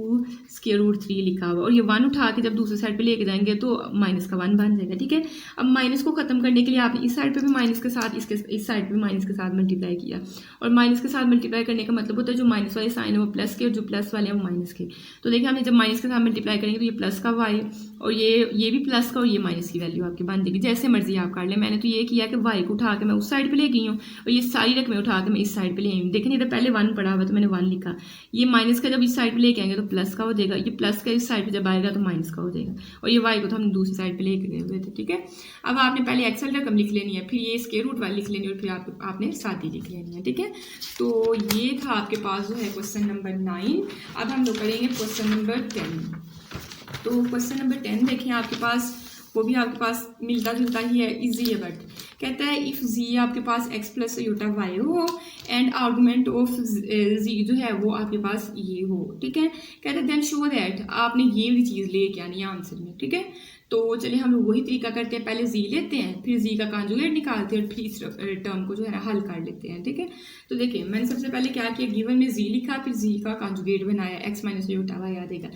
square root 3 लिखा हुआ, और ये 1 उठा के जब दूसरी साइड पे लेके जाएंगे तो माइनस का 1 बन जाएगा। ठीक है, अब माइनस को खत्म करने के लिए आपने इस साइड पे भी माइनस के साथ इस साइड पे माइनस के साथ मल्टीप्लाई किया, और माइनस के साथ मल्टीप्लाई करने का मतलब होता है जो माइनस वाले साइन है वो प्लस के और जो प्लस वाले हैं वो माइनस के। तो देखिए हमने जब माइनस के साथ मल्टीप्लाई करेंगे तो ये प्लस का y और ये भी प्लस का और ये माइनस की वैल्यू आपकी बन जाएगी, जैसे मर्जी आप कर लें। मैंने तो ये किया कि y को उठा के मैं उस साइड पे ले गई हूँ और ये सारी रकमें उठा के मैं इस साइड पे ले आई हूँ। देखें इधर पहले 1 पड़ा हुआ तो मैंने 1 लिखा, ये माइनस का जब इस साइड पे लेके आएंगे तो प्लस का हो जाएगा, ये प्लस का इस साइड पे जब आएगा तो माइनस का हो जाएगा, और ये y को तो हमने दूसरी साइड पे लेके गए हुए थे। ठीक है, अब आपने पहले एक्सल रकम लिख लेनी है, फिर ये स्क्वायर रूट वाली लिख लेनी है और फिर आपने सादी लिख लेनी है। ठीक है, तो ये था आपके पास जो है क्वेश्चन नंबर 9। अब हम लोग करेंगे क्वेश्चन नंबर 10। तो क्वेश्चन नंबर 10 देखें आपके पास, वो भी आपके पास मिलता जुलता ही है, इजी है, बट कहता है इफ जी आपके पास x प्लस अयोटा वाई हो एंड आर्गुमेंट ऑफ जी जो है वो आपके पास ये हो। ठीक है, कहते हैं देन शो दैट, आपने ये वाली चीज़ ले के आनी है आंसर में। ठीक है, तो चलिए हम लोग वही तरीका करते हैं, पहले जी लेते हैं, फिर जी का कॉन्जुगेट निकालते हैं और फिर इस टर्म को जो है ना हल कर लेते हैं। ठीक है, तो देखिए मैंने सबसे पहले क्या किया, गिवन में जी लिखा, फिर जी का कॉन्जुगेट बनाया, एक्स माइनस योटा वाई आ जाएगा।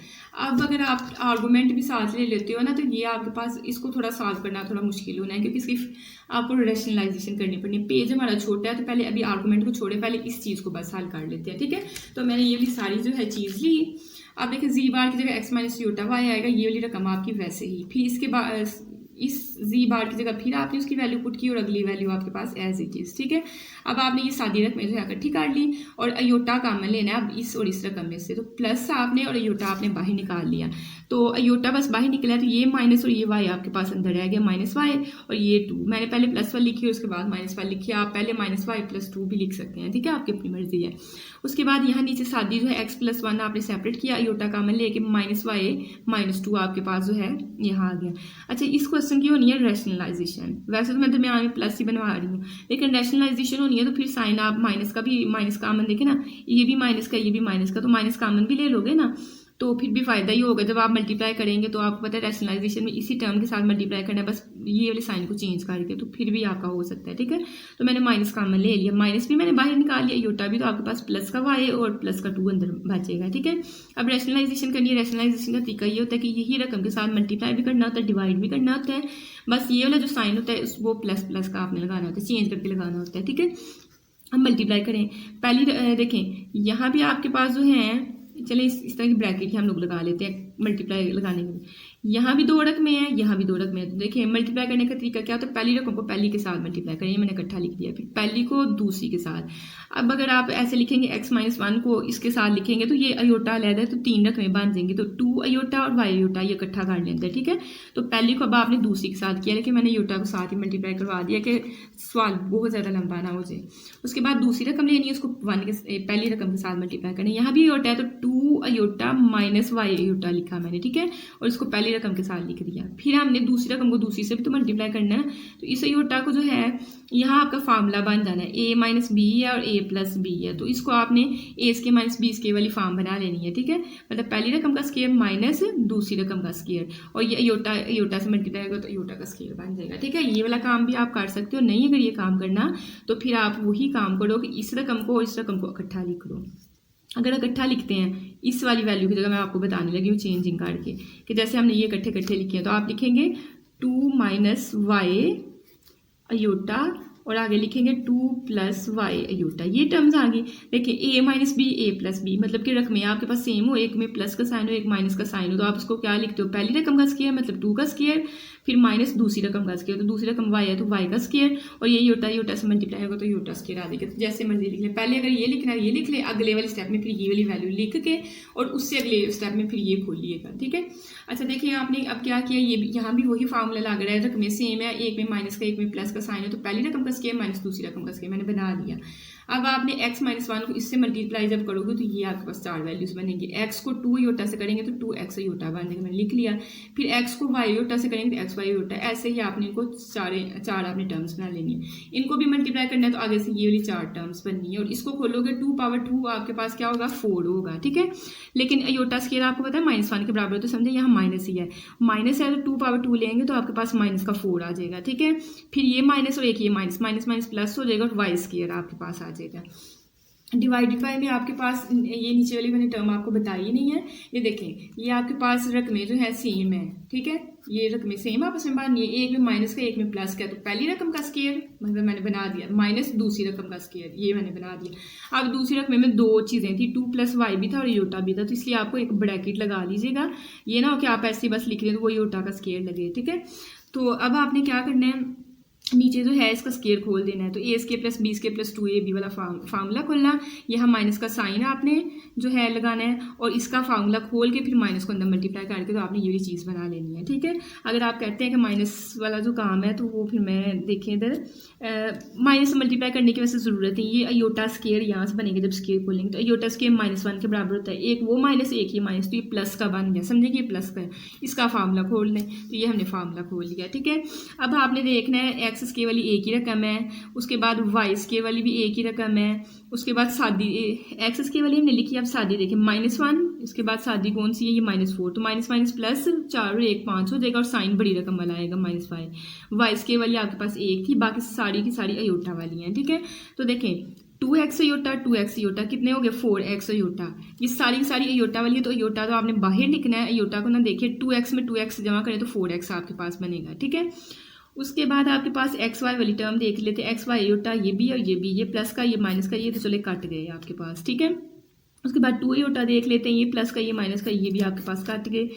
अब अगर आप आर्गूमेंट भी साथ ले लेते हो ना, तो ये आपके पास इसको थोड़ा सॉल्व करना थोड़ा मुश्किल होना है, क्योंकि इसकी आपको रैशनलाइजेशन करनी पड़नी है। पेज हमारा छोटा है, तो पहले अभी आर्गूमेंट को छोड़े, पहले इस चीज़ को बस हल कर लेते हैं। ठीक है, तो मैंने ये भी सारी जो है चीज़ ली। अब देखिए जी बार की जगह एक्स माइनस योटा वाई आएगा, ये वाली रकम आपकी वैसे ही, फिर इसके बाद इस जी बार की जगह फिर आपने उसकी वैल्यू पुट की और अगली वैल्यू आपके पास एज इट इज। ठीक है, अब आपने ये सादी रकमें जो है इकट्ठी कर ली और अयोटा कॉमन लेना है अब इस और इस रकम में से, तो प्लस आपने और अयोटा आपने बाहर निकाल लिया, तो अयोटा बस बाहर निकला, तो ये माइनस और ये वाई आपके पास अंदर रह गया, माइनस वाई और ये 2, मैंने पहले प्लस 1 लिखी और उसके बाद माइनस 1 लिखी, आप पहले माइनस वाई प्लस 2 भी लिख सकते हैं। ठीक है, आपकी अपनी मर्जी है। उसके बाद यहाँ नीचे सादी जो है एक्स प्लस 1 आपने सेपरेट किया, अयोटा कॉमन लेके माइनस वाई माइनस 2 आपके पास जो है यहाँ आ गया। अच्छा, इस क्वेश्चन की होनी है रैशनलाइजेशन, वैसे तो मैं दरमियान में प्लस ही बनवा रही हूँ, लेकिन रैशनलाइजेशन होनी है तो फिर साइन आप माइनस का भी, माइनस कॉमन देखे ना, ये भी माइनस का ये भी माइनस का, तो माइनस कॉमन भी ले लोगे ना, तो फिर भी फायदा ही होगा। जब आप मल्टीप्लाई करेंगे तो आपको पता है रैशनलाइजेशन में इसी टर्म के साथ मल्टीप्लाई करना है, बस ये वाले साइन को चेंज करके, तो फिर भी आपका हो सकता है। ठीक है, तो मैंने माइनस कॉमन ले लिया, माइनस भी मैंने बाहर निकाल लिया, योटा भी, तो आपके पास प्लस का वाई और प्लस का 2 अंदर बचेगा। ठीक है, अब रैशनलाइजेशन करनी है, रैशनलाइजेशन का तरीका ये होता है कि यही रकम के साथ मल्टीप्लाई भी करना होता है, डिवाइड भी करना होता है, बस ये वाला जो साइन होता है वो प्लस प्लस का आपने लगाना होता है, चेंज करके लगाना होता है। ठीक है, हम मल्टीप्लाई करें, पहली देखें यहाँ भी आपके पास जो है, चले इस तरह की ब्रैकेट ही हम लोग लगा लेते हैं मल्टीप्लाई लगाने के लिए, यहाँ भी 2 रकमें हैं, यहाँ भी 2 रकमें हैं, तो देखिए मल्टीप्लाई करने का तरीका क्या होता है, पहली रकम को पहली के साथ मल्टीप्लाई करें, मैंने इकट्ठा लिख दिया, फिर पहली को दूसरी के साथ। अब अगर आप ऐसे लिखेंगे एक्स माइनस 1 को इसके साथ लिखेंगे तो ये अयोटा अलग है, तो 3 रकमें बन जाएंगी, तो 2 अयोटा और वाई अयोटा ये इकट्ठा कर लेते हैं। ठीक है, तो पहली को अब आपने दूसरी के साथ किया, लेकिन मैंने अयोटा को साथ ही मल्टीप्लाई करवा दिया कि सवाल बहुत ज़्यादा लंबा ना हो जाए। उसके बाद दूसरी रकम लेनी है, उसको 1 के पहली रकम के साथ मल्टीप्लाई करना है, यहाँ भी अयोटा है तो 2 अयोटा माइनस वाई अयोटा लिखा मैंने। ठीक है, और इसको पहली रकम के साथ लिख दिया, फिर हमने दूसरी रकम को दूसरी से भी तो मल्टीप्लाई करना है, तो इस अयोटा को जो है यहाँ आपका फार्मूला बन जाना है, a माइनस बी है और a प्लस बी है, तो इसको आपने a square minus b square वाली फॉर्म बना लेनी है। ठीक है, मतलब पहली रकम का स्क्वायर माइनस दूसरी रकम का स्क्वायर, और ये अयोटा से मल्टीप्लाई होगा तो अयोटा का स्क्वायर बन जाएगा। ठीक है, ये वाला काम भी आप कर सकते हो, नहीं अगर ये काम करना तो फिर आप वही काम करो कि इस रकम को और इस रकम को इकट्ठा लिख लो। अगर इकट्ठा लिखते हैं इस वाली वैल्यू की जगह, मैं आपको बताने लगी हूँ चेंजिंग करके, कि जैसे हमने ये इकट्ठे इकट्ठे लिखे हैं, तो आप लिखेंगे 2 माइनस वाई अयोटा और आगे लिखेंगे 2 प्लस वाई अयोटा, ये टर्म्स आ गई। देखिए a minus b a plus b, मतलब कि रकमें आपके पास सेम हो, एक में प्लस का साइन हो एक माइनस का साइन हो, तो आप उसको क्या लिखते हो, पहली रकम का स्क्वायर मतलब 2 का स्क्वायर, फिर माइनस दूसरी रकम का स्क्वायर, तो दूसरी रकम y है तो y का स्क्वायर, और ये योटा से मल्टीप्लाई होगा तो योटा स्क्वायर आ जाएगा। तो जैसे मर्जी लिख ले, पहले अगर ये लिखना है ये लिख ले, अगले वाले स्टेप में फिर ये वाली वैल्यू लिख के और उससे अगले स्टेप में फिर ये खोलिएगा। ठीक है, अच्छा देखिए आपने अब क्या किया, ये यहाँ भी वही फार्मूला लग रहा है, रकमें सेम है, एक में माइनस का एक में प्लस का साइन है, तो पहली रकम का स्क्वायर माइनस दूसरी रकम का स्क्वायर मैंने बना दिया। अब आपने x माइनस 1 को इससे मल्टीप्लाई जब करोगे तो ये आपके पास 4 वैल्यूज बनेंगी, x को 2 योटा से करेंगे तो 2x योटा बन जाएगा, मैंने लिख लिया, फिर x को y योटा से करेंगे तो x y योटा, ऐसे ही आपने इनको चार आपने टर्म्स बना लेनी है, इनको भी मल्टीप्लाई करना है तो आगे से ये वाली 4 टर्म्स बननी है, और इसको खोलोगे 2 पावर 2 आपके पास क्या होगा 4 होगा। ठीक है, लेकिन अयोटा स्क्वायर आपको पता है -1 के बराबर, तो समझे यहाँ माइनस ही है, माइनस है तो 2 पावर 2 लेंगे तो आपके पास माइनस का 4 आ जाएगा। ठीक है, फिर ये माइनस और एक ये माइनस माइनस माइनस प्लस हो जाएगा और वाई स्क्वायर आपके पास आ जाएगा। डिवाइडेड बाय में आपके पास ये नीचे वाली मैंने टर्म आपको बताई ही नहीं है, ये देखें ये आपके पास रकमें जो है सेम है। ठीक है, ये रकमें सेम आपस में बननी है, एक में माइनस का एक में प्लस का, तो पहली रकम का स्क्वायर मतलब मैंने बना दिया, माइनस दूसरी रकम का स्क्वायर ये मैंने बना दिया। अब दूसरी रकमें में 2 चीज़ें थी, 2 प्लस वाई भी था और योटा भी था, तो इसलिए आपको एक ब्रैकेट लगा लीजिएगा, ये ना हो कि आप ऐसे बस लिख रहे तो वो योटा का स्क्वायर लगे। ठीक है, तो अब आपने क्या करना है, नीचे जो है इसका स्क्वायर खोल देना है, तो a square plus b square plus 2ab वाला फार्मूला खोलना, यहाँ माइनस का साइन आपने जो है लगाना है और इसका फार्मूला खोल के फिर माइनस को अंदर मल्टीप्लाई करके तो आपने ये वाली चीज़ बना लेनी है। ठीक है, अगर आप कहते हैं कि माइनस वाला जो काम है तो वो फिर मैं देखें इधर माइनस से मल्टीप्लाई करने की वैसे ज़रूरत है, ये अयोटा स्क्वायर यहाँ से बनेगा जब स्क्वायर खोलेंगे, तो अयोटा स्क्वायर -1 के बराबर होता है, एक वो माइनस एक ये माइनस, तो ये प्लस का बन गया, समझे कि ये प्लस का है, इसका फार्मूला खोल लें, तो ये हमने फार्मूला खोल लिया। ठीक है, अब आपने देखना है एक्स स्केयर वाली एक ही रकम है, उसके बाद वाई स्केयर वाली भी एक ही रकम है, उसके बाद सादी एक्स स्केयर वाली हमने लिखी, अब सादी देखिए -1, इसके बाद सादी कौन सी है ये -4, तो माइनस माइनस प्लस 4 और 1 5 हो जाएगा और साइन बड़ी रकम वाला आएगा -5। वाई स्केयर वाली आपके पास एक थी, बाकी सारी की सारी अयोटा वाली हैं, ठीक है। तो देखें 2x अयोटा 2x अयोटा कितने हो गए 4x अयोटा, ये सारी की सारी अयोटा वाली है, तो अयोटा तो आपने बाहर लिखना है, अयोटा को ना देखिए 2x में 2x जमा करें तो 4x आपके पास बनेगा, ठीक है। उसके बाद आपके पास एक्स वाई वाली टर्म देख लेते हैं, एक्स वाई अयोटा ये भी और ये भी, ये प्लस का ये माइनस का, ये तो चले कट गए आपके पास, ठीक है। उसके बाद 2 अयोटा देख लेते हैं, ये प्लस का ये माइनस का, ये भी आपके पास कट गए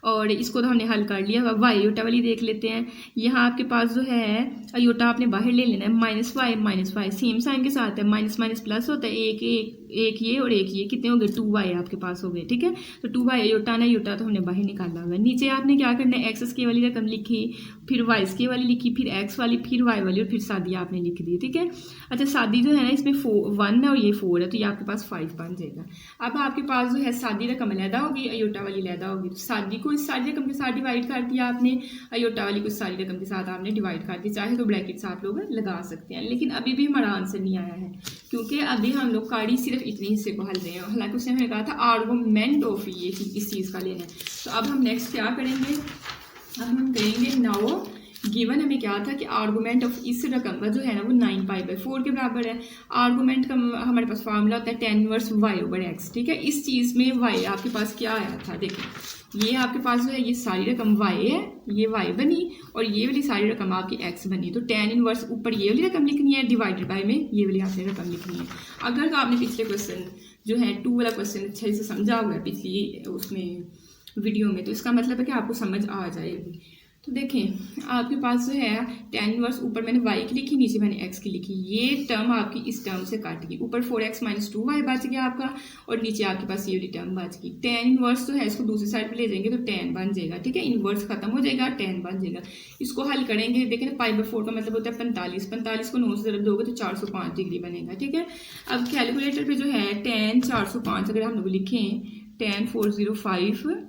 और इसको तो हमने हल कर लिया। वाई अयोटा वाली देख लेते हैं, यहाँ आपके पास जो है अयोटा आपने बाहर ले लेना है, -y सेम साइन के साथ है, माइनस माइनस प्लस होता है, एक ये और एक ये, कितने हो गए 2y आपके पास हो गए, ठीक है। तो 2y अयोटा ना अयोटा तो हमने बाहर निकाला हुआ है। नीचे आपने क्या करना है, एक्स स्केयर वाली रकम लिखी, फिर वाई स्केयर वाली लिखी, फिर एक्स वाली, फिर वाई वाली और फिर सादी आपने लिख दी, ठीक है। अच्छा सादी जो है ना इसमें 1 है और ये 4 है, तो ये आपके पास 5 बन जाएगा। अब आपके पास जो है सादी रकम अलहदा होगी, अयोटा वाली अलहदा होगी, तो सादी को इस सारी रकम के साथ डिवाइड कर दिया आपने, अयोटा वाली को इस सारी रकम के साथ आपने डिवाइड कर दिया। चाहे तो ब्रैकेट्स आप लोग लगा सकते हैं, लेकिन अभी भी हमारा आंसर नहीं आया है क्योंकि अभी हम लोग काड़ी सिर्फ इतने हिस्से को हल रहे हैं, हालांकि उसने हमें कहा था आर्गुमेंट ऑफ ये इस चीज़ का लेना है। तो अब हम नेक्स्ट क्या करेंगे, अब हम करेंगे नाउ गिवन हमें क्या था कि आर्गुमेंट ऑफ इस रकम का जो है ना वो 9π/4 के बराबर है। आर्गुमेंट का हमारे पास फार्मूला होता है tan इनवर्स y/x, ठीक है। इस चीज़ में y आपके पास क्या आया था, देखिए ये आपके पास जो है ये सारी रकम y है, ये y बनी और ये वाली सारी रकम आपकी x बनी, तो tan इनवर्स ऊपर ये वाली रकम लिखनी है, डिवाइडेड बाय में ये वाली आपने रकम लिखनी है। अगर तो आपने पिछले क्वेश्चन जो है 2 वाला क्वेश्चन अच्छे से समझा हुआ है पिछली उसमें वीडियो में, तो इसका मतलब है कि आपको समझ आ जाएगी। तो देखें आपके पास जो है tan इनवर्स ऊपर मैंने y की लिखी, नीचे मैंने x की लिखी, ये टर्म आपकी इस टर्म से काट गई, ऊपर 4x - 2y बच गया आपका और नीचे आपके पास ये वाली टर्म बच गई। tan इनवर्स जो है इसको दूसरी साइड पे ले जाएंगे तो tan बन जाएगा, ठीक है। इनवर्स खत्म हो जाएगा, tan बन जाएगा। इसको हल करेंगे, देखें ना π/4 का मतलब होता है 45 को 9 से ज़रब दोगे तो 405 डिग्री बनेगा, ठीक है। अब कैलकुलेटर पे जो है tan 405 अगर हम लोग लिखें tan 405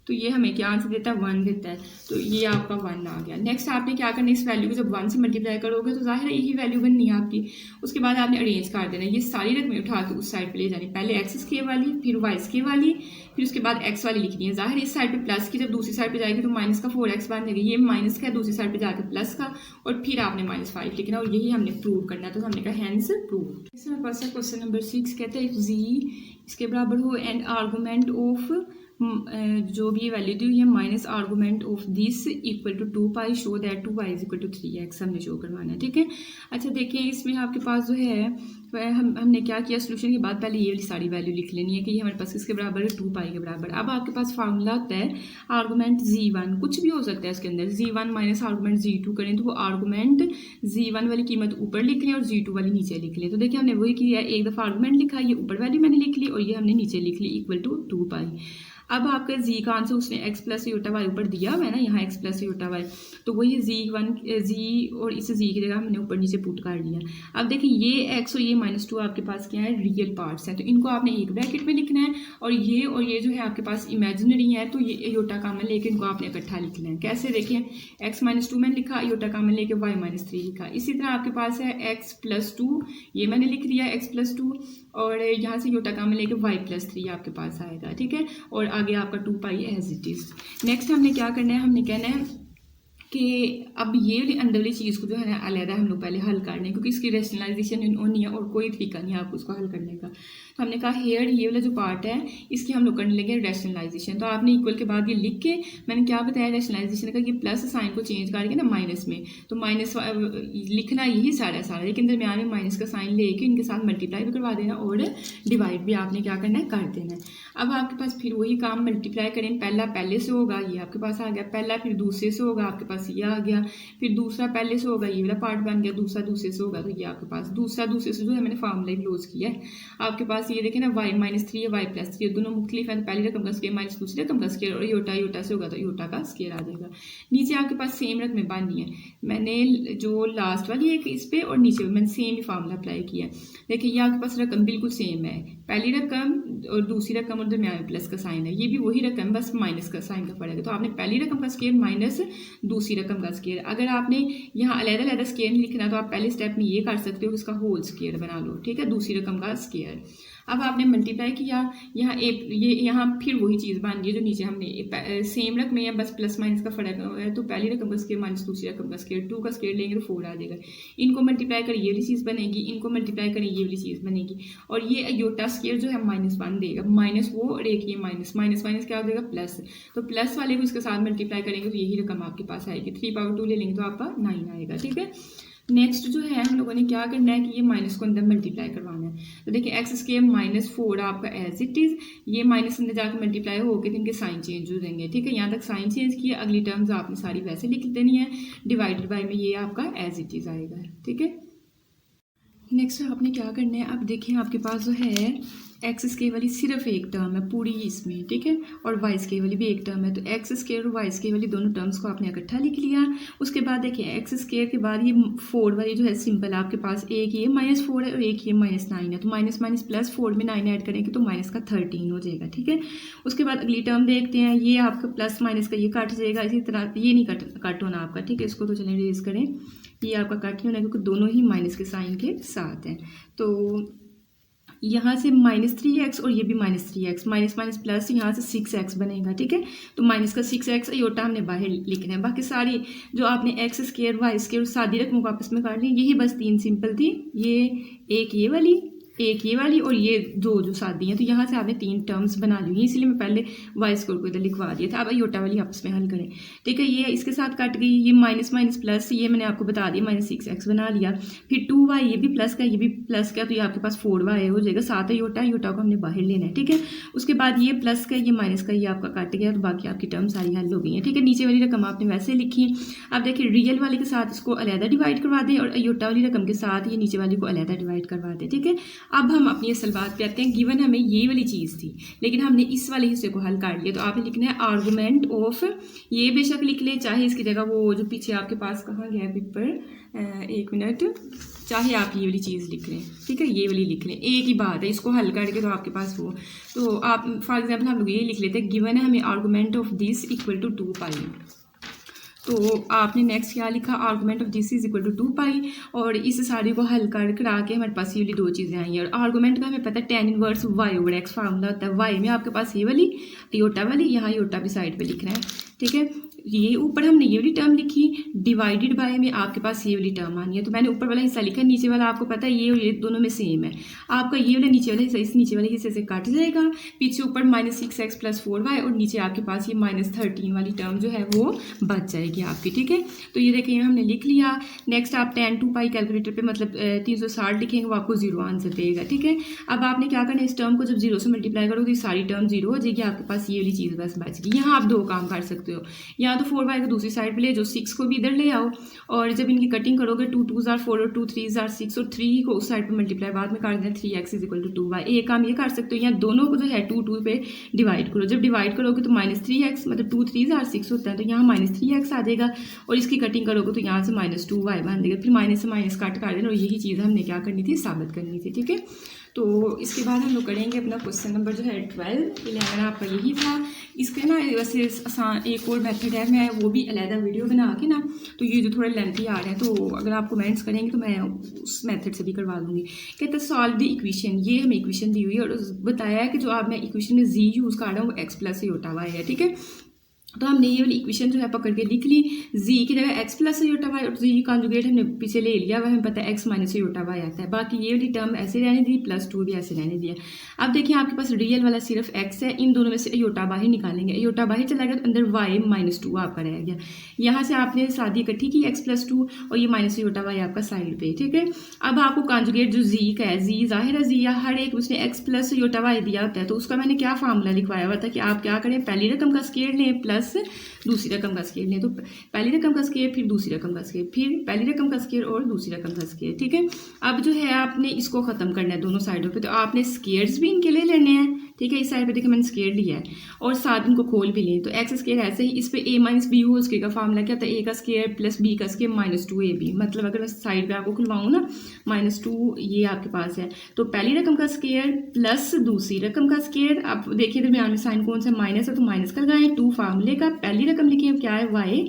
तो ये हमें क्या आंसर देता है 1 देता है, तो ये आपका 1 आ गया। नेक्स्ट आपने क्या करना है, इस वैल्यू को जब 1 से मल्टीप्लाई करोगे तो जाहिर है यही वैल्यू बननी है आपकी। उसके बाद आपने अरेंज कर देना है, ये सारी रकमें उठा के उस साइड पे ले जानी, पहले एक्स स्केयर वाली, फिर वाई स्केयर वाली, फिर उसके बाद एक्स वाली लिखनी है। जाहिर इस साइड पे प्लस की, जब दूसरी साइड पे जाएगी तो माइनस का 4x बन जाएगा, ये माइनस का है, दूसरी साइड पे जाकर प्लस का और फिर आपने -5 लिखना और यही हमने प्रूव करना है, तो हमने कहा हैंस प्रूव। इसमें पास है क्वेश्चन नंबर 6, कहते हैं जी इसके बराबर हो एंड आर्गूमेंट ऑफ जो भी वैल्यू दी हुई है minus argument of this equal to 2π show that 2y = 3x हमने शो करवाना है, ठीक है। अच्छा देखिए इसमें आपके पास जो है हमने क्या किया, सोल्यूशन के बाद पहले ये वाली सारी वैल्यू लिख लेनी है कि ये हमारे पास किसके बराबर है 2π के बराबर। अब आपके पास फार्मूला होता है आर्गूमेंट g1, कुछ भी हो सकता है इसके अंदर, g1 माइनस आर्गूमेंट g2 करें तो वो आर्गूमेंट g1 वाली कीमत ऊपर लिख लें और g2 वाली नीचे लिख लें। तो देखिए हमने वही किया है, एक दफ़ा आर्गूमेंट लिखा, ये ऊपर वाली मैंने लिख ली और ये हमने नीचे लिख ली इक्वल टू 2π। अब आपका जी का आंसर उसने x + योटा y ऊपर दिया हुआ है ना, यहाँ x + योटा y, तो वही जी और इस जी की जगह हमने ऊपर नीचे पुट कर लिया। अब देखिए ये x और ये -2 आपके पास क्या है, रियल पार्ट्स हैं, तो इनको आपने एक ब्रैकेट में लिखना है और ये जो है आपके पास इमेजिनरी है, तो ये योटा कामन लेके इनको आपने इकट्ठा लिखना है। कैसे देखें, x - 2 मैंने लिखा, योटा कामन लेके y - 3 लिखा। इसी तरह आपके पास है x + 2, ये मैंने लिख दिया x + 2 और यहाँ से योटा कामन लेके y + 3 आपके पास आएगा, ठीक है। और आगे आपका 2π एज इट इज। नेक्स्ट हमने क्या करना है, हमने कहना है कि अब ये अंदर वाली चीज़ को जो है ना अलहदा हम लोग पहले हल कर लें, क्योंकि इसकी रेशनलाइजेशन नहीं है और कोई तरीका नहीं है आपको उसको हल करने का। तो हमने कहा हेयर ये वाला जो पार्ट है इसकी हम लोग करने लगे रेशनलाइजेशन। तो आपने इक्वल के बाद ये लिख के, मैंने क्या बताया रेशनलाइजेशन का, ये प्लस साइन को चेंज करके ना माइनस में, तो माइनस लिखना यही सारा लेकिन दरमियान में माइनस का साइन लेके इनके साथ मल्टीप्लाई भी करवा देना और डिवाइड भी आपने क्या करना है, कर देना है। अब आपके पास फिर वही काम मल्टीप्लाई करें, पहला पहले से होगा, ये आपके पास आ गया पहला, फिर दूसरे से होगा आपके पास ये आ गया, फिर दूसरा पहले से होगा, ये वाला पार्ट बन गया, दूसरा दूसरे से होगा, तो ये आपके पास दूसरे से जो है मैंने फार्मूला क्लोज किया है। आपके पास ये देखें ना y - 3 या y + 3 दोनों मुख्तलिफ है, पहली रकम का स्केयर माइनस दूसरी रकम का स्केयर और योटा से होगा तो योटा का स्केयर आ जाएगा। नीचे आपके पास सेम रकमें बननी है, मैंने जो लास्ट वाली एक इस पे और नीचे मैंने सेम ही फार्मूला अप्लाई किया है। देखिए ये आपके पास रकम बिल्कुल सेम है, पहली रकम और दूसरी रकम और दरमियान में प्लस का साइन है, ये भी वही रकम बस माइनस का साइन का पड़ेगा। तो आपने पहली रकम का स्केयर माइनस दूसरी दूसरी रकम का स्क्वायर। अगर आपने यहाँ अलग-अलग स्क्वायर नहीं लिखना तो आप पहले स्टेप में ये कर सकते हो, इसका होल स्क्वायर बना लो, ठीक है, दूसरी रकम का स्क्वायर। अब आपने मल्टीप्लाई किया, यहाँ ये यहाँ फिर वही चीज़ बन गई जो नीचे हमने सेम रकम है, बस प्लस माइनस का फर्क है। तो पहली रकम का स्क्वायर माइनस दूसरी रकम का स्क्वायर, 2 का स्क्वायर लेंगे तो 4 आ जाएगा। इनको मल्टीप्लाई करें ये वाली चीज़ बनेगी, इनको मल्टीप्लाई करें ये वाली चीज़ बनेगी, और ये अयोटा स्क्वायर जो है -1 देगा, माइनस वो और एक ये माइनस माइनस क्या हो जाएगा प्लस। तो प्लस वाले को इसके साथ मल्टीप्लाई करेंगे तो यही रकम आपके पास आएगी। 3/2 ले लेंगे तो आपका 9 आएगा, ठीक है। नेक्स्ट जो है हम लोगों ने क्या करना है कि ये माइनस को अंदर मल्टीप्लाई करवाना है। तो देखिए एक्स स्क्वायर -4 आपका एज इट इज़, ये माइनस अंदर जाकर मल्टीप्लाई होकर तो इनके साइन चेंज हो जाएंगे, ठीक है। यहाँ तक साइन चेंज किया, अगली टर्म्स आपने सारी वैसे लिख देनी है, डिवाइडेड बाय में ये आपका एज इट इज़ आएगा, ठीक है। नेक्स्ट आपने क्या करना है, अब देखिए आपके पास जो है एक्स स्क्वायर वाली सिर्फ एक टर्म है पूरी इसमें, ठीक है, और वाई स्क्वायर वाली भी एक टर्म है। तो एक्स स्क्वायर और वाई स्क्वायर वाली दोनों टर्म्स को आपने इकट्ठा लिख लिया। उसके बाद देखिए एक्स स्क्वायर के बाद ये 4 वाली जो है सिंपल आपके पास एक ये -4 है और एक ये -9 है। तो माइनस माइनस प्लस 4 में 9 ऐड करेंगे तो माइनस का 13 हो जाएगा, ठीक है। उसके बाद अगली टर्म देखते हैं, ये आपका प्लस माइनस का ये कट जाएगा, इसी तरह ये नहीं कट होना आपका, ठीक है। इसको तो चलें रेज करें, ये आपका कट नहीं होना क्योंकि दोनों ही माइनस के साइन के साथ हैं। तो यहाँ से -3x और ये भी -3x, माइनस माइनस प्लस यहाँ से 6x बनेगा, ठीक है। तो माइनस का 6x अयोटा हमने बाहर लिखना है। बाकी सारी जो आपने एक्स स्क्वायर वाई स्क्वायर सादी रकमों को आपस में काट ली, यही बस 3 सिंपल थी, ये एक ये वाली, एक ये वाली और ये दो जो सादी हैं। तो यहाँ से आपने 3 टर्म्स बना ली, इसलिए मैं पहले वाई स्क्वायर को इधर लिखवा दिया था। अब अयोटा वाली आपस में हल करें, ठीक है। ये इसके साथ कट गई, ये माइनस माइनस प्लस, ये मैंने आपको बता दिया -6x बना लिया। फिर 2y, ये भी प्लस का ये भी प्लस का, तो ये आपके पास 4y हो जाएगा। 7 अयोटा को हमने बाहर लेना है, ठीक है। उसके बाद ये प्लस का ये माइनस का ये आपका कट गया, तो बाकी आपकी टर्म सारी हल हो गई है, ठीक है। नीचे वाली रकम आपने वैसे लिखी। अब देखिए रियल वाले के साथ इसको अलहदा डिवाइड करवा दें और अयोटा वाली रकम के साथ ये नीचे वाली को अलहदा डिवाइड करवा दें, ठीक है। अब हम अपनी असल बात पे आते हैं। गिवन हमें ये वाली चीज़ थी लेकिन हमने इस वाले हिस्से को हल कर लिया, तो आपने लिखना है आर्गूमेंट ऑफ, ये बेशक लिख ले, चाहे इसकी जगह वो जो पीछे आपके पास कहाँ गया पेपर, 1 मिनट, चाहे आप ये वाली चीज़ लिख लें, ठीक है, ये वाली लिख लें, एक ही बात है, इसको हल करके तो आपके पास वो, तो आप फॉर एग्जाम्पल हम लोग ये लिख लेते हैं, गिवन है हमें argument of this equal to 2π। तो आपने नेक्स्ट क्या लिखा, argument of this is equal to 2π, और इस सारे को हल कर करा के हमारे पास ये वाली 2 चीज़ें आई हैं। और आर्गूमेंट का हमें पता है tan इनवर्स y/x फार्मूला होता है। y में आपके पास ये वाली योटा वाली, यहाँ योटा भी साइड पे लिखना है, ठीक है। ये ऊपर हमने ये वाली टर्म लिखी, डिवाइडेड बाय में आपके पास ये वाली टर्म आनी है। तो मैंने ऊपर वाला हिस्सा लिखा, नीचे वाला आपको पता है ये और ये दोनों में सेम है। आपका ये वाला नीचे वाला हिस्सा इस नीचे वाले हिस्से से कट जाएगा, पीछे ऊपर -6x + 4y और नीचे आपके पास ये -13 वाली टर्म जो है वो बच जाएगी आपकी, ठीक है। तो ये देखिए हमने लिख लिया। नेक्स्ट आप tan 2π कैलकुलेटर पे मतलब 360 लिखेंगे, वो आपको 0 आंसर देगा, ठीक है। अब आपने क्या करना है, इस टर्म को जब 0 से मल्टीप्लाई करोगे तो सारी टर्म 0 हो जाएगी, आपके पास ये वाली चीज़ बस बच गई। यहाँ आप 2 काम कर सकते हो, या तो 4y को दूसरी साइड पे ले जाओ, 6 को भी इधर ले आओ, और जब इनकी कटिंग करोगे 2 2s are 4 और 2 3s are 6 और 3 को उस साइड पे मल्टीप्लाई बाद में कर देना, 3x = 2y। एक काम ये कर सकते हो, यहाँ दोनों को जो है 2 पे डिवाइड करो, जब डिवाइड करोगे तो -3x मतलब 2 3s are 6 होता है, तो यहाँ -3x आ जाएगा, और इसकी कटिंग करोगे तो यहाँ से -2y बन देगा, फिर माइनस से माइनस कट कर देना, और यही चीज़ हमने क्या करनी थी, साबित करनी थी, ठीक है। तो इसके बाद हम लोग करेंगे अपना क्वेश्चन नंबर जो है 11 आपका यही था। इसके ना वैसे आसान एक और मेथड है, मैं वो भी अलहदा वीडियो बना के ना, तो ये जो थोड़े लेंथी आ रहे हैं, तो अगर आप कमेंट्स करेंगे तो मैं उस मेथड से भी करवा दूँगी। कहते हैं सॉल्व द इक्वेशन, ये हमें इक्वेशन दी हुई है और बताया है कि जो आप मैं इक्वेशन में जी यूज़ कर रहा हूँ वो x + योटा y है, ठीक है। तो हमने ये वाली इक्वेशन जो है पकड़ के लिख ली, z की जगह x + योटा y, और z कॉन्जुगेट हमने पीछे ले लिया, वह हमें पता है x - योटा y आता है। बाकी ये वाली टर्म ऐसे रहने दी, +2 भी ऐसे रहने दिया। अब देखिए आपके पास रियल वाला सिर्फ x है, इन दोनों में से योटा बाहर निकालेंगे, योटा बाहर चला गया तो अंदर y - 2 आपका रह गया। यहाँ से आपने सादी इकट्ठी की x + 2 और ये माइनस योटा y आपका साइड पे, ठीक है। अब आपको कॉन्जुगेट जो z का है, z जाहिर है z या हर एक उसने x + योटा y दिया होता है, तो उसका मैंने क्या फार्मूला लिखवाया हुआ था कि आप क्या करें, पहली रकम का स्क्वायर लें प्लस दूसरी रकम का स्क्वायर लें। तो पहली रकम का स्क्वायर, फिर दूसरी रकम का स्क्वायर, फिर पहली रकम का स्क्वायर और दूसरी रकम का स्क्वायर, ठीक है। अब जो है आपने इसको ख़त्म करना है दोनों साइडों पे, तो आपने स्क्वायर्स भी इनके लिए लेने हैं, ठीक है। इस साइड पे देखिए मैंने स्क्वायर लिया है और साथ इनको खोल भी लें, तो एक्स स्क्वायर ऐसे ही, इस पे a - b होल स्क्वायर का फार्मूला क्या होता है, a का स्क्वायर + b का स्क्वायर -2ab, मतलब अगर मैं साइड पे आपको खुलवाऊँ ना -2 ये आपके पास है, तो पहली रकम का स्क्वायर प्लस दूसरी रकम का स्क्वायर। आप देखिए दरमियान में साइन कौन सा माइनस है, तो माइनस का लगाएं, 2 फार्मूले का, पहली रकम लिखिए क्या है y,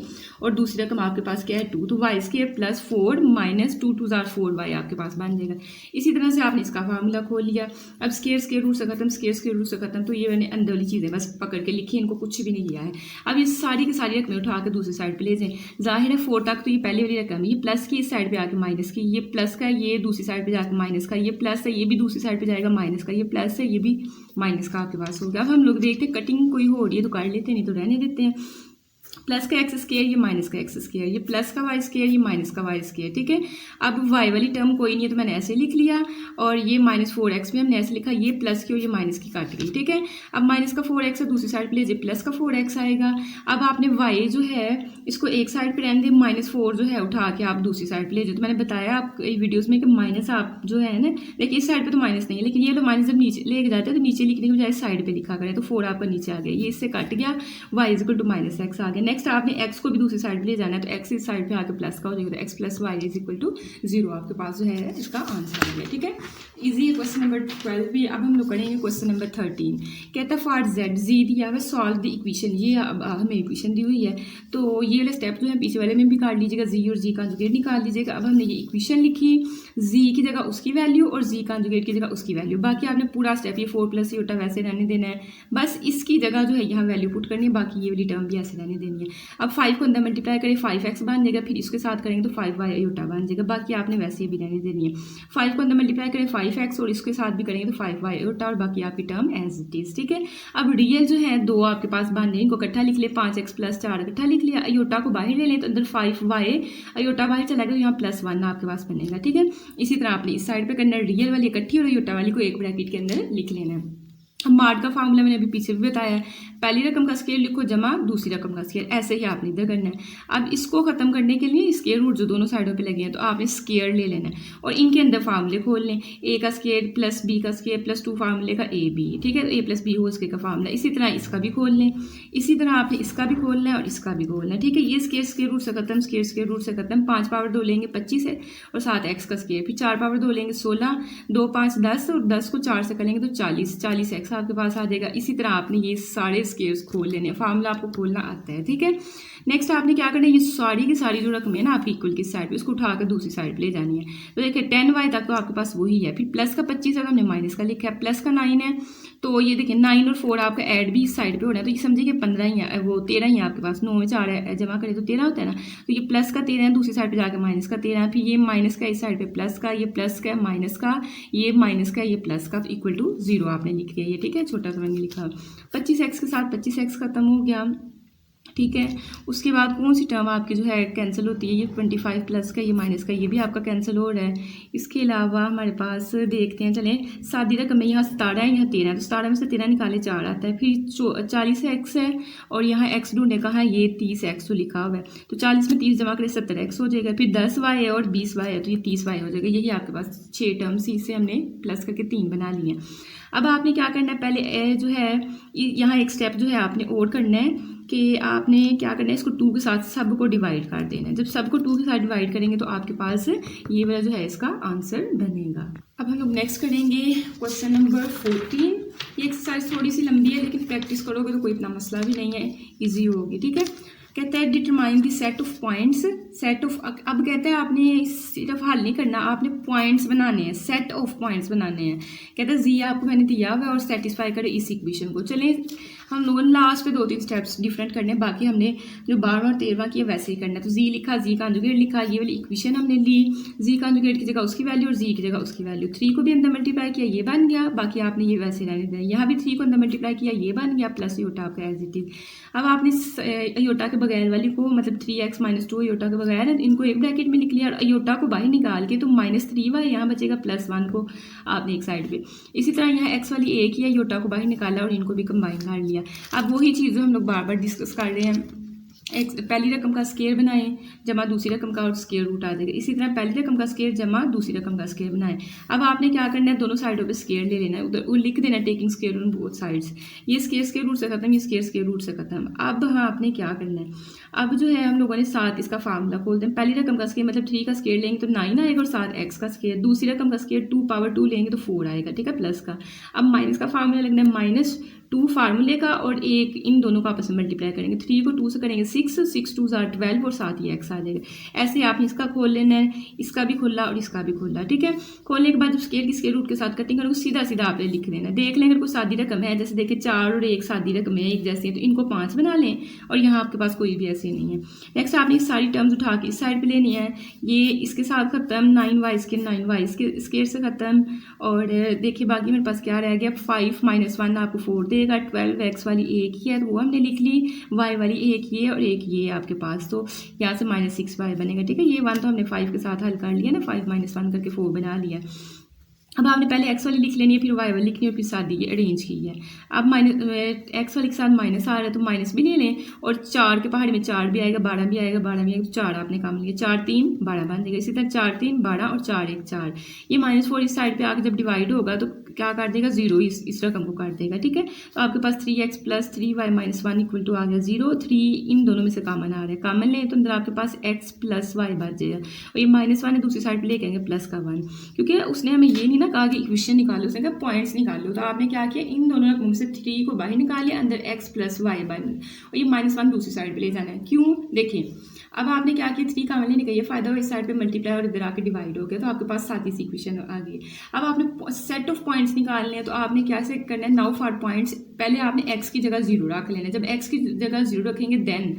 और दूसरी रकम आपके पास क्या है 2, तो वाई स्केयर प्लस 4 माइनस 2 2 जार 4y आपके पास बन जाएगा। इसी तरह से आपने इसका फार्मूला खोल लिया। अब स्केयर रूट से खत्म, स्केयर रूट से खत्म, तो ये मैंने अंदर वाली चीज़ें बस पकड़ के लिखी, इनको कुछ भी नहीं किया है। अब ये सारी की सारी रकमें उठा के दूसरी साइड पे ले जाएं। जाहिर है 4 तक तो ये पहले वाली रकम, ये प्लस की इस साइड पे आके माइनस की, ये प्लस का, ये दूसरी साइड पे जाकर माइनस का, ये प्लस है, ये भी दूसरी साइड पे जाएगा माइनस का, ये प्लस है, ये भी माइनस का आपके पास हो गया। अब हम लोग देखते हैं कटिंग कोई हो रही है तो कर लेते हैं, नहीं तो रहने देते हैं। प्लस का एक्स स्केयर, ये माइनस का एक्स स्केयर, ये प्लस का वाई स्केयर, ये माइनस का वाई स्केयर, ठीक है। अब वाई वाली टर्म कोई नहीं है तो मैंने ऐसे लिख लिया, और ये -4x भी हमने ऐसे लिखा, ये प्लस की और ये माइनस की काट गई, ठीक है। अब माइनस का 4x है दूसरी साइड पे ले जाए, प्लस का 4x आएगा। अब आपने y जो है इसको एक साइड पे रहने दे, -4 जो है उठा के आप दूसरी साइड पे ले जाओ। तो मैंने बताया आप वीडियोज़ में कि माइनस आप जो है ना, देखिए इस साइड पे तो माइनस नहीं है, लेकिन ये तो माइनस जब नीचे लेके जाते हैं तो नीचे लिखने के बजाय साइड पे लिखा करें, तो 4 आपका नीचे आ गया, ये इससे कट गया, y = -x आ गया। नेक्स्ट आपने x को भी दूसरी साइड पे ले जाना है, तो x इस साइड पे आके प्लस का हो जाएगा, तो x + y = 0 आपके पास जो है इसका आंसर आ गया, ठीक है। इजी है क्वेश्चन नंबर 12 भी। अब हम लोग करेंगे क्वेश्चन नंबर 13। कहता है फॉर z दिया हुआ, सॉल्व द इक्वेशन, ये अब हमें इक्वेशन दी हुई है, तो ये वाले स्टेप जो है पीछे वाले में भी काट लीजिएगा, z और z कंजुगेट निकाल लीजिएगा। अब हमने ये इक्वेशन लिखी, z की जगह उसकी वैल्यू और z कंजुगेट की जगह उसकी वैल्यू, बाकी आपने पूरा स्टेप ये 4 + योटा वैसे रहने देना है, बस इसकी जगह जो है यहाँ वैल्यू पुट करनी है, बाकी ये वाली टर्म भी ऐसे रहने देनी है। अब 5 को अंदर मल्टीप्लाई करें, 5x बन जाएगा, फिर इसके साथ करेंगे तो 5y योटा बन जाएगा, बाकी आपने वैसे भी रहने देनी है। 5 को अंदर मल्टीप्लाई करें 5x और इसके साथ भी करेंगे तो 5y योटा, और बाकी आपकी टर्म एज इट इज, ठीक है। अब रियल जो है 2 आपके पास बन रहे हैं, इनको इकट्ठा लिख ले, 5x + 4 इकट्ठा लिख लिया, अयोटा को बाहर ले लें तो अंदर 5y, अयोटा बाहर चला गया तो यहाँ +1 आपके पास बनेगा, ठीक है। इसी तरह आपने इस साइड पे करना है, रियल वाली इकट्ठी और अयोटा वाली को एक ब्रैकेट के अंदर लिख लेना है। मार्ट का फार्मूला मैंने अभी पीछे भी बताया है, पहली रकम का स्केयर लिखो जमा दूसरी रकम का स्केयर, ऐसे ही आपने इधर करना है। अब इसको खत्म करने के लिए स्केयर रूट जो दोनों साइडों पे लगे हैं तो आपने स्केयर ले लेना है और इनके अंदर फार्मूले खोल लें, a का स्केयर प्लस b का स्केयर +2 फार्मूले का a b, ठीक है, a + b होल स्केयर का फार्मूला। इसी तरह इसका भी खोल लें, इसी तरह आपने इसका भी खोलना है और इसका भी खोलना है, ठीक है। ये स्केयर रूट से खत्म, स्केयर रूट से खत्म, 5 पावर 2 लेंगे 25 है और 7 x का स्केयर, फिर 4 पावर 2 लेंगे 16, 2 5 10 और 10 को 4 से करेंगे तो 40 x आपके पास आ जाएगा। इसी तरह आपने ये सारे स्केयर्स खोल लेने, फार्मूला आपको खोलना आता है, ठीक है। नेक्स्ट आपने क्या करना है, ये सारी की सारी जो रकम है ना आपकी इक्वल की साइड पे, उसको उठाकर दूसरी साइड पे ले जानी है। तो देखिए 10y तक तो आपके पास वही है, फिर प्लस का 25 है तो हमने माइनस का लिखा है, प्लस का 9 है तो ये देखिए 9 और 4 आपका ऐड भी इस साइड पे हो रहा है, तो ये समझिए कि 15 ही है, वो 13 ही है आपके पास, 9 में 4 जमा करें तो 13 होता है ना, तो ये प्लस का 13 है, दूसरी साइड पे जाकर माइनस का 13 है, फिर ये माइनस का इस साइड पे प्लस का, ये प्लस का माइनस का, ये माइनस का, ये प्लस का, तो = 0 आपने लिख दिया, ये ठीक है, छोटा सा मैंने लिखा। 25x के साथ 25x खत्म हो गया, ठीक है। उसके बाद कौन सी टर्म आपकी जो है कैंसिल होती है, ये 25 प्लस का, ये माइनस का, ये भी आपका कैंसिल हो रहा है। इसके अलावा हमारे पास देखते हैं, चलें सादी रकम में यहाँ 17 है, यहाँ 13 है, तो 17 में से 13 निकाले 4 आता है, फिर 40x है और यहाँ x ढूंढने का है, ये 30x तो लिखा हुआ है, तो 40 में 30 जमा करें 70x हो जाएगा, फिर 10y है और 20y है तो ये 30y हो जाएगा। यही आपके पास 6 टर्म्स, इसे हमने प्लस करके 3 बना लिए। अब आपने क्या करना है, पहले जो है यहाँ एक स्टेप जो है आपने और करना है कि आपने क्या करना है, इसको 2 के साथ सबको डिवाइड कर देना है। जब सबको 2 के साथ डिवाइड करेंगे तो आपके पास ये वाला जो है इसका आंसर बनेगा। अब हम लोग नेक्स्ट करेंगे क्वेश्चन नंबर 14। ये एक्सरसाइज थोड़ी सी लंबी है लेकिन प्रैक्टिस करोगे तो कोई इतना मसला भी नहीं है, ईजी होगी, ठीक है। कहता है determine the set of points, set of, अब कहता है आपने सिर्फ हल नहीं करना, आपने पॉइंट्स बनाने हैं, सेट ऑफ पॉइंट्स बनाने हैं। कहता है जी आपको मैंने दिया हुआ है और सेटिस्फाई करे इस इक्वेशन को। चलें हम लोगों ने लास्ट पे 2-3 स्टेप्स डिफरेंट करने हैं, बाकी हमने जो 12 और 13 किया वैसे ही करना है। तो जी लिखा, जी कंजुगेट लिखा, ये वाली इक्वेशन हमने ली, जी कंजुगेट की जगह उसकी वैल्यू और जी की जगह उसकी वैल्यू, 3 को भी अंदर मल्टीप्लाई किया, ये बन गया, बाकी आपने ये वैसे रहने देना। यहाँ भी 3 को अंदर मल्टीप्लाई किया, ये बन गया, प्लस योटा आपका एज इट इज। अब आपने योटा के बगैर वाली को, मतलब 3x - 2 योटा के बगैर इनको एक ब्रैकेट में लिख लिया और योटा को बाहर निकाल के तो -3y यहाँ बचेगा, +1 को आपने एक साइड पे। इसी तरह यहाँ x वाली एक ही है, योटा को बाहर निकाला और इनको भी कंबाइन कर लिया। अब वही चीज़ हम लोग बार बार डिस्कस कर रहे हैं, पहली रकम का स्केयर बनाएं जमा दूसरी रकम का और स्केयर रूट आ जाएगा। इसी तरह पहली रकम का स्केयर जमा दूसरी रकम का स्केयर बनाएं। अब आपने क्या करना है, दोनों साइडों पे स्केयर ले लेना है, उधर वो लिख देना taking square on both sides. ये स्केयर रूट से खत्म, ये स्केयर रूट से खत्म। अब हाँ आपने क्या करना है, अब जो है हम लोगों ने 7 इसका फार्मूला खोल दें। पहली रकम का स्केयर मतलब 3 का स्केयर लेंगे तो 9 आएगा और 7x का स्केयर, दूसरी रकम का स्केयर 2 पावर 2 लेंगे तो 4 आएगा, ठीक है, प्लस का। अब माइनस का फार्मूला लगना है, 2 फार्मूले का और एक इन दोनों का आपस में मल्टीप्लाई करेंगे। 3 को 2 से करेंगे 6, 6 2 जार 12 और साथ ही x आ जाएगा। ऐसे आपने इसका खोल लेना है, इसका भी खोला और इसका भी खोला, ठीक है। खोलने के बाद जब स्क्वायर की स्क्वायर रूट के साथ कटिंग करोगे सीधा सीधा आपने लिख देना। देख लें अगर कोई सादी रकम है, जैसे देखिए 4 और 1 सादी रकम है एक जैसी है, तो इनको 5 बना लें और यहाँ आपके पास कोई भी ऐसी नहीं है। नेक्स्ट आपने सारी टर्म्स उठा के इस साइड पर लेनी है। ये इसके साथ खत्म, 9y स्क्वायर 9y स्क्वायर से खत्म। और देखिए बाकी मेरे पास क्या रह गया, 5 - 1 आपको 4 देगा। 12x वाली एक ही है तो वो हमने लिख ली, y वाली एक ये और एक ये आपके पास, तो यहाँ से -6y बनेगा, ठीक है। ये 1 तो हमने 5 के साथ हल कर लिया ना, 5 - 1 करके 4 बना लिया। अब आपने पहले x वाली लिख लेनी है, फिर y वाली लिखनी है, फिर सादी ये अरेंज की है। अब x वाले के साथ माइनस आ रहा है तो माइनस भी ले लें, और 4 के पहाड़े में 4 भी आएगा, 12 भी आएगा, 12 भी आएगा, तो 4 आपने काम लिया। 4 3 12 बन जाएगा। इसी तरह 4 3 12 और 4 1 4। ये -4 इस साइड पे आके जब डिवाइड होगा तो क्या कर देगा, 0 इस रकम को काट देगा, ठीक है। तो आपके पास 3x + 3y - 1 इक्वल टू आ गया 0। 3 इन दोनों में से कॉमन आ रहा है, कॉमन लें तो अंदर आपके पास x + y बच जाएगा, और ये -1 है दूसरी साइड पे लेके आएंगे प्लस का 1, क्योंकि उसने हमें ये नहीं ना कहा कि इक्वेशन निकालो, उसने कहा पॉइंट्स निकालो। तो आपने क्या किया, इन दोनों रकमों से 3 को बाहर निकालिए, अंदर x + y बन, और ये -1 दूसरी साइड पे ले जाना है। क्यों, देखिए अब आपने क्या किया, 3 कॉमन लेने का ये फायदा हो, इस साइड पे मल्टीप्लाई और इधर आके डिवाइड हो गया, तो आपके पास साथ ही इक्वेशन आ गई। अब आपने सेट ऑफ पॉइंट्स निकालने हैं, तो आपने क्या से करना है, नाउ फॉर पॉइंट्स, पहले आपने x की जगह 0 रख लेना है। जब x की जगह 0 रखेंगे देन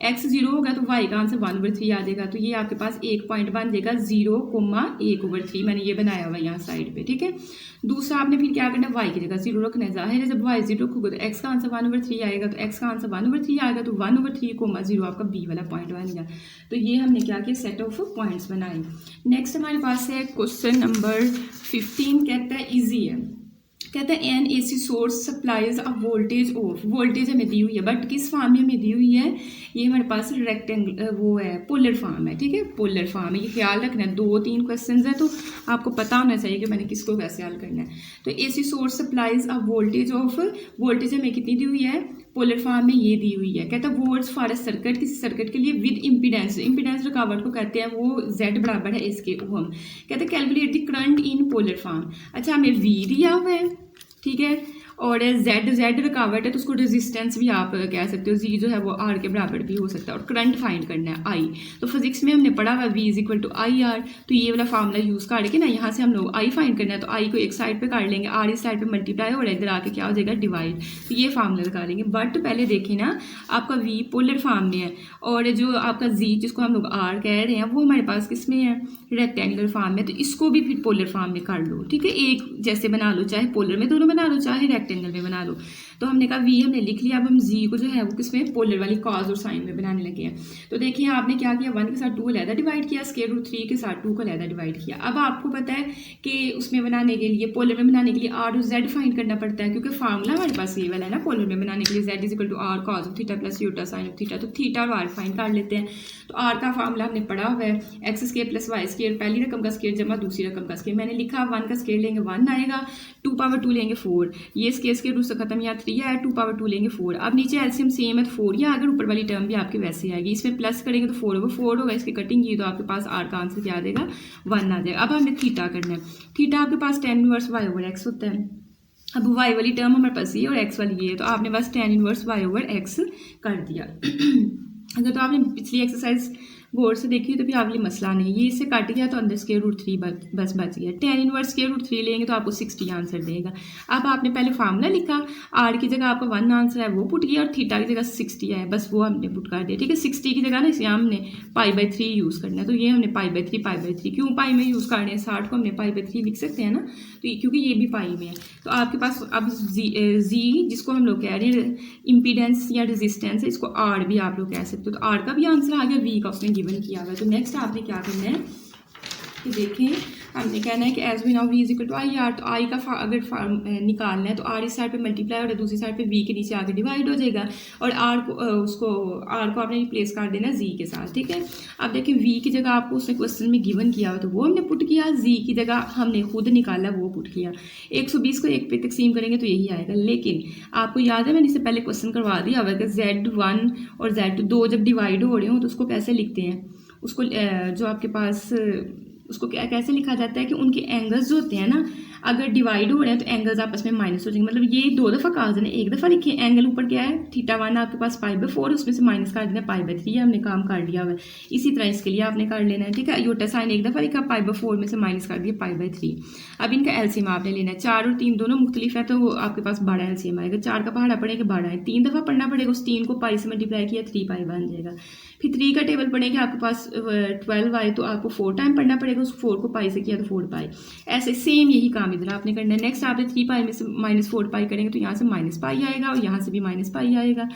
x 0 होगा तो y का आंसर 1/3 आ जाएगा, तो ये आपके पास एक पॉइंट बन जाएगा 0,1/3, मैंने ये बनाया हुआ है यहाँ साइड पे, ठीक है। दूसरा आपने फिर क्या करना है, y की जगह 0 रखना है। जाहिर है जब y 0 रखोगे तो x का आंसर 1/3 आएगा, तो x का आंसर 1/3 आएगा, तो 1/3,0 आपका b वाला पॉइंट बनेगा। तो ये हमने क्या किया, सेट ऑफ पॉइंट्स बनाए। नेक्स्ट हमारे पास है क्वेश्चन नंबर 15, कहता है ईजी है, कहता है an AC source supplies a voltage of, voltage हमें दी हुई है बट किस फॉर्म में हमें दी हुई है, ये हमारे पास रेक्टेंगल वो है, पोलर फॉर्म है, ठीक है, पोलर फॉर्म है। ये ख्याल रखना है, 2-3 क्वेश्चन है तो आपको पता होना चाहिए कि मैंने किसको कैसे हल करना है। तो AC source supplies a voltage of, voltage हमें कितनी दी हुई है, पोलर फॉर्म में ये दी हुई है। कहता है वोल्ट्स फॉर अ सर्किट, किसी सर्किट के लिए विद इम्पीडेंस, इम्पीडेंस रुकावट को कहते हैं वो Z बराबर है इसके ओम। कहते हैं calculate the current in polar form. अच्छा हमें V दिया हुआ है, ठीक है, और Z रुकावट है तो उसको रेजिस्टेंस भी आप कह सकते हो, Z जो है वो R के बराबर भी हो सकता है, और करंट फाइंड करना है I। तो फिजिक्स में हमने पढ़ा हुआ V = IR, तो ये वाला फार्मूला यूज़ करके ना यहाँ से हम लोग I फाइंड करना है, तो I को एक साइड पे कर लेंगे, R इस साइड पे मल्टीप्लाई हो रहा है, इधर आके क्या हो जाएगा, डिवाइड, तो ये फार्मूला लगा लेंगे। बट पहले देखिए ना, आपका V पोलर फॉर्म में है, और जो आपका Z जिसको हम लोग R कह रहे हैं वो हमारे पास किस में है, रेक्टेंगुलर फॉर्म में, तो इसको भी फिर पोलर फॉर्म में कर लो, ठीक है, एक जैसे बना लो, चाहे पोलर में दोनों बना लो चाहे रेक्टेंगल में बना लो। तो हमने कहा V हमने लिख लिया, अब हम Z को जो है वो किसमें, पोलर वाली कॉज और साइन में बनाने लगे हैं। तो देखिए आपने क्या किया, 1 के साथ 2 अलहदा डिवाइड किया, √3 के साथ 2 को अलहदा डिवाइड किया। अब आपको पता है कि उसमें बनाने के लिए, पोलर में बनाने के लिए R और Z फाइंड करना पड़ता है, क्योंकि फार्मूला हमारे पास ये वाला है ना, पोलर में बनाने के लिए Z = R cos of θ + θ sin of θ, तो थीटा और R फाइंड कर लेते हैं। तो R का फार्मूला हमने पढ़ा हुआ है, x² + y², पहली रकम का स्क्वायर जमा दूसरी रकम का स्क्वायर। मैंने लिखा 1 का स्क्वायर लेंगे 1 आएगा, 2/2 लेंगे 4, ये स्क्वायर रूट से खत्म, यहाँ 3 आया, 2/2 लेंगे 4। अब नीचे एलसीएम सेम है तो 4 ही आगे, ऊपर वाली टर्म भी आपके वैसे आएगी, इसमें प्लस करेंगे तो 4 होगा, इसकी कटिंग की तो आपके पास R का आंसर क्या आ जाएगा, 1 आ जाएगा। अब हमें थीटा करना है, थीटा आपके पास tan इनवर्स y/x होता है। अब y वाली टर्म हमारे पास ये और x वाली ये है, तो आपने बस tan इनवर्स y/x कर दिया। अगर तो आपने पिछली एक्सरसाइज गौर से देखी तो फिर आपके लिए मसला नहीं, ये इससे काट गया तो अंदर √3 बस बच गया। tan इनवर्स √3 लेंगे तो आपको 60 आंसर देगा। अब आपने पहले फार्मूला लिखा, R की जगह आपका 1 आंसर है वो पुट किया, और थीटा की जगह 60 है, बस वो हमने पुट कर दिया, ठीक है। 60 की जगह ना इसे हमने π/3 यूज़ करना है, तो ये हमने π/3 क्यों पाई में यूज़ कर रहे हैं, 60 को हमने π/3 लिख सकते हैं ना, तो क्योंकि ये भी पाई में है। तो आपके पास अब Z जिसको हम लोग कह रहे हैं इम्पीडेंस या रेजिस्टेंस है, इसको R भी आप लोग कह सकते हो। तो R का भी आंसर आ गया, V का उसने गिवन किया हुआ है। तो नेक्स्ट आपने क्या करना है कि देखें, हमने कहना है कि as we know V = IR, तो I का अगर निकालना है तो R इस साइड पे मल्टीप्लाई और दूसरी साइड पे V के नीचे आके डिवाइड हो जाएगा, और R को आपने रिप्लेस कर देना Z के साथ, ठीक है। अब देखिए V की जगह आपको उसने क्वेश्चन में गिवन किया हुआ तो वो हमने पुट किया, Z की जगह हमने खुद निकाला वो पुट किया। 120 को 1 पे तकसीम करेंगे तो यही आएगा, लेकिन आपको याद है मैंने इससे पहले क्वेश्चन करवा दिया हुआ कि Z1 और Z2 जब डिवाइड हो रहे हो तो उसको कैसे लिखते हैं, उसको जो आपके पास उसको कैसे लिखा जाता है कि उनके एंगल्स जो होते हैं ना, अगर डिवाइड हो रहे हैं तो एंगल्स आपस में माइनस हो जाएंगे, मतलब ये 2 दफ़ा काज ने एक दफ़ा लिखे। एंगल ऊपर क्या है θ1 आपके पास π/4, उसमें से माइनस कर देना π/3 है, हमने काम कर लिया हुआ है। इसी तरह इसके लिए आपने कर लेना है, ठीक है। अयोटा साइन एक दफ़ा लिखा, π/4 में से माइनस कर दिया π/3। अब इनका एलसीएम आपने लेना है। 4 और 3 दोनों मुख्तलिफ है तो आपके पास बड़ा एलसीएम आएगा। 4 का पहाड़ा पड़ेगा, बड़ा है, 3 दफ़ा पढ़ना पड़ेगा, उस 3 को पाई से मल्टीप्लाई किया 3π बन जाएगा। फिर 3 का टेबल पढ़ेंगे, आपके पास 12 आए तो आपको 4 टाइम पढ़ना पड़ेगा, उस 4 को पाई से किया तो 4π। ऐसे सेम यही काम इधर आपने करना है। नेक्स्ट आपने 3π में से -4π करेंगे तो यहाँ से -π आएगा और यहाँ से भी -π आएगा।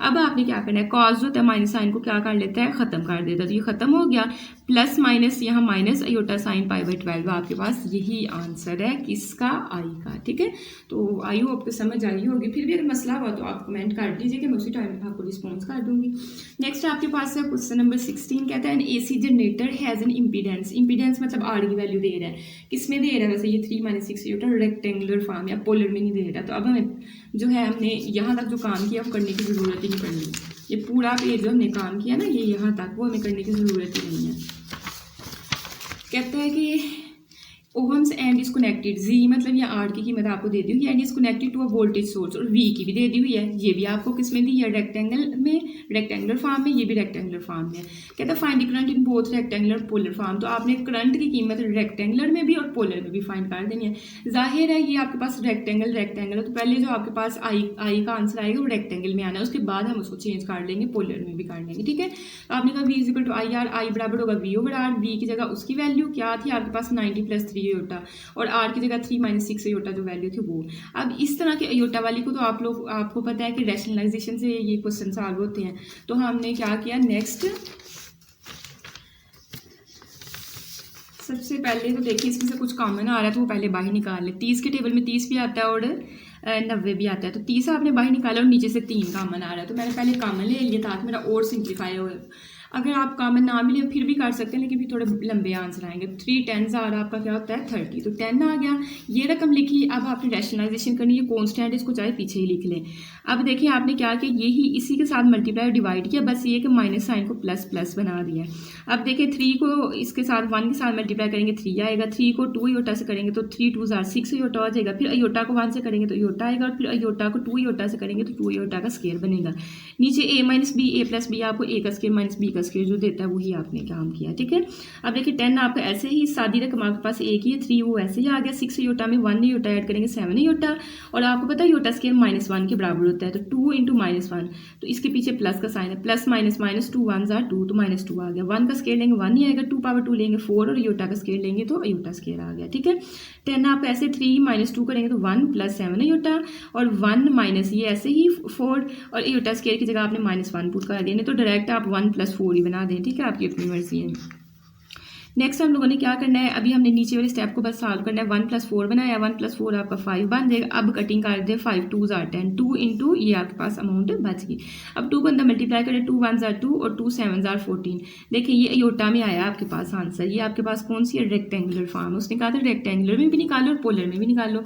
अब आपने क्या करना है, कॉस जो होता है माइनस साइन को क्या कर लेता है, खत्म कर देता है, तो ये खत्म हो गया। प्लस माइनस यहाँ माइनस अयोटा साइन π/12, आपके पास यही आंसर है किसका, आई का, ठीक है। तो आई होप आपको समझ आई होगी। फिर भी अगर मसला हुआ तो आप कमेंट कर दीजिए कि मैं उसी टाइम में आपको रिस्पॉन्स कर दूंगी। नेक्स्ट आपके पास है क्वेश्चन नंबर 16, कहता है N AC generator has an impedance. Impedance मतलब आर की वैल्यू दे रहा है, किसमें दे रहा है, वैसे ये 3 - 6 अयोटा रेक्टेंगुलर फॉर्म या पोलर में नहीं दे रहा। तो अब हमें जो है हमने यहाँ तक जो काम किया वो करने की ज़रूरत ही नहीं पड़नी। ये पूरा पेज जो हमने काम किया ना ये यहाँ तक, वो हमें करने की ज़रूरत ही नहीं है। कहता है कि ओहम्स एंड इज कनेक्टेड, जी मतलब ये आर की कीमत आपको दे दी हुई है, and is connected to a voltage source, और वी की भी दे दी हुई है। ये भी आपको किस में दी है, रेक्टेंगल में, रेक्टेंगुलर फॉर्म में, ये भी रेक्टेंगुलर फॉर्म में। कहता है find the current in both rectangular polar form. तो आपने करंट की कीमत रेक्टेंगुलर में भी और पोलर में भी फाइंड कर देनी है। जाहिर है ये आपके पास रेक्टेंगल है, तो पहले जो आपके पास आई का आंसर आएगा वो रेक्टेंगल में आना है, उसके बाद हम उसको चेंज कर लेंगे, पोलर में भी कर लेंगे, ठीक है। तो आपने कहा v is equal to i r, i बराबर होगा वी ओवर आर। वी की जगह उसकी वैल्यू क्या थी आपके पास 90 + 3 अयोटा, और आर की जगह 3 - 6 अयोटा जो वैल्यू थी वो। अब इस तरह के अयोटा वाली को तो आपको पता है कि रैशनलाइजेशन से ये क्वेश्चन सॉल्व होते हैं। तो हमने क्या किया, नेक्स्ट सबसे पहले तो देखिए इसमें से कुछ कॉमन आ रहा है तो वो पहले बाहर निकाल ले। 30 के टेबल में 30 भी आता है और 90 भी आता है, तो 30 आपने बाहर निकाला और नीचे से 3 कॉमन आ रहा है, तो मैंने पहले कॉमन ले लिया ताकि मेरा और सिंप्लीफाई हो। अगर आप कॉमन ना भी लें फिर भी कर सकते हैं, लेकिन फिर थोड़े लंबे आंसर आएंगे। 3 10s आ रहा आपका क्या होता है 30, तो 10 आ गया, ये रकम लिखी। अब आपने रैशनलाइजेशन करनी है, कॉन्स्टेंट इसको चाहे पीछे ही लिख लें। अब देखिए आपने क्या किया, यही इसी के साथ मल्टीप्लाई डिवाइड किया, बस ये कि माइनस साइन को प्लस प्लस बना दिया। अब देखिए 3 को इसके साथ 1 के साथ मल्टीप्लाई करेंगे 3 आएगा, 3 को 2 अयोटा से करेंगे तो 3 2 6 अयोटा हो जाएगा। फिर अयोटा को 1 से करेंगे तो अयोटा आएगा, और फिर अयोटा को 2 अयोटा से करेंगे तो 2 अयोटा का स्केयर बनेगा। नीचे a - b, a + b आपको a का स्केयर - b का स्केयर जो देता है वही आपने काम किया, ठीक है। अब देखिए 10 आपका ऐसे ही सादी रकम आपके पास एक ही है, 3 वो ऐसे ही आ गया। 6 अयोटा में 1 अयोटा ऐड करेंगे 7 अयोटा, और आपको पता है अयोटा स्केयर -1 के बराबर होता है, तो 2 × -1, तो इसके पीछे प्लस का साइन है, plus minus minus 2 1s are 2, तो -2 आ गया। 1 का स्केयर लेंगे 1 ही आएगा, 2 × 2 लेंगे 4, और अयोटा का स्केयर लेंगे तो अयोटा स्केयर आ गया, ठीक है। 10 आप ऐसे 3 - 2 करेंगे तो 1 + 7 अयोटा, और 1 माइनस ये ऐसे ही 4, और अयोटा स्केयर की जगह आपने -1 पुट कर देने, तो डायरेक्ट आप 1 + 4 ही बना दें, ठीक है, आपकी अपनी मर्जी है। नेक्स्ट हम लोगों ने क्या करना है, अभी हमने नीचे वाले स्टेप को बस सॉल्व करना है। 1 + 4 बनाया, 1 + 4 आपका 5 बन जाएगा। अब कटिंग कर दे, 5 2s are 10, 2 × ये आपके पास अमाउंट बच गई। अब 2 को अंदर मल्टीप्लाई करें, 2 1s are 2 और 2 7s are 14। देखिए ये अयोटा में आया आपके पास आंसर। ये आपके पास कौन सी है, रेक्टेंगुलर फॉर्म। उसने कहा था रेक्टेंगुलर में भी निकालो और पोलर में भी निकालो।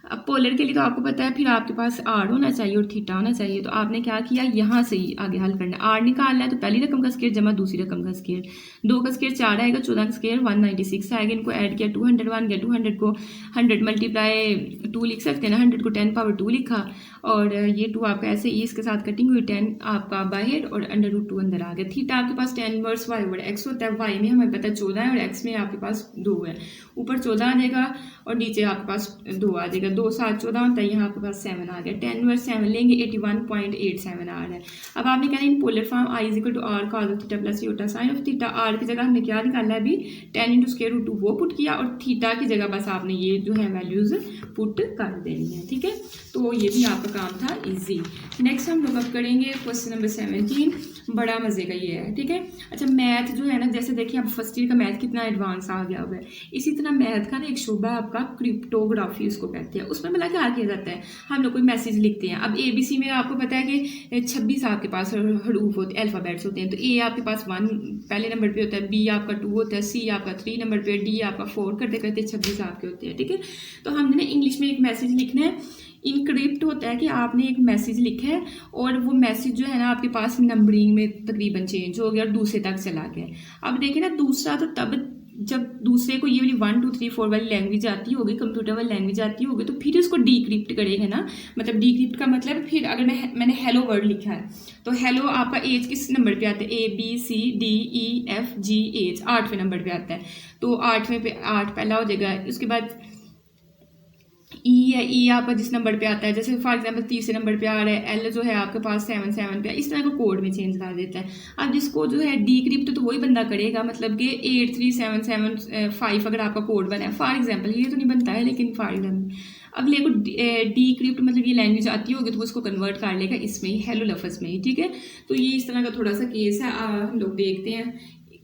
अब पोलर के लिए तो आपको पता है फिर आपके पास आर होना चाहिए और थीटा होना चाहिए, तो आपने क्या किया, यहाँ से ही आगे हल करना है। आर निकालना है तो पहली रकम का स्केयर जमा दूसरी रकम का स्केयर, 2 का स्केयर 4 आएगा, 14 का स्केयर 196 आएगा। इनको ऐड किया 201 गया, 200 को 100 × 2 लिख सकते हैं ना, 100 को 10⁻2 लिखा, और ये 2 आपका ऐसे ही इसके साथ कटिंग हुई, 10 आपका बाहर और √2 अंदर आ गया। थीटा आपके पास tan inverse y over x होता है, y में हमें पता है 14 है और x में आपके पास 2 है। ऊपर 14 आ जाएगा और नीचे आपके पास 2 आ जाएगा, 2 7 14 होता है, यहाँ आपके पास 7 आ गया। tan इनवर्स 7 लेंगे, 81.87 आ रहा है। अब आपने कहना in polar form i = r cos θ + iota sin θ। r की जगह हमने क्या निकाला है अभी, 10 × √2 वो पुट किया, और थीटा की जगह बस आपने ये जो है वैल्यूज पुट कर देनी है, ठीक है। तो ये भी आपका काम था इजी। नेक्स्ट हम लोग अब करेंगे क्वेश्चन नंबर 17, बड़ा मजे का ये है, ठीक है। अच्छा मैथ जो है ना, जैसे देखिए अब फर्स्ट ईयर का मैथ कितना एडवांस आ गया हुआ है, इसी तरह मैथ का ना एक शोबा आपका क्रिप्टोग्राफी उसको कहते हैं। उसमें भला क्या किया जाता है, हम लोग कोई मैसेज लिखते हैं। अब ABC में आपको पता है कि 26 आपके पास हरूफ होते हैं, अल्फ़ाबेट्स होते हैं, तो A आपके पास 1 पहले नंबर पे होता है, B आपका 2 होता है, C आपका 3 नंबर पे, D आपका 4 करते करते 26 आपके होते हैं, ठीक है। तो हमने ना इंग्लिश में एक मैसेज लिखना है। इनक्रिप्ट होता है कि आपने एक मैसेज लिखा है और वो मैसेज जो है ना आपके पास नंबरिंग में तकरीबन चेंज हो गया और दूसरे तक चला गया। अब देखिए ना दूसरा तो तब जब दूसरे को ये वाली 1 2 3 4 वाली लैंग्वेज आती होगी, कंप्यूटर वाली लैंग्वेज आती होगी, तो फिर उसको डीक्रिप्ट करेगा ना। मतलब डीक्रिप्ट का मतलब फिर अगर मैंने हेलो वर्ड लिखा है तो हेलो आपका एज किस नंबर पे आता है, ABCDEFG एज 8वें नंबर पे आता है। तो 8वें पे 8 पहला हो जाएगा। उसके बाद ई है, ई आपका जिस नंबर पे आता है, जैसे फॉर एग्जांपल 30 नंबर पे आ रहा है, एल जो है आपके पास 7 पे, इस तरह का कोड में चेंज कर देता है। अब जिसको जो है डीक्रिप्ट तो वही बंदा करेगा, मतलब कि 83775 अगर आपका कोड बना है फॉर एग्जांपल, ये तो नहीं बनता है लेकिन फॉर एग्जांपल अगले को डीक्रिप्ट मतलब ये लैंग्वेज आती होगी तो वो उसको कन्वर्ट कर लेगा इसमें ही, हेलो लफ्ज़ में ही, ठीक है। तो ये इस तरह का थोड़ा सा केस है। हम लोग देखते हैं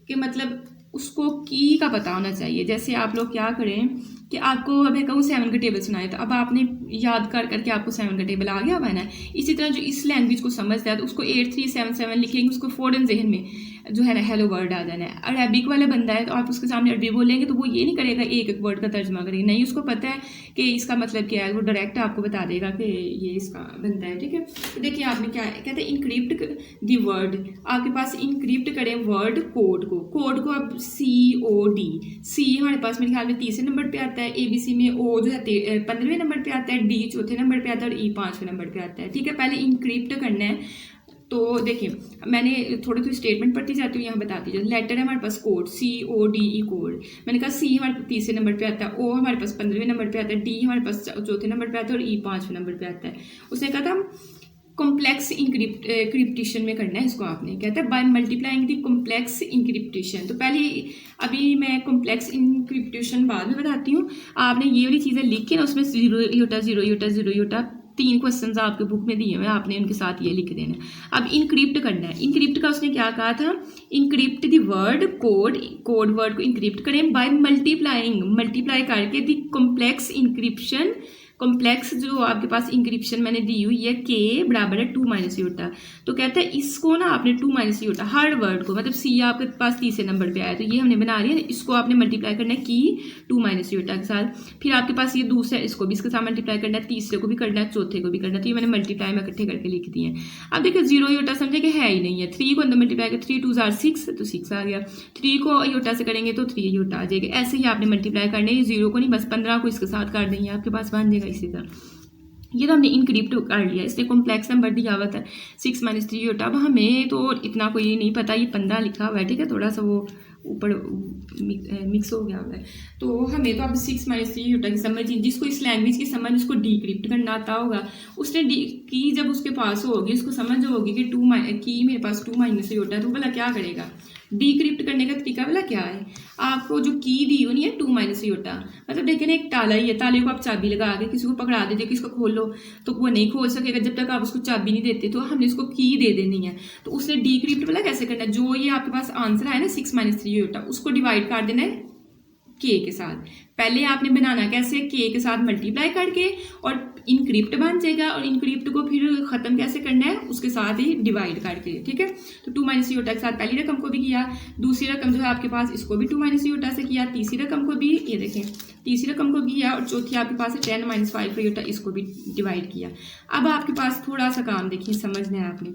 कि मतलब उसको की का पता होना चाहिए। जैसे आप लोग क्या करें कि आपको अब मैं कहूँ 7 का टेबल सुनाए, तो अब आपने याद कर करके आपको 7 का टेबल आ गया हुआ है ना। इसी तरह जो इस लैंग्वेज को समझता है तो उसको 8377 लिखेंगे, उसको फ़ौरन जहन में जो है ना हेलो वर्ड आ जाना है। अरबिक वाला बंदा है तो आप उसके सामने अरबी बोलेंगे तो वो ये नहीं करेगा एक एक वर्ड का तर्जमा करेगा, नहीं, उसको पता है कि इसका मतलब क्या है, वो डायरेक्ट आपको बता देगा कि ये इसका बनता है, ठीक है। तो देखिए आपने क्या कहते हैं, इनक्रिप्ट दी वर्ड, आपके पास इनक्रिप्ट करें वर्ड कोड को अब COD, C हमारे पास मेरे ख्याल में 30 नंबर पे आता है, ABC में O जो है 15वें नंबर पे आता है, D 4थे नंबर पे आता है और E 5वें नंबर पे आता है, ठीक है। पहले इनक्रिप्ट करना है। तो देखिए मैंने थोड़ी थोड़ी स्टेटमेंट पढ़ती जाती हूँ, यहाँ बताती हूँ। लेटर है हमारे पास कोड CODE कोड, मैंने कहा C हमारे 30वें नंबर पे आता है, O हमारे पास 15वें नंबर पे आता है, D हमारे पास 4थे नंबर पे आता है और E 5वें नंबर पे आता है। उसने कहा था कॉम्प्लेक्स इंक्रिप्टेशन में करना है इसको, आपने कहता है बाय मल्टीप्लाइंग द कॉम्प्लेक्स इंक्रिप्टेशन। तो पहले अभी मैं कॉम्प्लेक्स इंक्रिप्टेशन बाद में बताती हूँ। आपने ये वाली चीज़ें लिख के ना उसमें 0 3 क्वेश्चन आपके बुक में दिए हुए हैं, आपने उनके साथ ये लिख देना है। अब इनक्रिप्ट करना है। इनक्रिप्ट का उसने क्या कहा था, encrypt the word code word को इनक्रिप्ट करें बाय मल्टीप्लाई करके द कॉम्प्लेक्स इंक्रिप्शन। कॉम्प्लेक्स जो आपके पास इंक्रिप्शन मैंने दी हुई है K बराबर है 2 - इयोटा। तो कहते हैं इसको ना आपने 2 - इयोटा हर वर्ड को, मतलब C आपके पास 30 नंबर पे आया तो ये हमने बना रही है, इसको आपने मल्टीप्लाई करना है की 2 - इयोटा के साथ। फिर आपके पास ये दूसरा, इसको भी इसके साथ मल्टीप्लाई करना है, तीसरे को भी करना है, चौथे को भी करना है। तो ये मैंने मल्टीप्लाई में इकट्ठे करके लिख दिए हैं। अब देखिए 0 इयोटा समझे कि है ही नहीं है। 3 को अंदर मल्टीप्लाई कर 3 2 6 तो 6 आ गया। 3 को इयोटा से करेंगे तो 3 इयोटा आ जाएगा। ऐसे ही आपने मल्टीप्लाई करने, 0 को नहीं बस 15 को इसके साथ कर देंगे, आपके पास बन जाएगा इसी तरह। ये तो हमने इनक्रिप्ट कर लिया, इसने कॉम्प्लेक्स नंबर दिया हुआ था 6 - 3 इयोटा। अब हमें तो इतना कोई नहीं पता, ये 15 लिखा हुआ है, ठीक है, थोड़ा सा वो ऊपर मिक्स हो गया हुआ है। तो हमें तो अब 6 - 3 इयोटा की समझ, जिसको इस लैंग्वेज की समझ उसको डीक्रिप्ट करना आता होगा, उसने की जब उसके पास होगी, उसको समझ होगी कि की मेरे पास 2 - इयोटा है, तो भला क्या करेगा। डीक्रिप्ट करने का तरीका वाला क्या है, आपको जो की दी हुई है 2 - इयोटा, मतलब देखिए ना एक ताला ही है, ताले को आप चाबी लगा के किसी को पकड़ा देते, किसी को खोलो तो वो नहीं खोल सकेगा जब तक आप उसको चाबी नहीं देते। तो हमने उसको की दे देनी है। तो उसने डीक्रिप्ट वाला कैसे करना है, जो ये आपके पास आंसर है ना 6 - 3 इयोटा, उसको डिवाइड कर देना है K के साथ। पहले आपने बनाना कैसे, K के साथ मल्टीप्लाई करके और इनक्रिप्ट बन जाएगा, और इनक्रिप्ट को फिर ख़त्म कैसे करना है, उसके साथ ही डिवाइड करके, ठीक है। तो 2 - इयोटा के साथ पहली रकम को भी किया, दूसरी रकम जो है आपके पास इसको भी 2 - इयोटा से किया, तीसरी रकम को भी, ये देखें तीसरी रकम को किया, और चौथी आपके पास है 10 - 5 इयोटा, इसको भी डिवाइड किया। अब आपके पास थोड़ा सा काम देखिए समझना है आपने।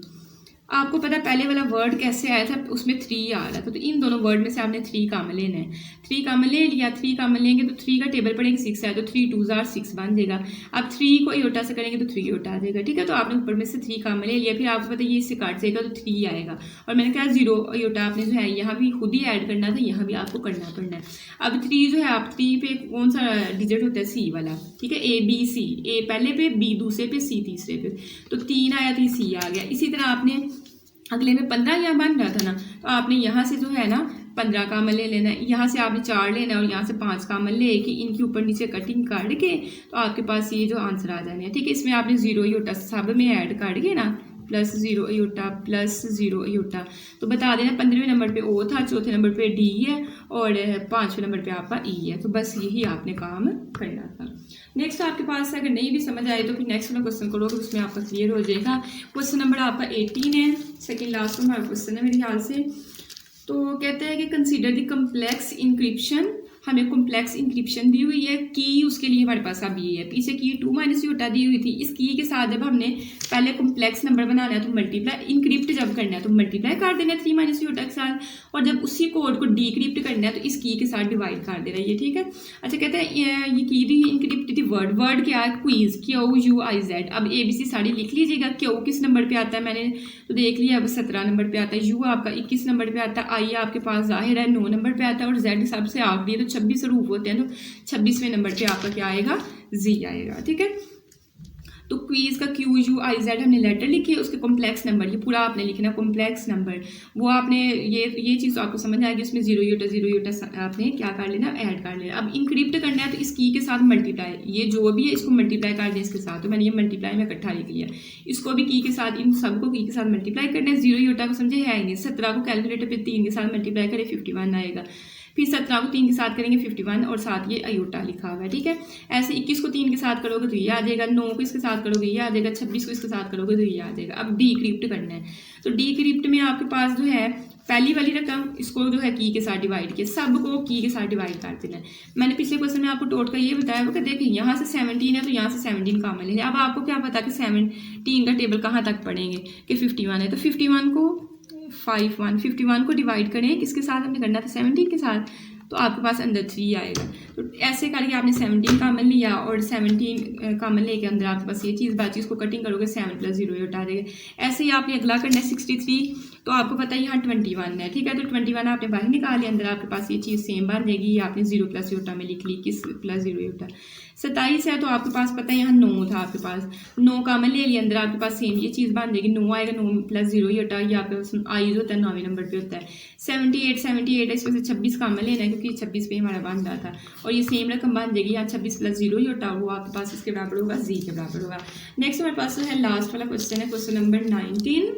आपको पता है पहले वाला वर्ड कैसे आया था, उसमें 3 आ रहा था, तो इन दोनों वर्ड में से आपने 3 कॉमन लेना है। 3 कॉमन ले लिया, 3 कॉमन लेंगे तो 3 का टेबल पड़ेगा 6 है, तो 3 2 6 बन जाएगा। अब 3 को इयोटा से करेंगे तो 3 इयोटा आ जाएगा, ठीक है। तो आपने ऊपर में से 3 कॉमन ले लिया, फिर आपको पता है ये इससे काट जाएगा तो 3 आएगा। और मैंने कहा 0 इयोटा आपने जो है यहाँ भी खुद ही ऐड करना था, यहाँ भी आपको करना पड़ना है। अब 3 जो है आप 3 पे कौन सा डिजिट होता है, C वाला, ठीक है, ABC, A पहले पे, B दूसरे पे, C तीसरे पे, तो 3 आया तो C आ गया। इसी तरह आपने अगले में 15 यहाँ बन रहा था ना, तो आपने यहाँ से जो है ना 15 कॉमन ले लेना है, यहाँ से आपने 4 लेना है और यहाँ से 5 कॉमन ले कि इनके ऊपर नीचे कटिंग करके तो आपके पास ये जो आंसर आ जाने हैं, ठीक है। इसमें आपने 0 इयोटा सब में ऐड करके ना प्लस 0 इयोटा प्लस 0 इयोटा, तो बता देना 15वें नंबर पे O था, चौथे नंबर पे D है और 5वें नंबर पे आपका E है। तो बस यही आपने काम करना था। नेक्स्ट आपके पास अगर नहीं भी समझ आए तो फिर नेक्स्ट वाला क्वेश्चन करोगे, उसमें आपका क्लियर हो जाएगा। क्वेश्चन नंबर आपका 18 है, सेकेंड लास्ट हमारा क्वेश्चन है मेरे ख्याल से। तो कहते हैं कि कंसीडर द कम्प्लेक्स इंक्रिप्शन हमें कॉम्प्लेक्स इंक्रिप्शन दी हुई है, की उसके लिए हमारे पास अब ये है, पीछे की 2 - योटा दी हुई थी। इस की के साथ जब हमने पहले कॉम्प्लेक्स नंबर बनाना है तो मल्टीप्लाई, इंक्रिप्ट जब करना है तो मल्टीप्लाई कर देना है 3 - योटा के साथ, और जब उसी कोड को डिक्रिप्ट करना है तो इस की के साथ डिवाइड कर देना है ये, ठीक है। अच्छा कहते हैं ये की दी इंक्रिप्ट थी वर्ड क्या है, क्वीज, QUIZ। अब ABC सारी लिख लीजिएगा। क्यू किस नंबर पे आता है मैंने तो देख लिया, अब 17 नंबर पे आता है। यू आपका 21 नंबर पे आता है। आई आपके पास जाहिर है 9 नंबर पे आता है, और Z सबसे आखिरी है तो 26 हरूफ होते हैं तो 26वें नंबर पे आपका क्या आएगा, Z आएगा, ठीक है। तो क्वीज का QUIZ हमने लेटर लिखी है, उसके कॉम्प्लेक्स नंबर ये पूरा आपने लिखना कॉम्प्लेक्स नंबर, वो आपने ये चीज़ तो आपको समझ आएगी। उसमें 0 योटा आपने क्या कर लेना, ऐड कर लेना। अब इंक्रिप्ट करना है तो इस की के साथ मल्टीप्लाई, ये जो भी है इसको मल्टीप्लाई कर दें इसके साथ, तो मैंने ये मल्टीप्लाई में इकट्ठा लिख लिया। इसको भी की के साथ, इन सबको की के साथ मल्टीप्लाई करना है। 0 योटा को समझे है ही नहीं, 17 को कैलकुलेटर पे 3 के साथ मल्टीप्लाई करें 51 आएगा। फिर 17 को 3 के साथ करेंगे 51, और साथ ये अयोटा लिखा हुआ है, ठीक है। ऐसे 21 को 3 के साथ करोगे तो ये आ जाएगा, 9 को इसके साथ करोगे ये आ जाएगा, 26 को इसके साथ करोगे तो ये आ जाएगा। अब डिक्रिप्ट करना है तो डिक्रिप्ट में आपके पास जो है पहली वाली रकम, इसको जो है की के साथ डिवाइड किया, सबको की के साथ डिवाइड कर देना है। मैंने पिछले क्वेश्चन में आपको टोट का ये बताया कि देखिए यहाँ से 17 है तो यहाँ से 17 कॉमन लेंगे। अब आपको क्या पता कि 17 का टेबल कहाँ तक पढ़ेंगे कि 51 है, तो 51 को डिवाइड करें किसके साथ, हमने करना था 17 के साथ, तो आपके पास अंदर 3 आएगा। तो ऐसे करके आपने 17 कॉमन लिया, और 17 कॉमन लेके अंदर आपके पास ये चीज़ बाकी, इसको कटिंग करोगे 7 + 0 योटा आ जाएगा। ऐसे ही आपने अगला करना है 63, तो आपको पता है यहाँ 21 है, ठीक है। तो 21 आपने बाहर निकाल लिया, अंदर आपके पास ये चीज़ सेम बन जाएगी। ये आपने 0 + योटा में लिख ली, किस +0 योटा। 27 है तो आपके पास पता है यहाँ 9 था, आपके पास 9 कॉमन ले लिया, अंदर आपके पास सेम ये चीज़ बन जाएगी, 9 आएगा, 9 + 0 योटा, ये आपके पास आई जो होता है 9वें नंबर पे होता है। 78 है, इसमें से 26 कॉमन लेना है क्योंकि 26 पे हमारा बन रहा था, और ये सेम रकम बन जाएगी यहाँ 26 + 0 योटा, वो आपके पास इसके बराबर होगा, Z के बराबर होगा। नेक्स्ट हमारे पास है लास्ट वाला क्वेश्चन है, क्वेश्चन नंबर 19।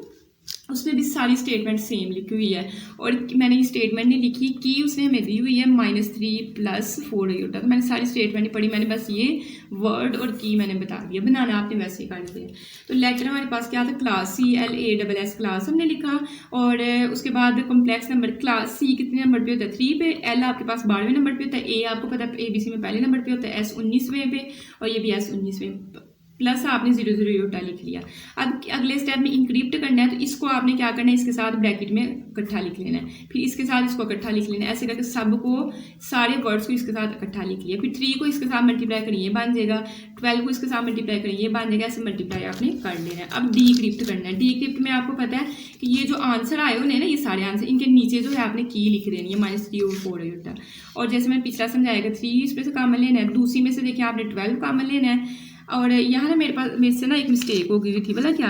उसमें भी सारी स्टेटमेंट सेम लिखी हुई है, और मैंने ये स्टेटमेंट नहीं लिखी कि उसने हमें दी हुई है -3 + 4 योटा, तो मैंने सारी स्टेटमेंट नहीं पढ़ी, मैंने बस ये वर्ड और की मैंने बता दिया, बनाना आपने वैसे ही कर दिया। तो लेटर हमारे पास क्या था, क्लास CLASS क्लास हमने लिखा, और उसके बाद कॉम्प्लेक्स नंबर क्लास C कितने नंबर पे होता है, 3 पे, L आपके पास 12वें नंबर पे होता है, A आपको पता है ABC में पहले नंबर पे होता है, S 19वें पे, और ये भी S 19वें, प्लस आपने 0 0 योटा लिख लिया। अब अगले स्टेप में इंक्रिप्ट करना है, तो इसको आपने क्या करना है, इसके साथ ब्रैकेट में इकट्ठा लिख लेना है, फिर इसके साथ इसको इकट्ठा लिख लेना है, ऐसे करके सबको सारे वर्ड्स को इसके साथ इकट्ठा लिख लिया। फिर 3 को इसके साथ मल्टीप्लाई करें ये बन जाएगा, 12 को इसके साथ मल्टीप्लाई करें ये बन जाएगा, ऐसे मल्टीप्लाई आपने कर लेना है। अब डिक्रिप्ट करना है। डिक्रिप्ट में आपको पता है कि ये जो आंसर आए हुए ना, ये सारे आंसर, इनके नीचे जो है आपने की लिख देनी है, -3 और 4 योटा। और जैसे मैंने पिछला समझाया 3 इसमें से कॉमन लेना है, दूसरी में से देखिए आपने 12 कॉमन लेना है। और यहाँ ना मेरे से ना एक मिस्टेक हो गई थी, बोला क्या,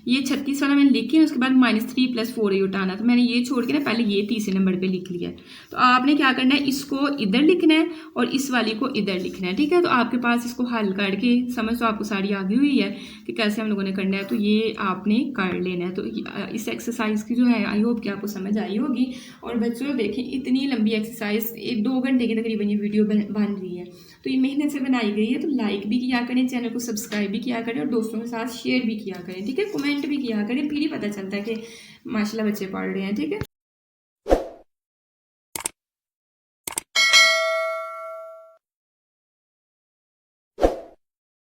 ये 36 वाला मैंने लिखी है, उसके बाद -3 + 4 योटा आना, तो मैंने ये छोड़ के ना पहले ये तीसरे नंबर पे लिख लिया है। तो आपने क्या करना है, इसको इधर लिखना है और इस वाली को इधर लिखना है, ठीक है। तो आपके पास इसको हल करके समझ तो आपको सारी आ गई हुई है कि कैसे हम लोगों ने करना है, तो ये आपने कर लेना है। तो इस एक्सरसाइज की जो है आई होप कि आपको समझ आई होगी। और बच्चों देखें, इतनी लंबी एक्सरसाइज 2 घंटे की तकरीबन ये वीडियो बन रही है, तो ये मेहनत से बनाई गई है। तो लाइक भी किया करें, चैनल को सब्सक्राइब भी किया करें, और दोस्तों के साथ शेयर भी किया करें, ठीक है। कमेंट भी किया करें, फिर ही पता चलता है कि माशाल्लाह बच्चे पढ़ रहे हैं, ठीक है।